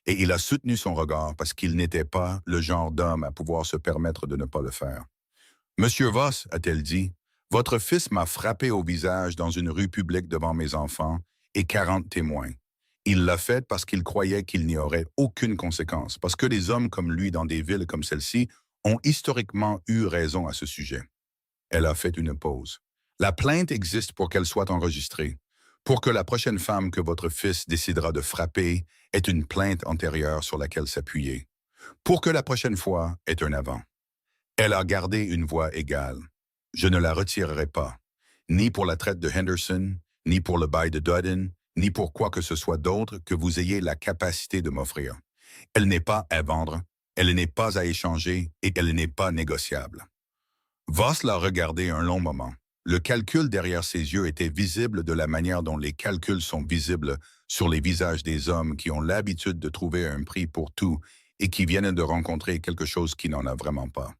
Et il a soutenu son regard parce qu'il n'était pas le genre d'homme à pouvoir se permettre de ne pas le faire. « Monsieur Voss, a-t-elle dit, votre fils m'a frappé au visage dans une rue publique devant mes enfants et 40 témoins. Il l'a fait parce qu'il croyait qu'il n'y aurait aucune conséquence, parce que les hommes comme lui dans des villes comme celle-ci ont historiquement eu raison à ce sujet. » Elle a fait une pause. « La plainte existe pour qu'elle soit enregistrée, pour que la prochaine femme que votre fils décidera de frapper ait une plainte antérieure sur laquelle s'appuyer, pour que la prochaine fois ait un avant. » Elle a gardé une voix égale. Je ne la retirerai pas, ni pour la traite de Henderson, ni pour le bail de Dodden, ni pour quoi que ce soit d'autre que vous ayez la capacité de m'offrir. Elle n'est pas à vendre, elle n'est pas à échanger et elle n'est pas négociable. Voss l'a regardé un long moment. Le calcul derrière ses yeux était visible de la manière dont les calculs sont visibles sur les visages des hommes qui ont l'habitude de trouver un prix pour tout et qui viennent de rencontrer quelque chose qui n'en a vraiment pas.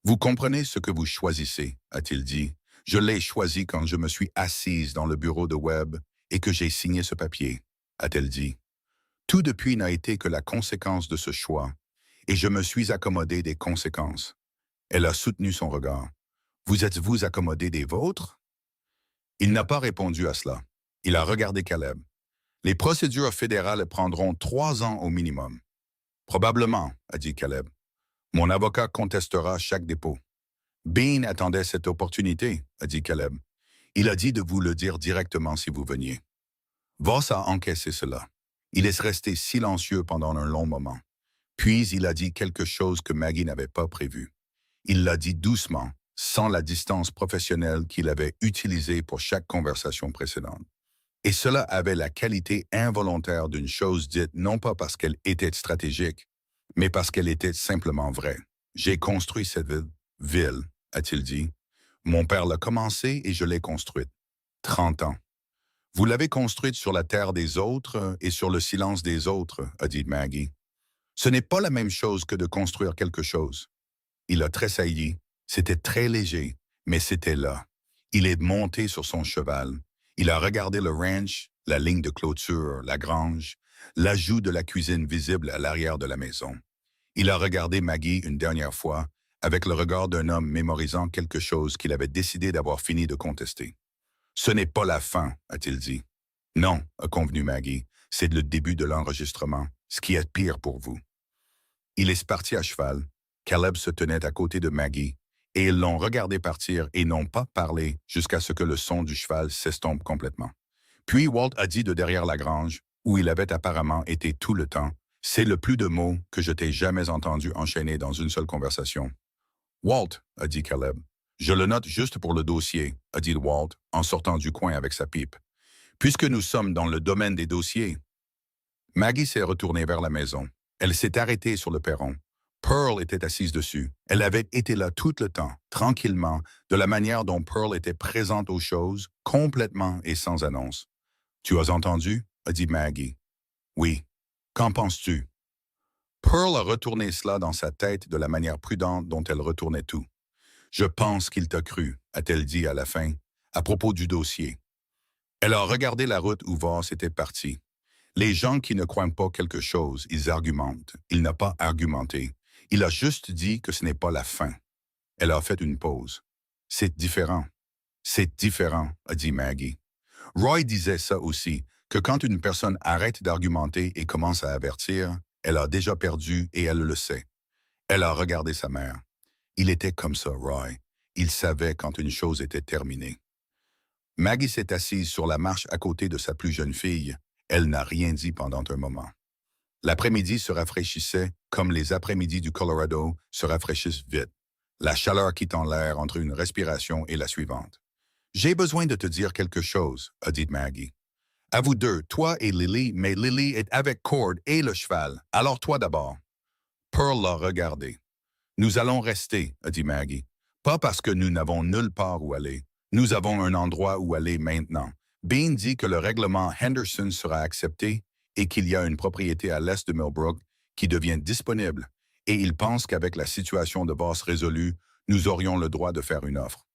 Vous comprenez ce que vous choisissez, a-t-il dit. Je l'ai choisi quand je me suis assise dans le bureau de Webb et que j'ai signé ce papier, a-t-elle dit. Tout depuis n'a été que la conséquence de ce choix, et je me suis accommodé des conséquences. Elle a soutenu son regard. Vous êtes-vous accommodé des vôtres? Il n'a pas répondu à cela. Il a regardé Caleb. Les procédures fédérales prendront 3 ans au minimum. Probablement, a dit Caleb. Mon avocat contestera chaque dépôt. Bean attendait cette opportunité, a dit Caleb. Il a dit de vous le dire directement si vous veniez. Voss a encaissé cela. Il est resté silencieux pendant un long moment. Puis il a dit quelque chose que Maggie n'avait pas prévu. Il l'a dit doucement, sans la distance professionnelle qu'il avait utilisée pour chaque conversation précédente. Et cela avait la qualité involontaire d'une chose dite non pas parce qu'elle était stratégique, mais parce qu'elle était simplement vraie. J'ai construit cette ville, a-t-il dit. Mon père l'a commencé et je l'ai construite. 30 ans. Vous l'avez construite sur la terre des autres et sur le silence des autres, a dit Maggie. Ce n'est pas la même chose que de construire quelque chose. Il a tressailli. C'était très léger, mais c'était là. Il est monté sur son cheval. Il a regardé le ranch, la ligne de clôture, la grange, l'ajout de la cuisine visible à l'arrière de la maison. Il a regardé Maggie une dernière fois, avec le regard d'un homme mémorisant quelque chose qu'il avait décidé d'avoir fini de contester. « Ce n'est pas la fin, a-t-il dit. « Non, a convenu Maggie, c'est le début de l'enregistrement, ce qui est pire pour vous. » Il est parti à cheval. Caleb se tenait à côté de Maggie, et ils l'ont regardé partir et n'ont pas parlé jusqu'à ce que le son du cheval s'estompe complètement. Puis Walt a dit de derrière la grange, où il avait apparemment été tout le temps, « C'est le plus de mots que je t'ai jamais entendu enchaîner dans une seule conversation. »« Walt, a dit Caleb. « Je le note juste pour le dossier, a dit Walt, en sortant du coin avec sa pipe. Puisque nous sommes dans le domaine des dossiers. » Maggie s'est retournée vers la maison. Elle s'est arrêtée sur le perron. Pearl était assise dessus. Elle avait été là tout le temps, tranquillement, de la manière dont Pearl était présente aux choses, complètement et sans annonce. « Tu as entendu? » a dit Maggie. « Oui. Qu'en penses-tu? » Pearl a retourné cela dans sa tête de la manière prudente dont elle retournait tout. « Je pense qu'il t'a cru, a-t-elle dit à la fin, à propos du dossier. » Elle a regardé la route où Voss était parti. Les gens qui ne croient pas quelque chose, ils argumentent. Il n'a pas argumenté. Il a juste dit que ce n'est pas la fin. Elle a fait une pause. « C'est différent. »« C'est différent, » a dit Maggie. Roy disait ça aussi, que quand une personne arrête d'argumenter et commence à avertir, elle a déjà perdu et elle le sait. Elle a regardé sa mère. Il était comme ça, Roy. Il savait quand une chose était terminée. Maggie s'est assise sur la marche à côté de sa plus jeune fille. Elle n'a rien dit pendant un moment. L'après-midi se rafraîchissait comme les après-midi du Colorado se rafraîchissent vite, la chaleur quittant l'air entre une respiration et la suivante. « J'ai besoin de te dire quelque chose, » a dit Maggie. « À vous deux, toi et Lily, mais Lily est avec Cord et le cheval. Alors toi d'abord. » Pearl l'a regardé. « Nous allons rester, » a dit Maggie. « Pas parce que nous n'avons nulle part où aller. Nous avons un endroit où aller maintenant. Bean dit que le règlement Henderson sera accepté et qu'il y a une propriété à l'est de Millbrook qui devient disponible, et il pense qu'avec la situation de Voss résolue, nous aurions le droit de faire une offre. »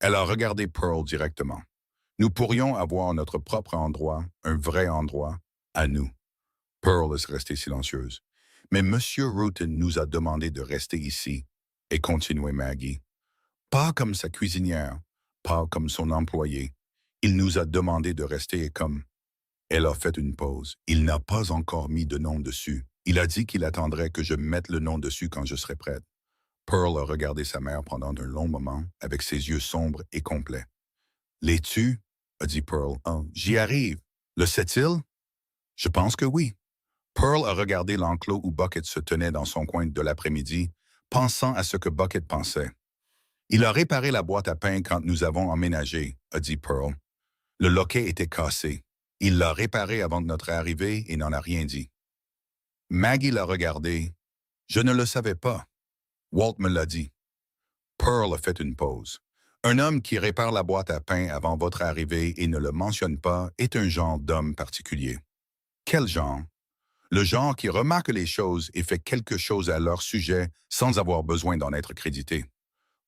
Elle a regardé Pearl directement. « Nous pourrions avoir notre propre endroit, un vrai endroit, à nous. » Pearl est restée silencieuse. « Mais M. Rutten nous a demandé de rester ici, » et continuait Maggie. « Pas comme sa cuisinière, pas comme son employé. Il nous a demandé de rester comme... » Elle a fait une pause. Il n'a pas encore mis de nom dessus. Il a dit qu'il attendrait que je mette le nom dessus quand je serai prête. Pearl a regardé sa mère pendant un long moment, avec ses yeux sombres et complets. « L'es-tu? » a dit Pearl. « Oh, j'y arrive. Le sait-il? » « Je pense que oui. » Pearl a regardé l'enclos où Bucket se tenait dans son coin de l'après-midi, pensant à ce que Bucket pensait. Il a réparé la boîte à pain quand nous avons emménagé, a dit Pearl. Le loquet était cassé. Il l'a réparé avant notre arrivée et n'en a rien dit. Maggie l'a regardé. Je ne le savais pas. Walt me l'a dit. Pearl a fait une pause. Un homme qui répare la boîte à pain avant votre arrivée et ne le mentionne pas est un genre d'homme particulier. Quel genre? Le genre qui remarque les choses et fait quelque chose à leur sujet sans avoir besoin d'en être crédité.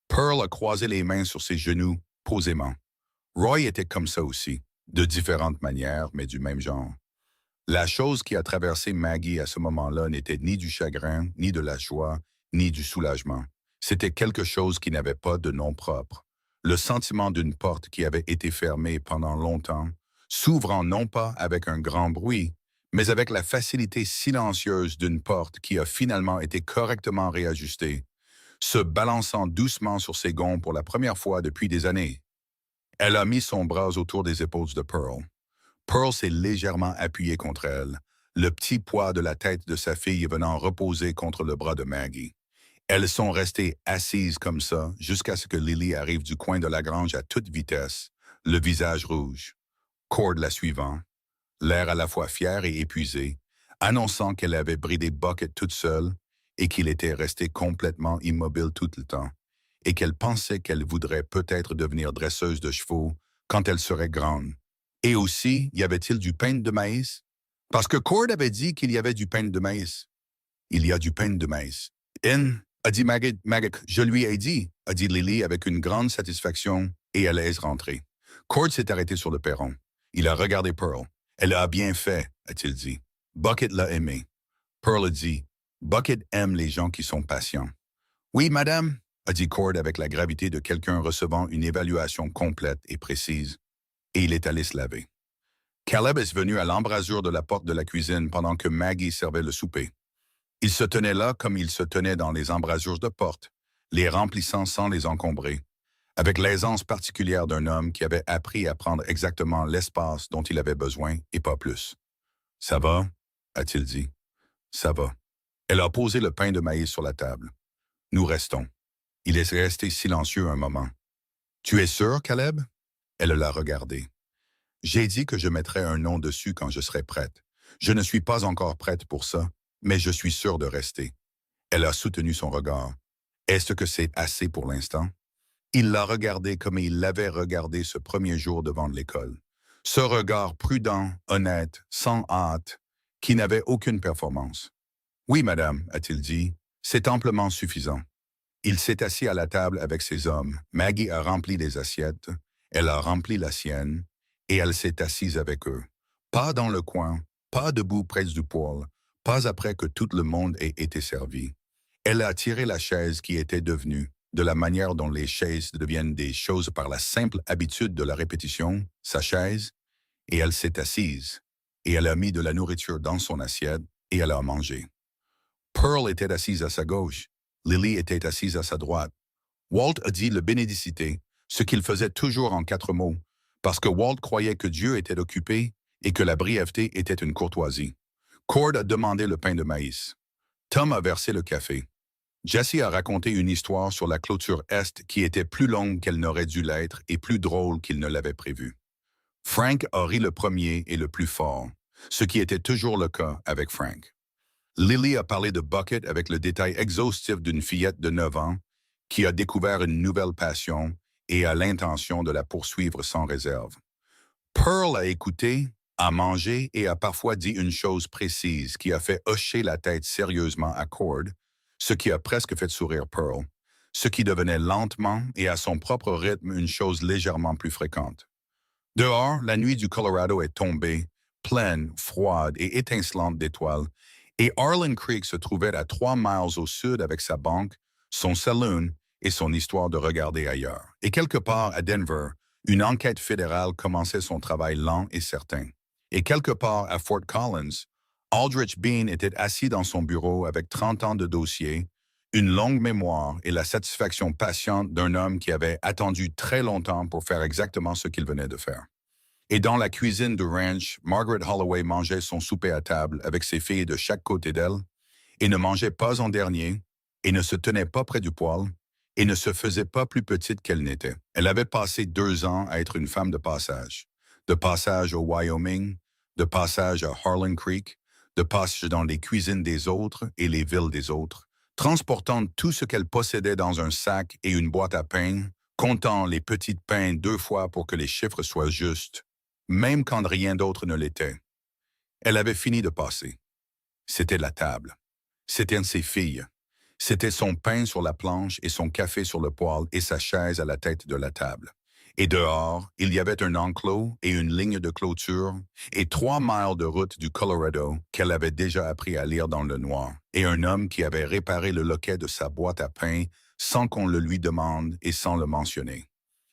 Pearl a croisé les mains sur ses genoux, posément. Roy était comme ça aussi, de différentes manières, mais du même genre. La chose qui a traversé Maggie à ce moment-là n'était ni du chagrin, ni de la joie, ni du soulagement. C'était quelque chose qui n'avait pas de nom propre. Le sentiment d'une porte qui avait été fermée pendant longtemps, s'ouvrant non pas avec un grand bruit, mais avec la facilité silencieuse d'une porte qui a finalement été correctement réajustée, se balançant doucement sur ses gonds pour la première fois depuis des années. Elle a mis son bras autour des épaules de Pearl. Pearl s'est légèrement appuyée contre elle, le petit poids de la tête de sa fille venant reposer contre le bras de Maggie. Elles sont restées assises comme ça jusqu'à ce que Lily arrive du coin de la grange à toute vitesse, le visage rouge. Cord la suivant, l'air à la fois fier et épuisé, annonçant qu'elle avait bridé Bucket toute seule et qu'il était resté complètement immobile tout le temps, et qu'elle pensait qu'elle voudrait peut-être devenir dresseuse de chevaux quand elle serait grande. Et aussi, y avait-il du pain de maïs? Parce que Cord avait dit qu'il y avait du pain de maïs. Il y a du pain de maïs. A dit Maggot, je lui ai dit, a dit Lily avec une grande satisfaction, et elle laisse rentrer. Cord s'est arrêté sur le perron. Il a regardé Pearl. Elle a bien fait, a-t-il dit. Bucket l'a aimé. Pearl a dit, Bucket aime les gens qui sont patients. Oui, madame, a dit Cord avec la gravité de quelqu'un recevant une évaluation complète et précise, et il est allé se laver. Caleb est venu à l'embrasure de la porte de la cuisine pendant que Maggie servait le souper. Il se tenait là comme il se tenait dans les embrasures de porte, les remplissant sans les encombrer, avec l'aisance particulière d'un homme qui avait appris à prendre exactement l'espace dont il avait besoin et pas plus. « Ça va? » a-t-il dit. « Ça va. » Elle a posé le pain de maïs sur la table. Nous restons. Il est resté silencieux un moment. « Tu es sûr, Caleb? » Elle l'a regardé. « J'ai dit que je mettrais un nom dessus quand je serai prête. Je ne suis pas encore prête pour ça, mais je suis sûre de rester. » Elle a soutenu son regard. « Est-ce que c'est assez pour l'instant? » Il l'a regardé comme il l'avait regardé ce premier jour devant l'école. Ce regard prudent, honnête, sans hâte, qui n'avait aucune performance. « Oui, madame, a-t-il dit, c'est amplement suffisant. » Il s'est assis à la table avec ses hommes. Maggie a rempli les assiettes, elle a rempli la sienne, et elle s'est assise avec eux. Pas dans le coin, pas debout près du poêle, pas après que tout le monde ait été servi. Elle a tiré la chaise qui était devenue, de la manière dont les chaises deviennent des choses par la simple habitude de la répétition, sa chaise, et elle s'est assise, et elle a mis de la nourriture dans son assiette, et elle a mangé. Pearl était assise à sa gauche, Lily était assise à sa droite. Walt a dit le bénédicité, ce qu'il faisait toujours en 4 mots, parce que Walt croyait que Dieu était occupé et que la brièveté était une courtoisie. Cord a demandé le pain de maïs. Tom a versé le café. Jessie a raconté une histoire sur la clôture Est qui était plus longue qu'elle n'aurait dû l'être et plus drôle qu'il ne l'avait prévu. Frank a ri le premier et le plus fort, ce qui était toujours le cas avec Frank. Lily a parlé de Bucket avec le détail exhaustif d'une fillette de 9 ans qui a découvert une nouvelle passion et a l'intention de la poursuivre sans réserve. Pearl a écouté, a mangé et a parfois dit une chose précise qui a fait hocher la tête sérieusement à Cord, ce qui a presque fait sourire Pearl, ce qui devenait lentement et à son propre rythme une chose légèrement plus fréquente. Dehors, la nuit du Colorado est tombée, pleine, froide et étincelante d'étoiles, et Arlen Creek se trouvait à 3 miles au sud avec sa banque, son saloon et son histoire de regarder ailleurs. Et quelque part à Denver, une enquête fédérale commençait son travail lent et certain. Et quelque part à Fort Collins, Aldrich Bean était assis dans son bureau avec 30 ans de dossier, une longue mémoire et la satisfaction patiente d'un homme qui avait attendu très longtemps pour faire exactement ce qu'il venait de faire. Et dans la cuisine du ranch, Margaret Holloway mangeait son souper à table avec ses filles de chaque côté d'elle, et ne mangeait pas en dernier, et ne se tenait pas près du poêle, et ne se faisait pas plus petite qu'elle n'était. Elle avait passé 2 ans à être une femme de passage au Wyoming, de passage à Harlan Creek, de passage dans les cuisines des autres et les villes des autres, transportant tout ce qu'elle possédait dans un sac et une boîte à pain, comptant les petites pains 2 fois pour que les chiffres soient justes, même quand rien d'autre ne l'était. Elle avait fini de passer. C'était la table. C'était une de ses filles. C'était son pain sur la planche et son café sur le poêle et sa chaise à la tête de la table. Et dehors, il y avait un enclos et une ligne de clôture et 3 miles de route du Colorado qu'elle avait déjà appris à lire dans le noir, et un homme qui avait réparé le loquet de sa boîte à pain sans qu'on le lui demande et sans le mentionner.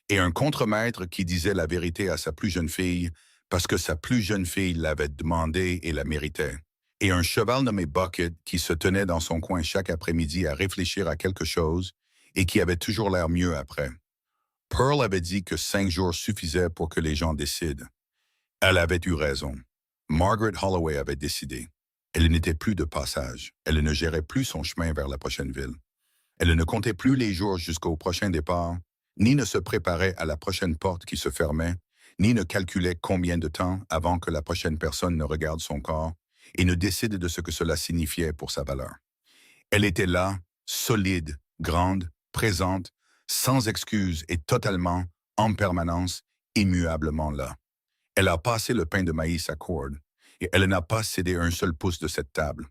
Et un contremaître qui disait la vérité à sa plus jeune fille parce que sa plus jeune fille l'avait demandé et la méritait. Et un cheval nommé Bucket qui se tenait dans son coin chaque après-midi à réfléchir à quelque chose et qui avait toujours l'air mieux après. Pearl avait dit que 5 jours suffisaient pour que les gens décident. Elle avait eu raison. Margaret Holloway avait décidé. Elle n'était plus de passage. Elle ne gérait plus son chemin vers la prochaine ville. Elle ne comptait plus les jours jusqu'au prochain départ, ni ne se préparait à la prochaine porte qui se fermait, ni ne calculait combien de temps avant que la prochaine personne ne regarde son corps et ne décide de ce que cela signifiait pour sa valeur. Elle était là, solide, grande, présente, sans excuse et totalement, en permanence, immuablement là. Elle a passé le pain de maïs à corde et elle n'a pas cédé un seul pouce de cette table.